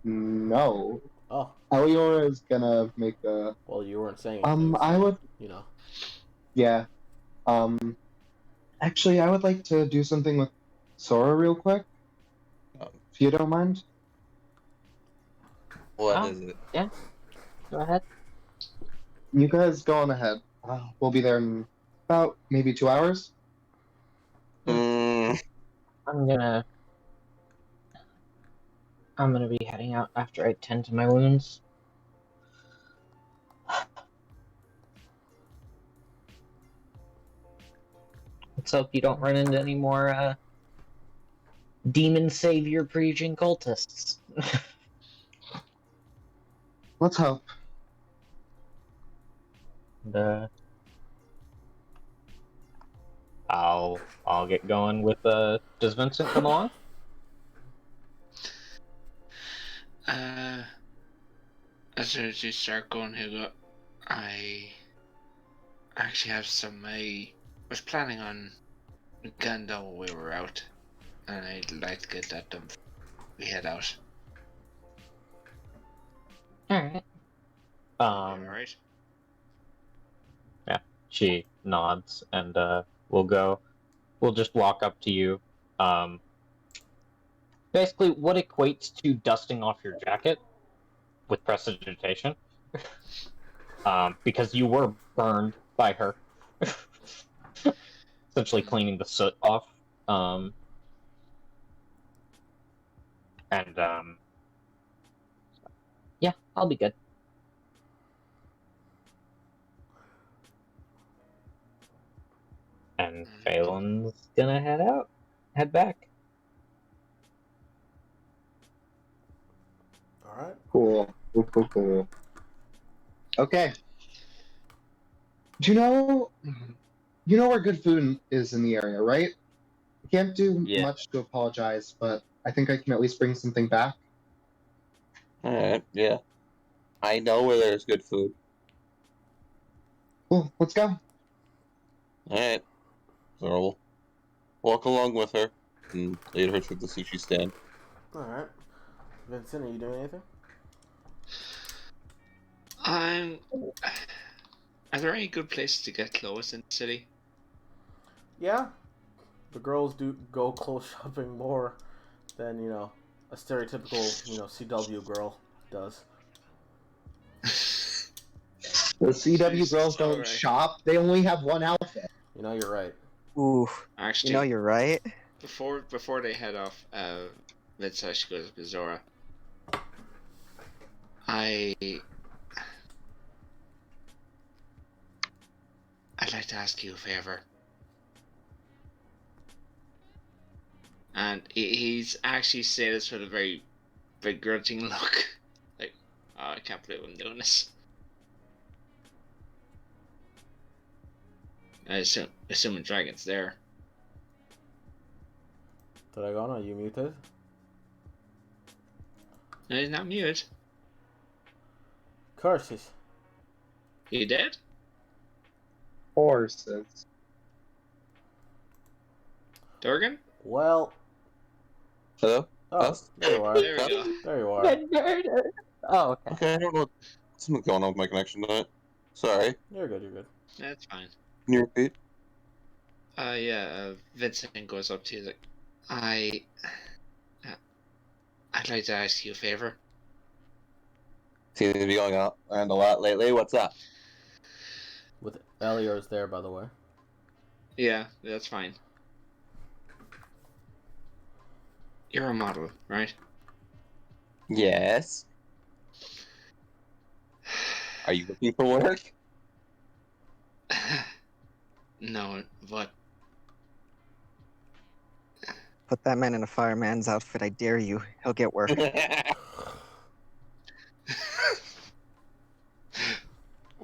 A: No.
B: Oh,
A: Elior is gonna make a.
B: well, you weren't saying anything.
A: I would.
B: You know.
A: Yeah. Actually, I would like to do something with Sora real quick, if you don't mind.
H: What is it?
D: Yeah. Go ahead.
A: You guys go on ahead. We'll be there in about maybe 2 hours.
H: Mm,
D: I'm gonna be heading out after I tend to my wounds. Let's hope you don't run into any more demon savior preaching cultists.
A: Let's hope.
D: And, I'll get going with does Vincent come along?
C: As soon as you start going, Hugo, I actually have some. I was planning on getting done while we were out, and I'd like to get that done before we head out.
D: Alright.
C: Alright.
D: Yeah, she nods, and we'll just walk up to you. Basically, what equates to dusting off your jacket with prestidigitation. because you were burned by her. Essentially cleaning the soot off. Yeah, I'll be good. And Phelan's gonna head back.
B: All right.
A: Cool. Cool. Okay. Do you know where good food is in the area, right? I can't do
H: Yeah.
A: much to apologize, but I think I can at least bring something back.
H: Alright, yeah. I know where there's good food.
A: Cool, let's go.
H: Alright. So we'll walk along with her and lead her to the sushi stand.
B: All right. Vincent, are you doing anything?
C: Are there any good places to get clothes in the city?
B: Yeah. The girls do go clothes shopping more than, a stereotypical, CW girl does.
A: The CW
C: Jesus,
A: girls don't
C: alright.
A: shop. They only have one outfit.
B: You're right.
F: Ooh,
C: Actually,
F: you're right.
C: before they head off, Vincent goes to Zora. I'd like to ask you a favor. And he's actually saying this with a very begrudging look. Like, oh, I can't believe I'm doing this. I assume a dragon's there.
B: Did I go on? Are you muted?
C: No, he's not muted.
B: Curses.
C: You dead?
A: Horses.
C: Durgan?
B: Well.
H: Hello?
B: Oh,
H: Us?
B: there you are.
C: There we go.
B: There you are.
D: Murder. Oh, okay.
H: Okay, I don't know. Something's going on with my connection tonight. Sorry.
B: You're good. You're good.
C: That's fine.
H: Can you repeat?
C: Vincent goes up to you like, I'd like to ask you a favor.
H: Seems to be going out and a lot lately. What's up?
B: With Elior's there, by the way.
C: Yeah, that's fine. You're a model, right?
H: Yes. Are you looking for work?
C: No, but
F: Put that man in a fireman's outfit, I dare you. He'll get work.
C: we'll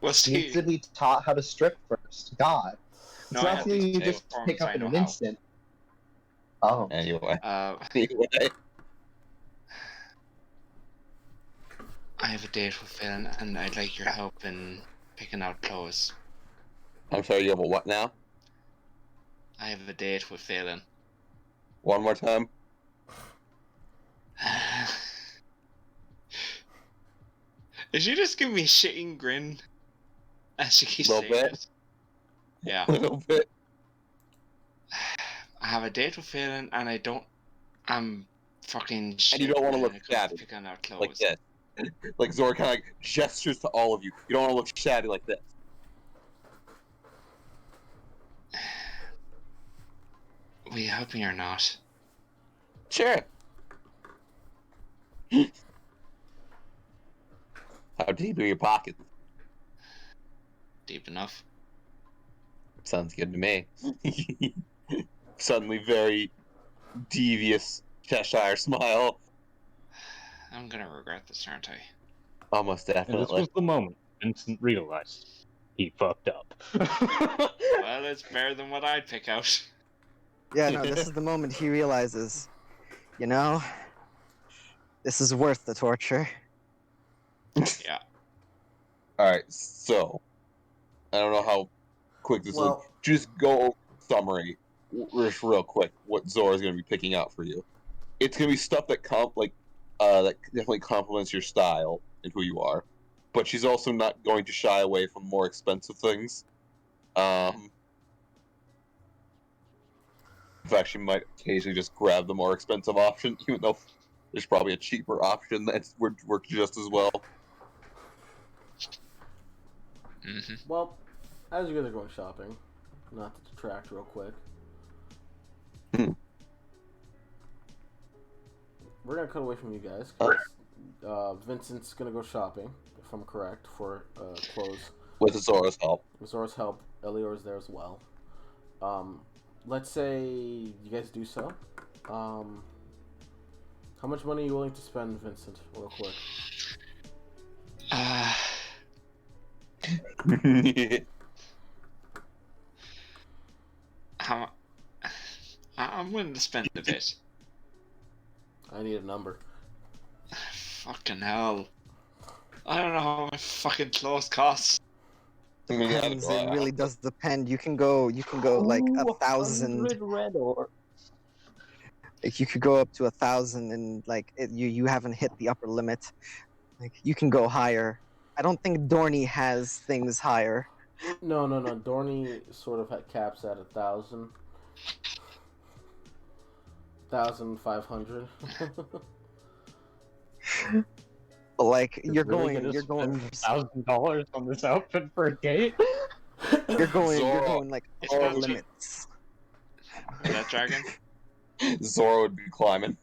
A: He needs
C: see.
A: to be taught how to strip first. God. It's
C: No, I
A: not
C: have
A: something
C: these
A: you just
C: forms,
A: pick up
C: I
A: in
C: know
A: an
C: how.
A: instant. Oh.
H: Anyway.
C: I have a date with Phelan, and I'd like your help in picking out clothes.
H: I'm sorry, you have a what now?
C: I have a date with Phelan.
H: One more time?
C: Did you just give me a shitting grin as she keeps
H: Little
C: saying
H: bit.
C: it? Yeah.
H: A little bit.
C: I have a date with Phelan, and I'm fucking shit.
H: And you don't want to
C: when
H: look
C: it comes
H: shabby.
C: picking out clothes.
H: Like this. Like Zora kind of like gestures to all of you. You don't want to look shabby like this.
C: Will you help me or not?
H: Sure. How deep are your pockets?
C: Deep enough.
H: Sounds good to me. Suddenly very devious Cheshire smile.
C: I'm gonna regret this, aren't I?
H: Almost
I: And this
H: definitely.
I: was the moment Vincent realized he fucked up.
C: Well, it's better than what I'd pick out.
F: Yeah, no, this is the moment he realizes, this is worth the torture.
C: Yeah.
H: Alright, so I don't know how quick this will just go over summary just real quick what Zora's gonna be picking out for you. It's gonna be stuff that that definitely complements your style and who you are. But she's also not going to shy away from more expensive things. In fact, she might occasionally just grab the more expensive option, even though there's probably a cheaper option that's worked just as well.
C: Mm-hmm.
B: Well, as you guys are going shopping, not to detract real quick, we're gonna cut away from you guys because Vincent's gonna go shopping, if I'm correct, for clothes.
H: With Zora's help.
B: With Zora's help, Elior's there as well. Let's say you guys do so. How much money are you willing to spend, Vincent, real quick?
C: How? I'm willing to spend a bit.
B: I need a number.
C: Fucking hell. I don't know how much fucking clothes cost.
F: Depends. It really does depend. You can go like 1,000.
D: 100 red ore.
F: Like you could go up to 1,000, and like you haven't hit the upper limit. Like you can go higher. I don't think Dorney has things higher.
B: No. Dorney sort of caps at 1,000. 1,500.
F: But like
I: You're going $1,000 on this outfit for a date.
F: you're going like
C: It's
F: all
C: not cheap.
F: limits.
C: Is that dragon?
H: Zora would be climbing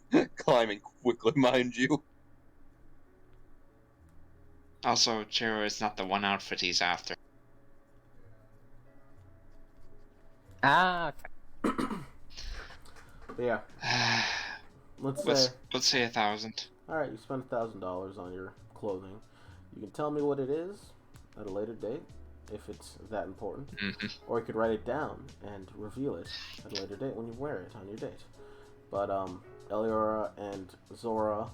H: quickly, mind you.
C: Also, Chiro is not the one outfit he's after.
D: Ah,
B: But yeah, let's say.
C: Let's say 1,000.
B: All right, you spend $1,000 on your clothing. You can tell me what it is at a later date, if it's that important, or you could write it down and reveal it at a later date when you wear it on your date. But Eliora and Zora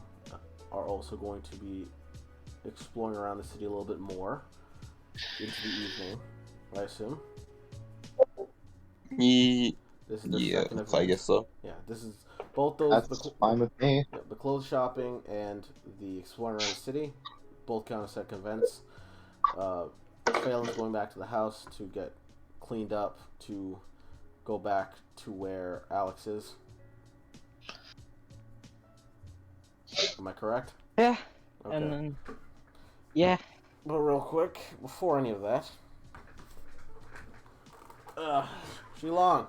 B: are also going to be exploring around the city a little bit more into the evening, I assume. This is their second event.
H: I guess so.
B: Yeah, this is both those.
A: That's fine with me.
B: The clothes shopping and the exploring around the city both count as second events. Phelan's going back to the house to get cleaned up to go back to where Alex is. Am I correct?
D: yeah.
B: Okay.
D: And then, yeah.
B: But real quick, before any of that, Shilong,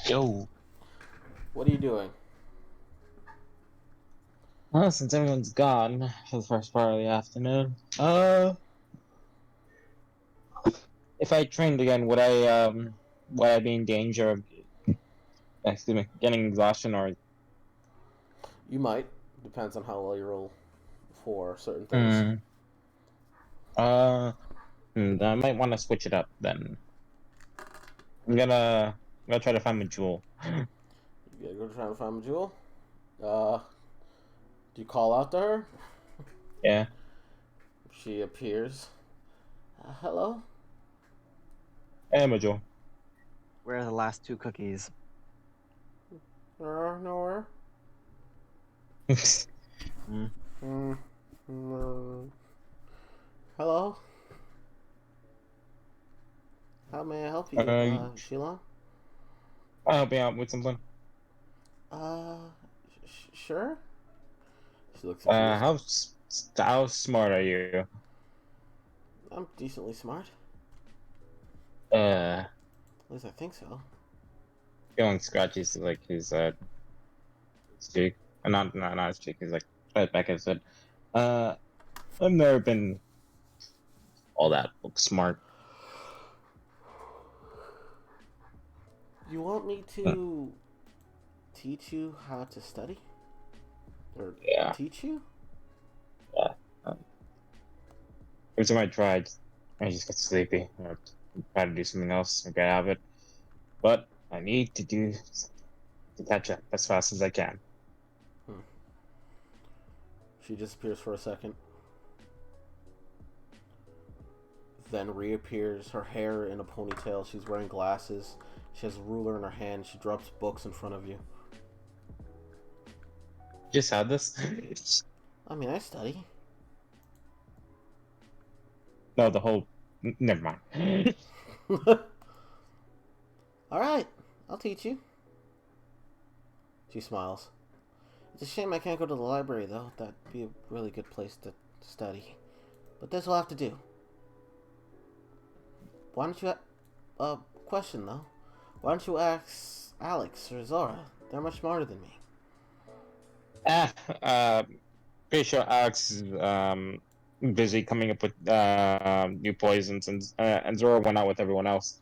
E: Yo.
B: what are you doing?
E: Well, since everyone's gone for the first part of the afternoon, if I trained again, would I be in danger of, getting exhaustion or?
B: You might. Depends on how well you roll for certain things.
E: I might want to switch it up then. I'm gonna try to find my jewel.
B: You gotta go try and find a jewel. Do you call out to her?
E: Yeah.
B: She appears. Hello?
E: Hey, my jewel.
F: Where are the last 2 cookies?
B: Nowhere. Hello? How may I help you, Shilong?
E: I'll help you out with something.
B: Sure? She looks confused.
E: How smart are you?
B: I'm decently smart.
E: Feeling
B: At least I think so.
E: scratches like his cheek. Not his cheek. He's like right back at his head. I've never been all that smart.
B: You want me to teach you how to study? Or
E: Yeah.
B: teach you?
E: Yeah. Every time I tried, I just get sleepy. Or try to do something else or get out of it. But I need to catch up as fast as I can.
B: She disappears for a second. Then reappears, her hair in a ponytail. She's wearing glasses. She has a ruler in her hand. She drops books in front of you.
E: Just had this.
B: I mean, I study.
E: No, the whole. Never mind.
B: Alright, I'll teach you. She smiles. It's a shame I can't go to the library, though. That'd be a really good place to study. But this will have to do. Why don't you... question, though. Why don't you ask Alex or Zora? They're much smarter than me.
E: Pretty sure Alex is busy coming up with new poisons, and Zora went out with everyone else.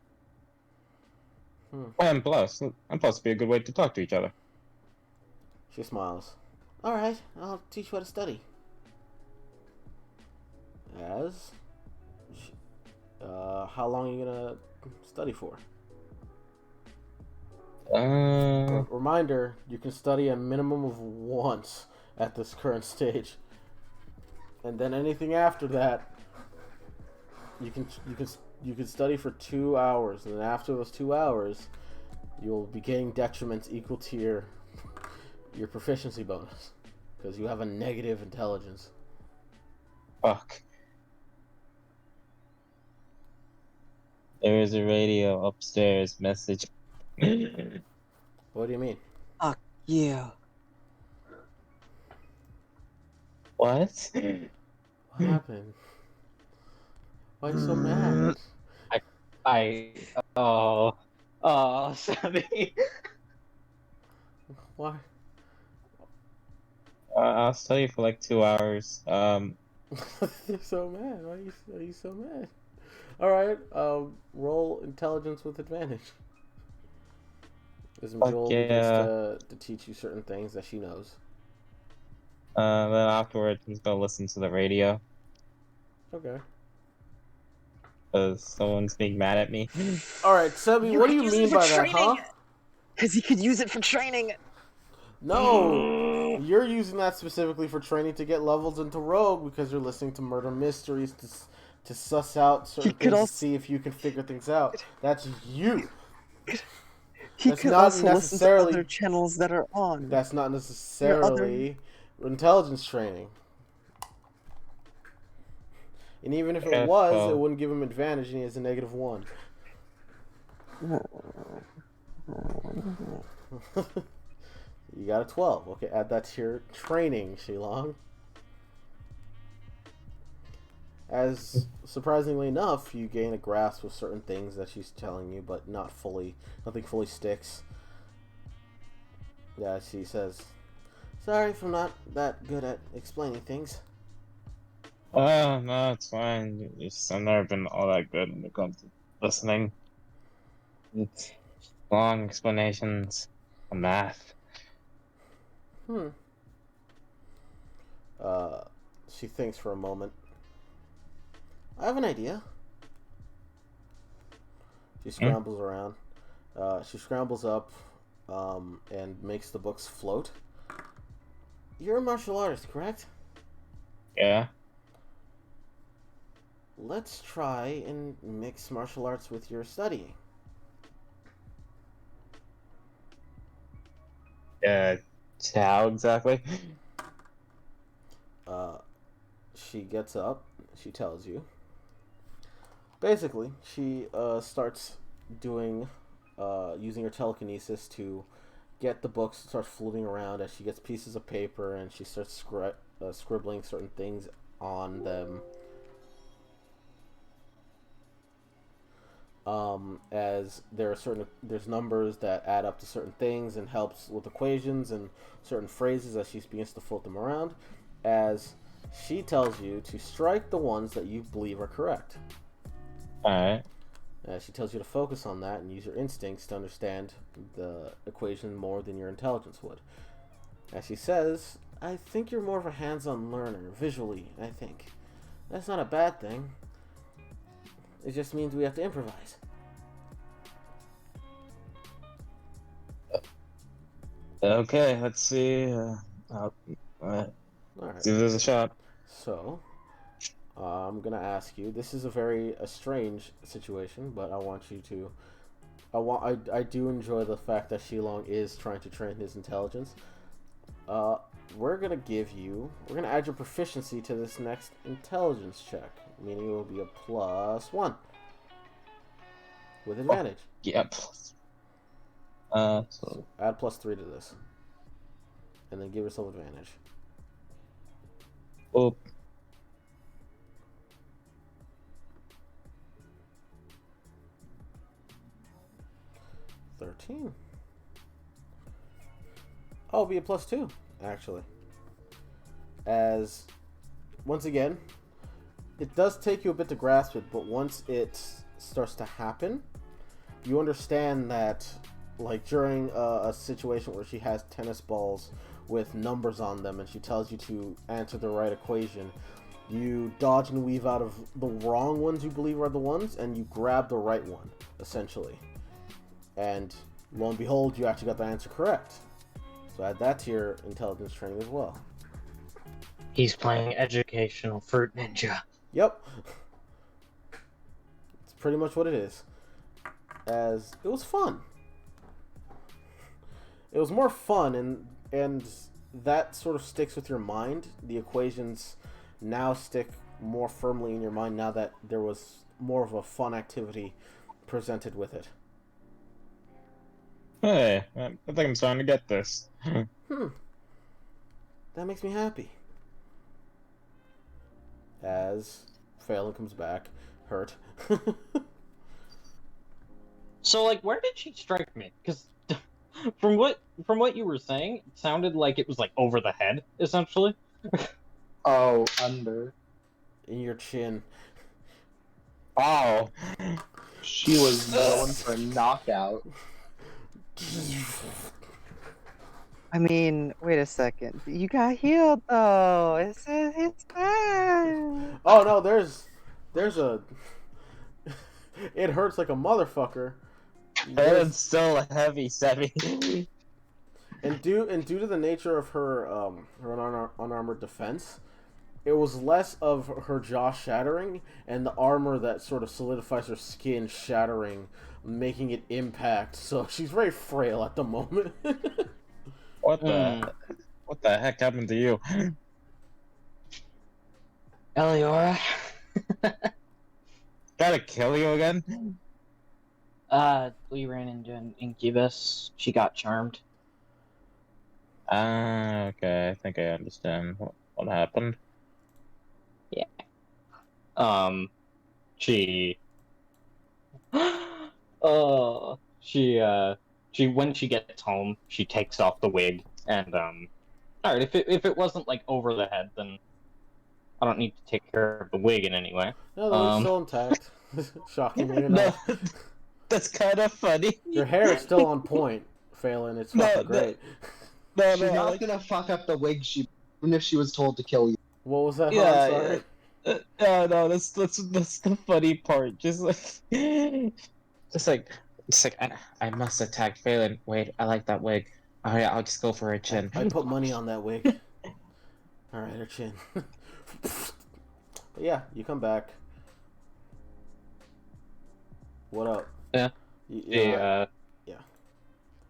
E: And plus, it'd be a good way to talk to each other.
B: She smiles. Alright, I'll teach you how to study. As? How long are you gonna study for? Reminder, you can study a minimum of once at this current stage. And then anything after that, you can study for 2 hours, and then after those 2 hours, you'll be getting detriments equal to your proficiency bonus, because you have a negative intelligence.
E: Fuck. There is a radio upstairs. Message.
B: What do you mean?
F: Fuck you.
E: What?
B: What happened? Why are you so mad?
D: Sammy.
B: Why?
E: I'll study for like 2 hours.
B: You're so mad. Why are you so mad? Alright, roll intelligence with advantage. This Joel begins to teach you certain things that she knows.
E: Then afterwards, I'm just gonna listen to the radio.
B: Okay.
E: Because someone's being mad at me.
B: Alright, Sebi, what do you mean by that, huh?
F: Because he could use it for training.
B: No! You're using that specifically for training to get levels into Rogue because you're listening to murder mysteries to suss out certain things to see if you can figure things out. That's you!
F: He could also listen to other channels that are on.
B: That's not necessarily intelligence training. And even if it was, it wouldn't give him advantage, and he has a -1. You got a 12. Okay, add that to your training, Shilong. As surprisingly enough, you gain a grasp of certain things that she's telling you, but not fully. Nothing fully sticks. Yeah, she says, "Sorry if I'm not that good at explaining things."
E: No, it's fine. I've never been all that good when it comes to listening. It's long explanations of math.
B: She thinks for a moment. I have an idea. She scrambles around. She scrambles up and makes the books float. You're a martial artist, correct?
E: Yeah.
B: Let's try and mix martial arts with your studying.
E: How exactly?
B: She gets up. She tells you. Basically, she starts doing, using her telekinesis to get the books to start floating around as she gets pieces of paper and she starts scribbling certain things on them. As there's numbers that add up to certain things and helps with equations and certain phrases as she begins to float them around, as she tells you to strike the ones that you believe are correct.
E: Alright.
B: She tells you to focus on that and use your instincts to understand the equation more than your intelligence would. As she says, I think you're more of a hands-on learner, visually, I think. That's not a bad thing. It just means we have to improvise.
E: Okay, let's see. Alright. See if there's a shot.
B: So, I'm gonna ask you. This is a strange situation, but I want you to. I do enjoy the fact that Shilong is trying to train his intelligence. We're gonna add your proficiency to this next intelligence check, meaning it will be a +1 with advantage.
E: Yep.
B: So add +3 to this, and then give yourself advantage.
E: Oh.
B: 14. Oh, it'll be a +2, actually. As, once again, it does take you a bit to grasp it, but once it starts to happen, you understand that, like, during a situation where she has tennis balls with numbers on them and she tells you to answer the right equation, you dodge and weave out of the wrong ones you believe are the ones, and you grab the right one, essentially. And lo and behold, you actually got the answer correct. So add that to your intelligence training as well.
D: He's playing educational fruit ninja.
B: Yep. It's pretty much what it is. As it was fun. It was more fun, and that sort of sticks with your mind. The equations now stick more firmly in your mind now that there was more of a fun activity presented with it.
E: Hey, I think I'm starting to get this.
B: That makes me happy. As Phelan comes back, hurt.
D: So, like, where did she strike me? Because from what you were saying, it sounded like it was like over the head, essentially.
A: Oh, under.
B: In your chin.
E: Oh,
A: She was going for a knockout.
F: I mean, wait a second. You got healed though. It's fine.
B: Oh no, there's a. It hurts like a motherfucker.
E: Phelan's still a heavy Sevi.
B: And due to the nature of her unarmored defense, it was less of her jaw shattering and the armor that sort of solidifies her skin shattering, making it impact. So she's very frail at the moment.
E: What the heck happened to you?
D: Eliora?
E: Gotta kill you again?
D: We ran into an incubus. She got charmed.
E: Okay, I think I understand what happened.
D: Yeah. She she when she gets home, she takes off the wig and alright, if it wasn't like over the head, then I don't need to take care of the wig in any way.
B: No, the wig's still intact. Shockingly enough.
E: No, that's kind of funny.
B: Your hair is still on point, Phelan. It's fucking great.
E: No,
A: She's not gonna fuck up the wig even if she was told to kill you.
B: What was that,
E: Yeah,
B: Han? Sorry?
E: no, that's the funny part. Just like I must attack Phelan. Wait, I like that wig. Oh yeah, I'll just go for her chin.
B: I put money on that wig. Alright, her chin. But yeah, you come back. What up?
D: Yeah.
B: Yeah.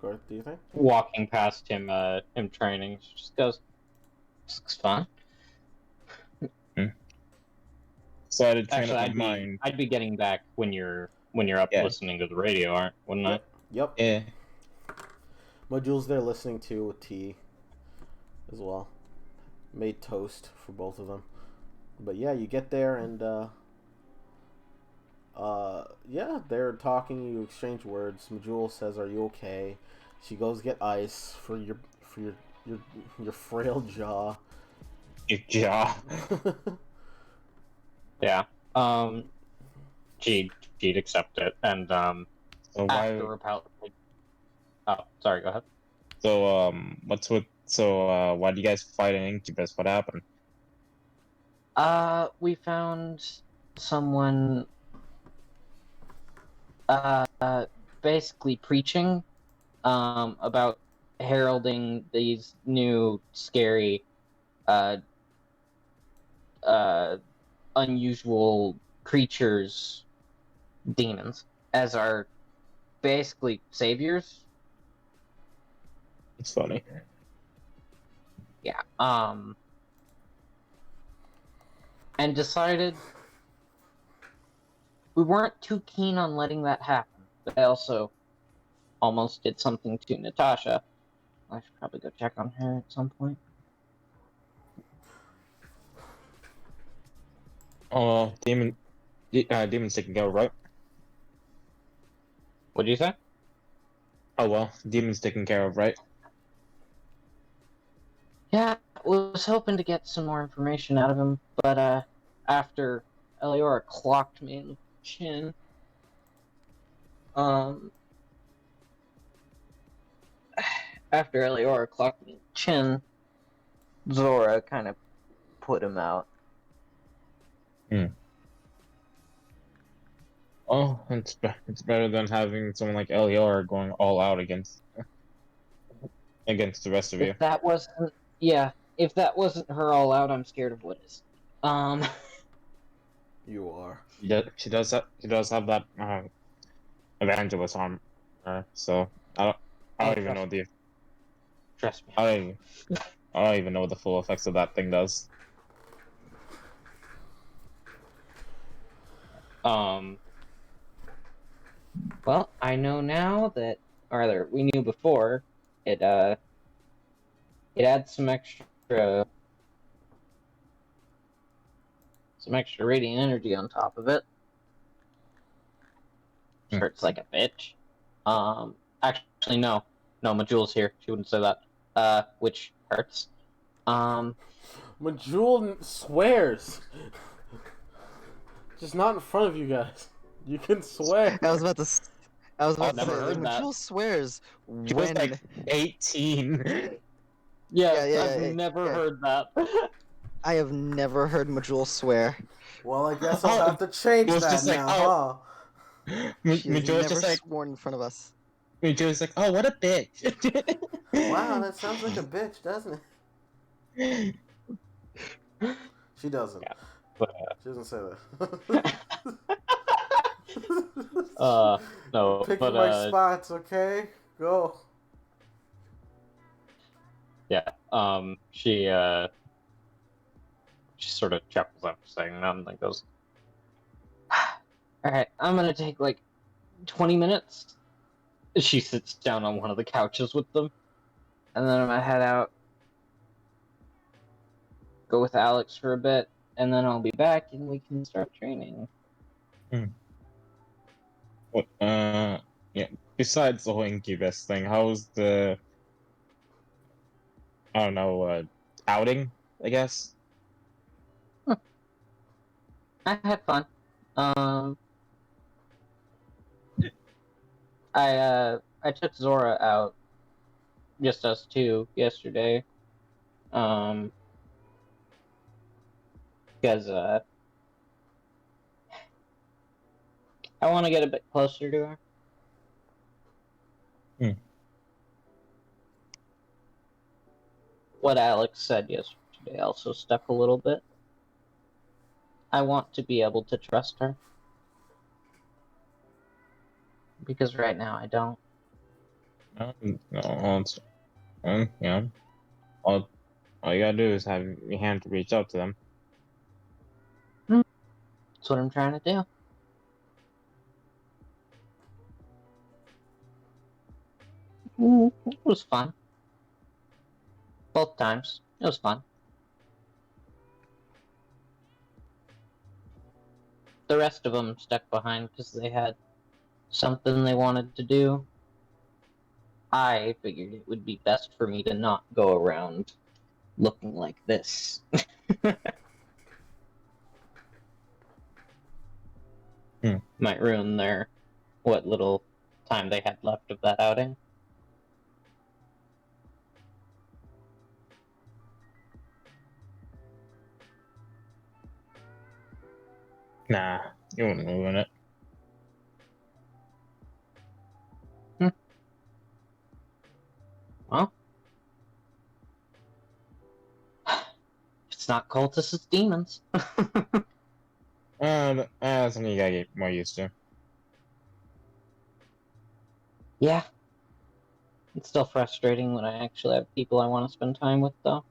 B: Garth, do you think?
D: Walking past him training, she just goes, "This looks fun."
E: Decided to train
D: Actually,
E: up my mind.
D: I'd be getting back when you're up listening to the radio, wouldn't I?
B: Yep.
E: Yeah.
B: Module's there listening to with tea as well. Made toast for both of them. But yeah, you get there and yeah, they're talking, you exchange words. Majul says, "Are you okay?" She goes get ice for your frail jaw.
E: Your jaw.
D: Yeah. She'd accept it, and
E: So
D: after repel. Oh, sorry. Go ahead.
E: So why do you guys fight an incubus? What happened?
D: We found someone basically preaching about heralding these new scary unusual creatures, demons, as our basically saviors.
E: It's funny.
D: Yeah. And decided we weren't too keen on letting that happen. But I also almost did something to Natasha. I should probably go check on her at some point.
E: Oh, demons they can go, right?
D: What'd you say?
E: Oh well, demon's taken care of, right?
D: Yeah, was hoping to get some more information out of him, but after Eliora clocked me in the chin, um, after Eliora clocked me in the chin, Zora kind of put him out.
E: Oh, it's better than having someone like Elior going all out against the rest of you.
D: If that wasn't, yeah, if that wasn't her all out, I'm scared of what is.
B: You are.
E: She does have that evangelist arm, so I don't even know the
D: Trust me.
E: I don't even know what the full effects of that thing does.
D: Well, I know now that, or rather, we knew before. It adds some extra radiant energy on top of it. Hurts like a bitch. Actually, no, Majule's here. She wouldn't say that. Which hurts.
B: Majul swears. Just not in front of you guys. You can swear.
F: I was about to say,
D: never heard
F: like,
D: that.
F: Majul swears
E: She was
F: when.
E: like 18.
D: Yeah,
F: Yeah,
D: I've never heard that.
F: I have never heard Majul swear.
B: Well, I guess I'll have to change
E: It was
B: that
E: just like,
B: now, huh?
F: She's
E: Majula's
F: never
E: just like,
F: sworn in front of us.
E: Majula's like, oh, what a bitch.
B: Wow, that sounds like a bitch, doesn't it? She doesn't.
D: Yeah, but,
B: She doesn't say that.
D: no,
B: Picking
D: but
B: my spots, okay? Go.
D: yeah, she sort of chuckles after saying that and then goes, "All right, I'm gonna take like 20 minutes." She sits down on one of the couches with them, and then I'm gonna head out, go with Alex for a bit, and then I'll be back and we can start training.
E: Yeah. Besides the whole Incubus thing, how's the I don't know, outing, I guess?
D: I had fun. I took Zora out, just us two, yesterday. Because I want to get a bit closer to her. What Alex said yesterday also stuck a little bit. I want to be able to trust her. Because right now I don't.
E: Yeah. All you gotta do is have your hand to reach out to them.
D: That's what I'm trying to do. It was fun. Both times. It was fun. The rest of them stuck behind because they had something they wanted to do. I figured it would be best for me to not go around looking like this. Might ruin their what little time they had left of that outing.
E: Nah, you wouldn't ruin it.
D: Well, if it's not cultists, it's demons.
E: That's something you gotta get more used to.
D: Yeah. It's still frustrating when I actually have people I want to spend time with, though.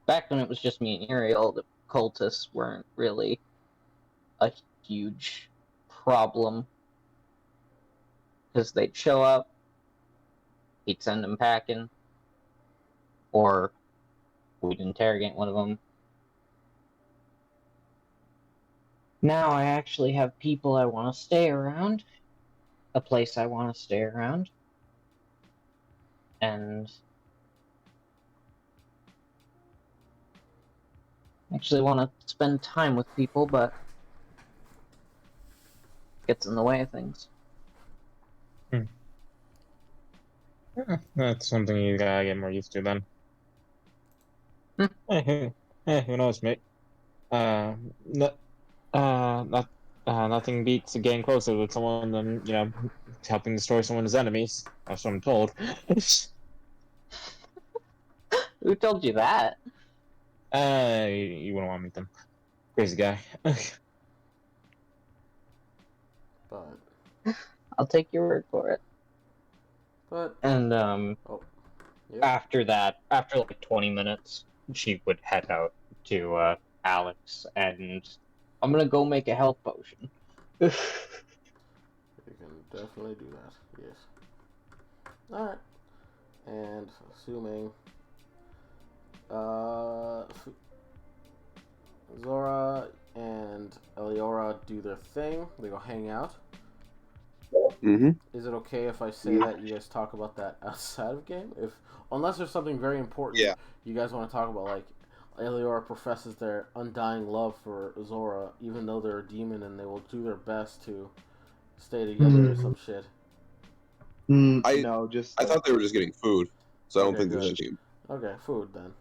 D: Back when it was just me and Ariel, the cultists weren't really a huge problem. Because they'd show up, he'd send them packing, or we'd interrogate one of them. Now I actually have people I want to stay around, a place I want to stay around, and actually want to spend time with people, but gets in the way of things.
E: That's something you gotta get more used to then. Who knows, mate? Not, nothing beats getting closer with someone than, helping destroy someone's enemies. That's what I'm told.
D: Who told you that?
E: You wouldn't want to meet them. Crazy guy.
B: But
D: I'll take your word for it. And
B: yeah.
D: after that, after like 20 minutes, she would head out to Alex, and I'm gonna go make a health potion.
B: You can definitely do that. Yes. All right. And assuming Zora and Eliora do their thing, they go hang out.
G: Mm-hmm.
B: Is it okay if I say that you guys talk about that outside of game? Unless there's something very important you guys want to talk about, like Eliora professes their undying love for Zora, even though they're a demon, and they will do their best to stay together or some shit.
A: No, just
H: I thought they were just getting food, so I don't think there's
B: good.
H: anything.
B: Okay, food then.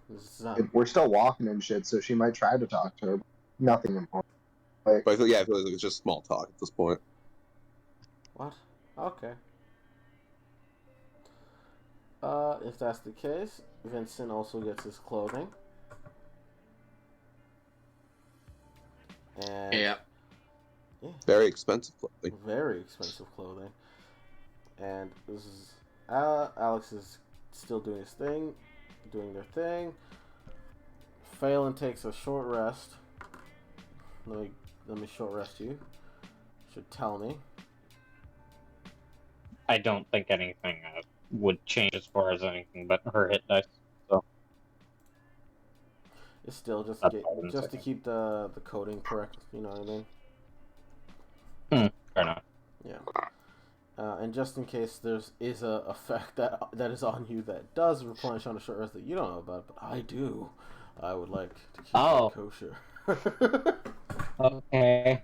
A: We're still walking and shit, so she might try to talk to her. Nothing important. Like,
H: But I feel like it's just small talk at this point.
B: What? Okay. If that's the case, Vincent also gets his clothing. And
C: Yeah.
H: Very expensive clothing.
B: Very expensive clothing. And this is Alex is still doing his thing, doing their thing. Phelan takes a short rest. Let me short rest you. Should tell me.
D: I don't think anything would change as far as anything but her hit dice. So
B: it's still just to keep the coding correct. You know what I mean?
D: Fair enough.
B: Yeah. And just in case is a effect that is on you that does replenish on a short rest that you don't know about, but I do. I would like to keep it kosher.
D: Okay.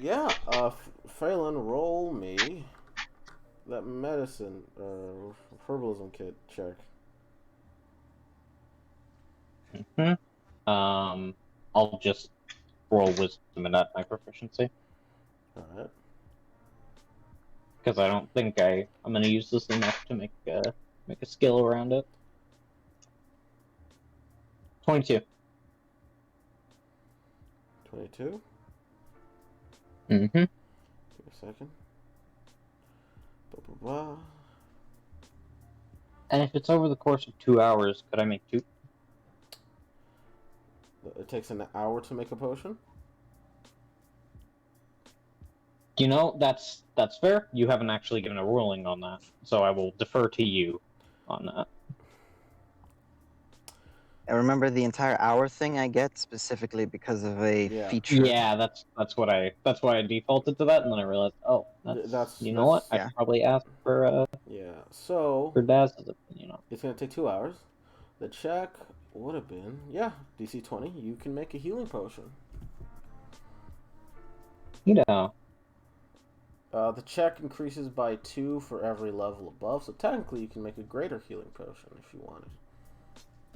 B: Yeah. Phelan, roll me that medicine herbalism kit check.
D: I'll just roll wisdom and add my proficiency.
B: Alright.
D: Because I don't think I'm gonna use this enough to make a skill around it. 22.
B: 22?
D: Mm-hmm.
B: Give me a second. Blah.
D: And if it's over the course of 2 hours, could I make 2?
B: It takes an hour to make a potion?
D: You know, that's fair. You haven't actually given a ruling on that, so I will defer to you on that.
F: I remember the entire hour thing I get specifically because of a feature.
D: Yeah, that's why I defaulted to that, and then I realized, what? I should probably ask for
B: so
D: for Daz's opinion.
B: It's gonna take 2 hours. The check would have been DC 20. You can make a healing potion. The check increases by 2 for every level above, so technically you can make a greater healing potion if you wanted.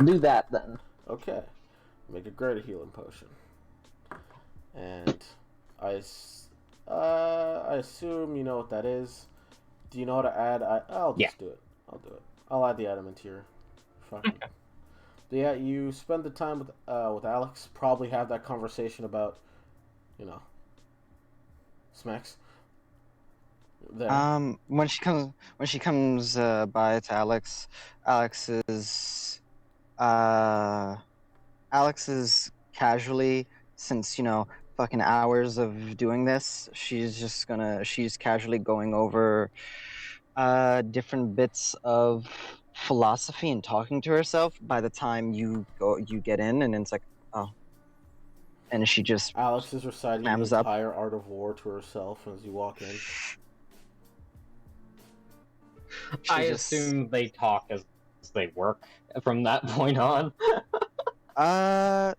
D: Do that then.
B: Okay. Make a greater healing potion. And I assume you know what that is. Do you know how to add? I'll just do it. I'll do it. I'll add the item into your fucking... Yeah, you spend the time with Alex, probably have that conversation about, smacks. There.
F: When she comes by to Alex, Alex is casually, since fucking hours of doing this, she's casually going over different bits of philosophy and talking to herself. By the time you get in, and it's like, oh, and she just
B: Alex is reciting the entire art of war to herself as you walk in.
D: I
F: just-
D: assume they talk as they work from that point on.
F: Not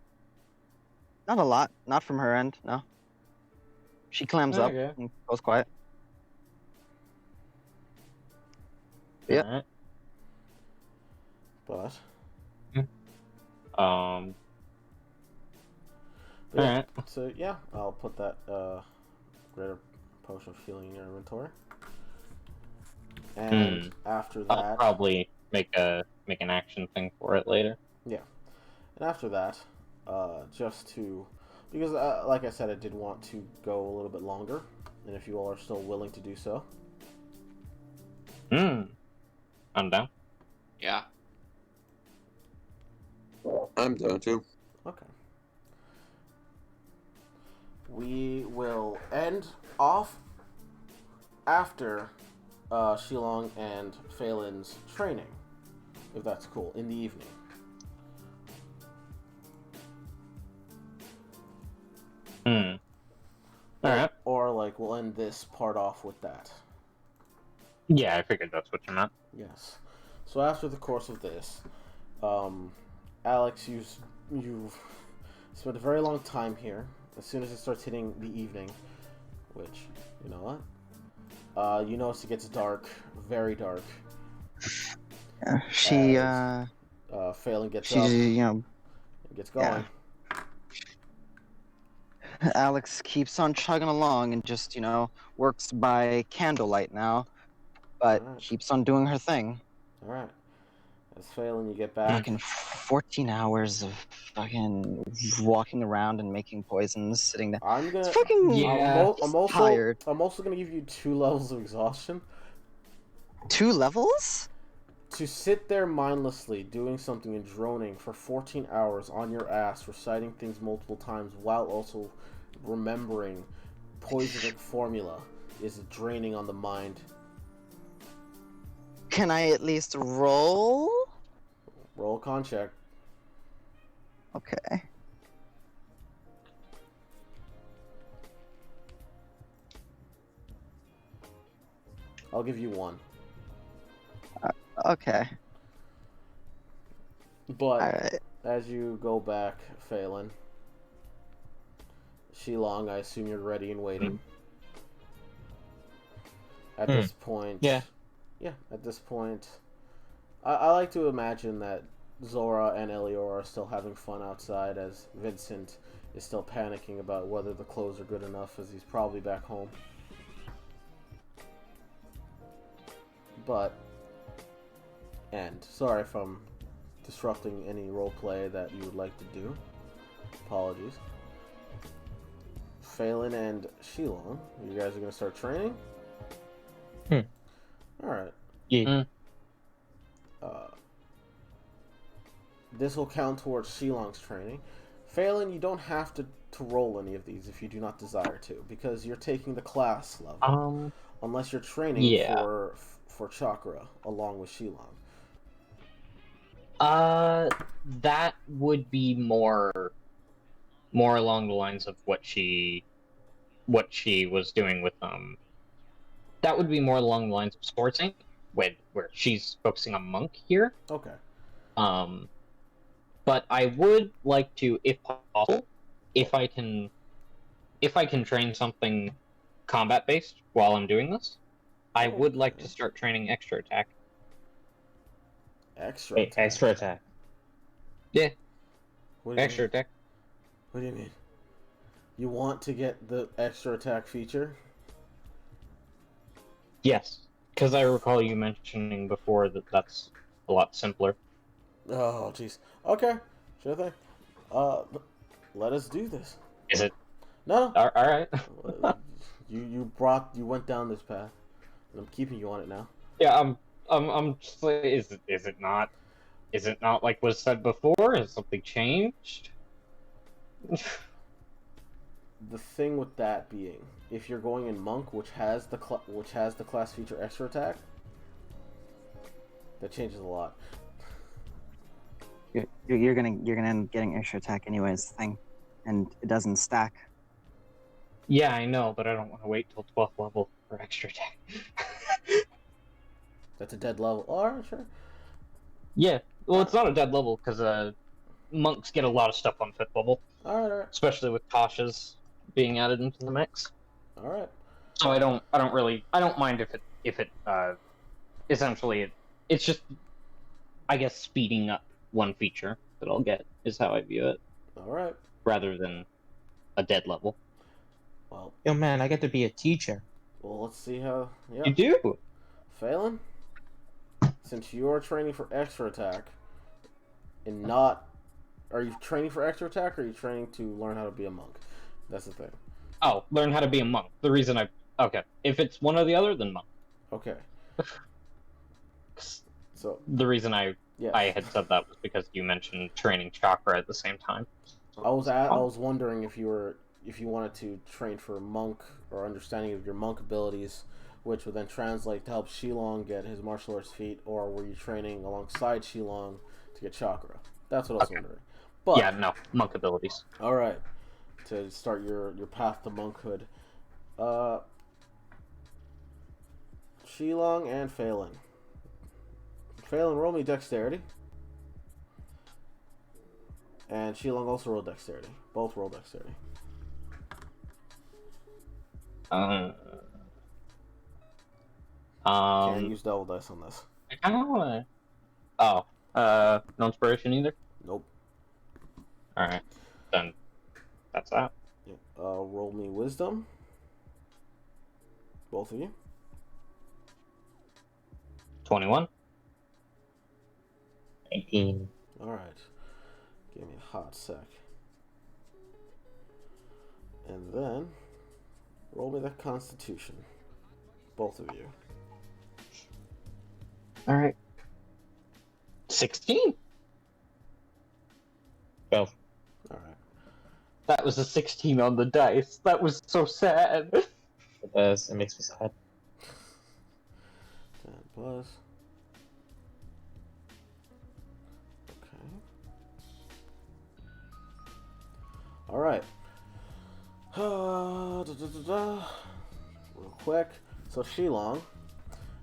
F: a lot. Not from her end, no. She clams up
D: Okay.
F: and goes quiet. Yep.
D: Alright.
B: But
D: Um.
B: yeah,
D: Alright.
B: so yeah, I'll put that greater potion of healing in your inventory. And after
D: I'll
B: that,
D: probably make an action thing for it later.
B: and after that, just to, because like I said, I did want to go a little bit longer, and if you all are still willing to do so.
D: I'm down.
C: Yeah.
H: I'm down too.
B: Okay. We will end off after Shilong and Phelan's training, if that's cool, in the evening.
D: Alright.
B: Or like we'll end this part off with that.
D: Yeah, I figured that's what you meant.
B: Yes. So after the course of this, Alex, you've spent a very long time here. As soon as it starts hitting the evening, which, you know what? You notice it gets dark, very dark.
F: Yeah, she
B: Phelan gets
F: she
B: up,
F: you know,
B: gets going.
F: Alex keeps on chugging along and just, works by candlelight now, but
B: Alright.
F: keeps on doing her thing.
B: Alright. As Phelan, you get back.
F: Fucking 14 hours of fucking walking around and making poisons, sitting there.
B: I'm gonna.
F: It's fucking
D: Yeah.
B: I'm also
F: tired.
B: I'm also gonna give you 2 levels of exhaustion.
F: 2 levels?
B: To sit there mindlessly doing something and droning for 14 hours on your ass, reciting things multiple times while also remembering poisonic formula is draining on the mind.
F: Can I at least roll?
B: Roll a con check.
F: Okay.
B: I'll give you 1.
F: Okay.
B: But
F: Alright.
B: as you go back, Phelan, Shilong, I assume you're ready and waiting. At this point,
D: Yeah.
B: At this point, I like to imagine that Zora and Elior are still having fun outside, as Vincent is still panicking about whether the clothes are good enough, as he's probably back home. But, and sorry if I'm disrupting any roleplay that you would like to do. Apologies. Phelan and Shilong, you guys are going to start training? Alright.
D: Yeah.
B: This will count towards Shilong's training. Phelan, you don't have to roll any of these if you do not desire to, because you're taking the class level. Unless you're training
D: Yeah.
B: for Chakra along with Shilong.
D: That would be more along the lines of what she was doing with that would be more along the lines of Sword Saint, where she's focusing on Monk here.
B: Okay.
D: But I would like to, if possible, if I can train something combat based while I'm doing this, I would like to start training extra attack.
B: Extra attack?
E: Extra attack.
D: Yeah.
B: What do you
D: Extra
B: mean?
D: attack.
B: What do you mean? You want to get the extra attack feature?
D: Yes, because I recall you mentioning before that that's a lot simpler.
B: Oh, jeez. Okay, sure thing. Let us do this.
D: Is it?
B: No.
D: All right.
B: You went down this path, and I'm keeping you on it now.
D: Yeah, I'm just like, is it not like was said before? Has something changed?
B: The thing with that being, if you're going in Monk, which has the class feature extra attack, that changes a lot.
F: You're gonna end up getting extra attack anyways, thing, and it doesn't stack.
D: Yeah, I know, but I don't want to wait till 12th level for extra attack.
B: That's a dead level. Alright, sure.
D: Yeah. Well, it's not a dead level because monks get a lot of stuff on 5th level,
B: Alright.
D: especially with Tasha's being added into the mix.
B: Alright.
D: So I don't mind if it essentially it's just, I guess, speeding up one feature that I'll get is how I view it,
B: Alright.
D: rather than a dead level.
B: Well,
E: Yo, man, I get to be a teacher.
B: well, let's see how. Yeah.
D: You do?
B: Phelan, since you're training for extra attack, and not, are you training for extra attack, or are you training to learn how to be a monk? That's the thing.
D: Oh, learn how to be a monk. The reason okay, if it's one or the other, then monk.
B: Okay. So
D: the reason I
B: yes.
D: I had said that was because you mentioned training chakra at the same time.
B: I was wondering if you wanted to train for monk or understanding of your monk abilities, which would then translate to help Shilong get his martial arts feat, or were you training alongside Shilong to get chakra? That's what I was wondering. But
D: yeah, no, monk abilities.
B: All right, to start your path to monkhood, Shilong and Phelan. Phelan, roll me dexterity. And Shilong also roll dexterity. Both roll dexterity. Can't use double dice on this.
D: I kind of want to. No inspiration either?
B: Nope.
D: Alright. Then that's that.
B: Yep. Roll me wisdom. Both of you.
D: 21. 18.
B: Alright. Give me a hot sec. And then roll me that constitution. Both of you.
D: Alright. 16.
E: 12.
B: Alright.
D: That was a 16 on the dice. That was so sad.
E: It does. It makes me sad.
B: 10 plus. Okay. Alright. Real quick. So Shilong,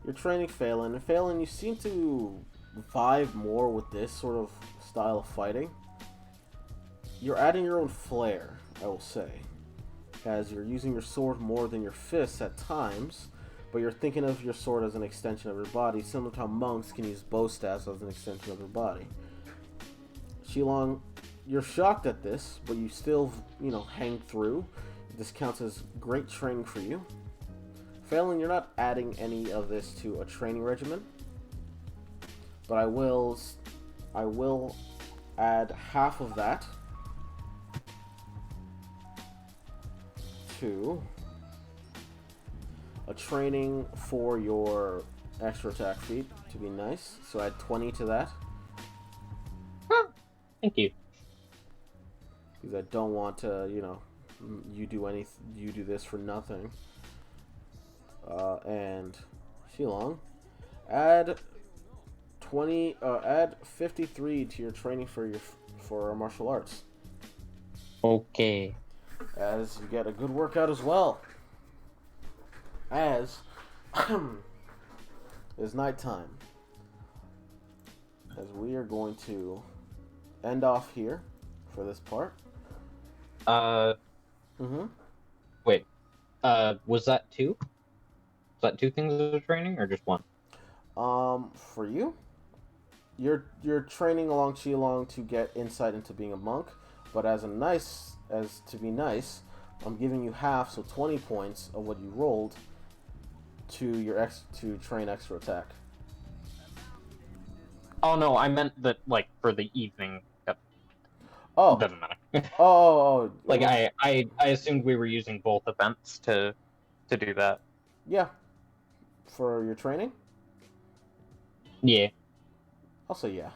B: you're training Phelan. And Phelan, you seem to vibe more with this sort of style of fighting. You're adding your own flair, I will say, as you're using your sword more than your fists at times, but you're thinking of your sword as an extension of your body, similar to how monks can use bow staffs as an extension of their body. Shilong, you're shocked at this, but you still, hang through. This counts as great training for you. Phelan, you're not adding any of this to a training regimen, but I will add half of that to a training for your extra attack feat to be nice. So add 20 to that.
D: Thank you.
B: Because I don't want to, you do this for nothing. And Shilong, add 53 to your training for martial arts.
E: Okay.
B: As you get a good workout as well. As it's nighttime. As we are going to end off here for this part.
D: Wait. Was that 2? Was that 2 things of training or just 1?
B: For you, you're training along Shilong to get insight into being a monk, but to be nice, I'm giving you half, so 20 points of what you rolled to train extra attack.
D: Oh no, I meant that for the evening.
B: Oh,
D: doesn't matter.
B: oh.
D: I assumed we were using both events to do that.
B: Yeah. For your training?
D: Yeah.
B: I'll say yeah.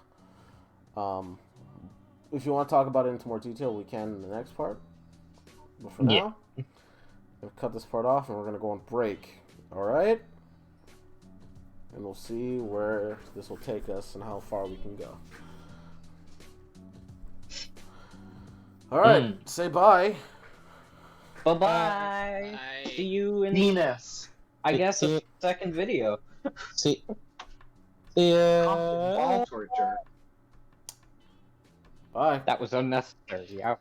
B: If you want to talk about it into more detail, we can in the next part. But for now, we'll cut this part off and we're going to go on break. Alright? And we'll see where this will take us and how far we can go. Alright, say bye.
D: Bye-bye.
C: Bye.
D: See you in
A: Venus.
D: I guess a second video.
E: See.
A: Constant ball torture.
B: Bye.
I: That was unnecessary. Yeah.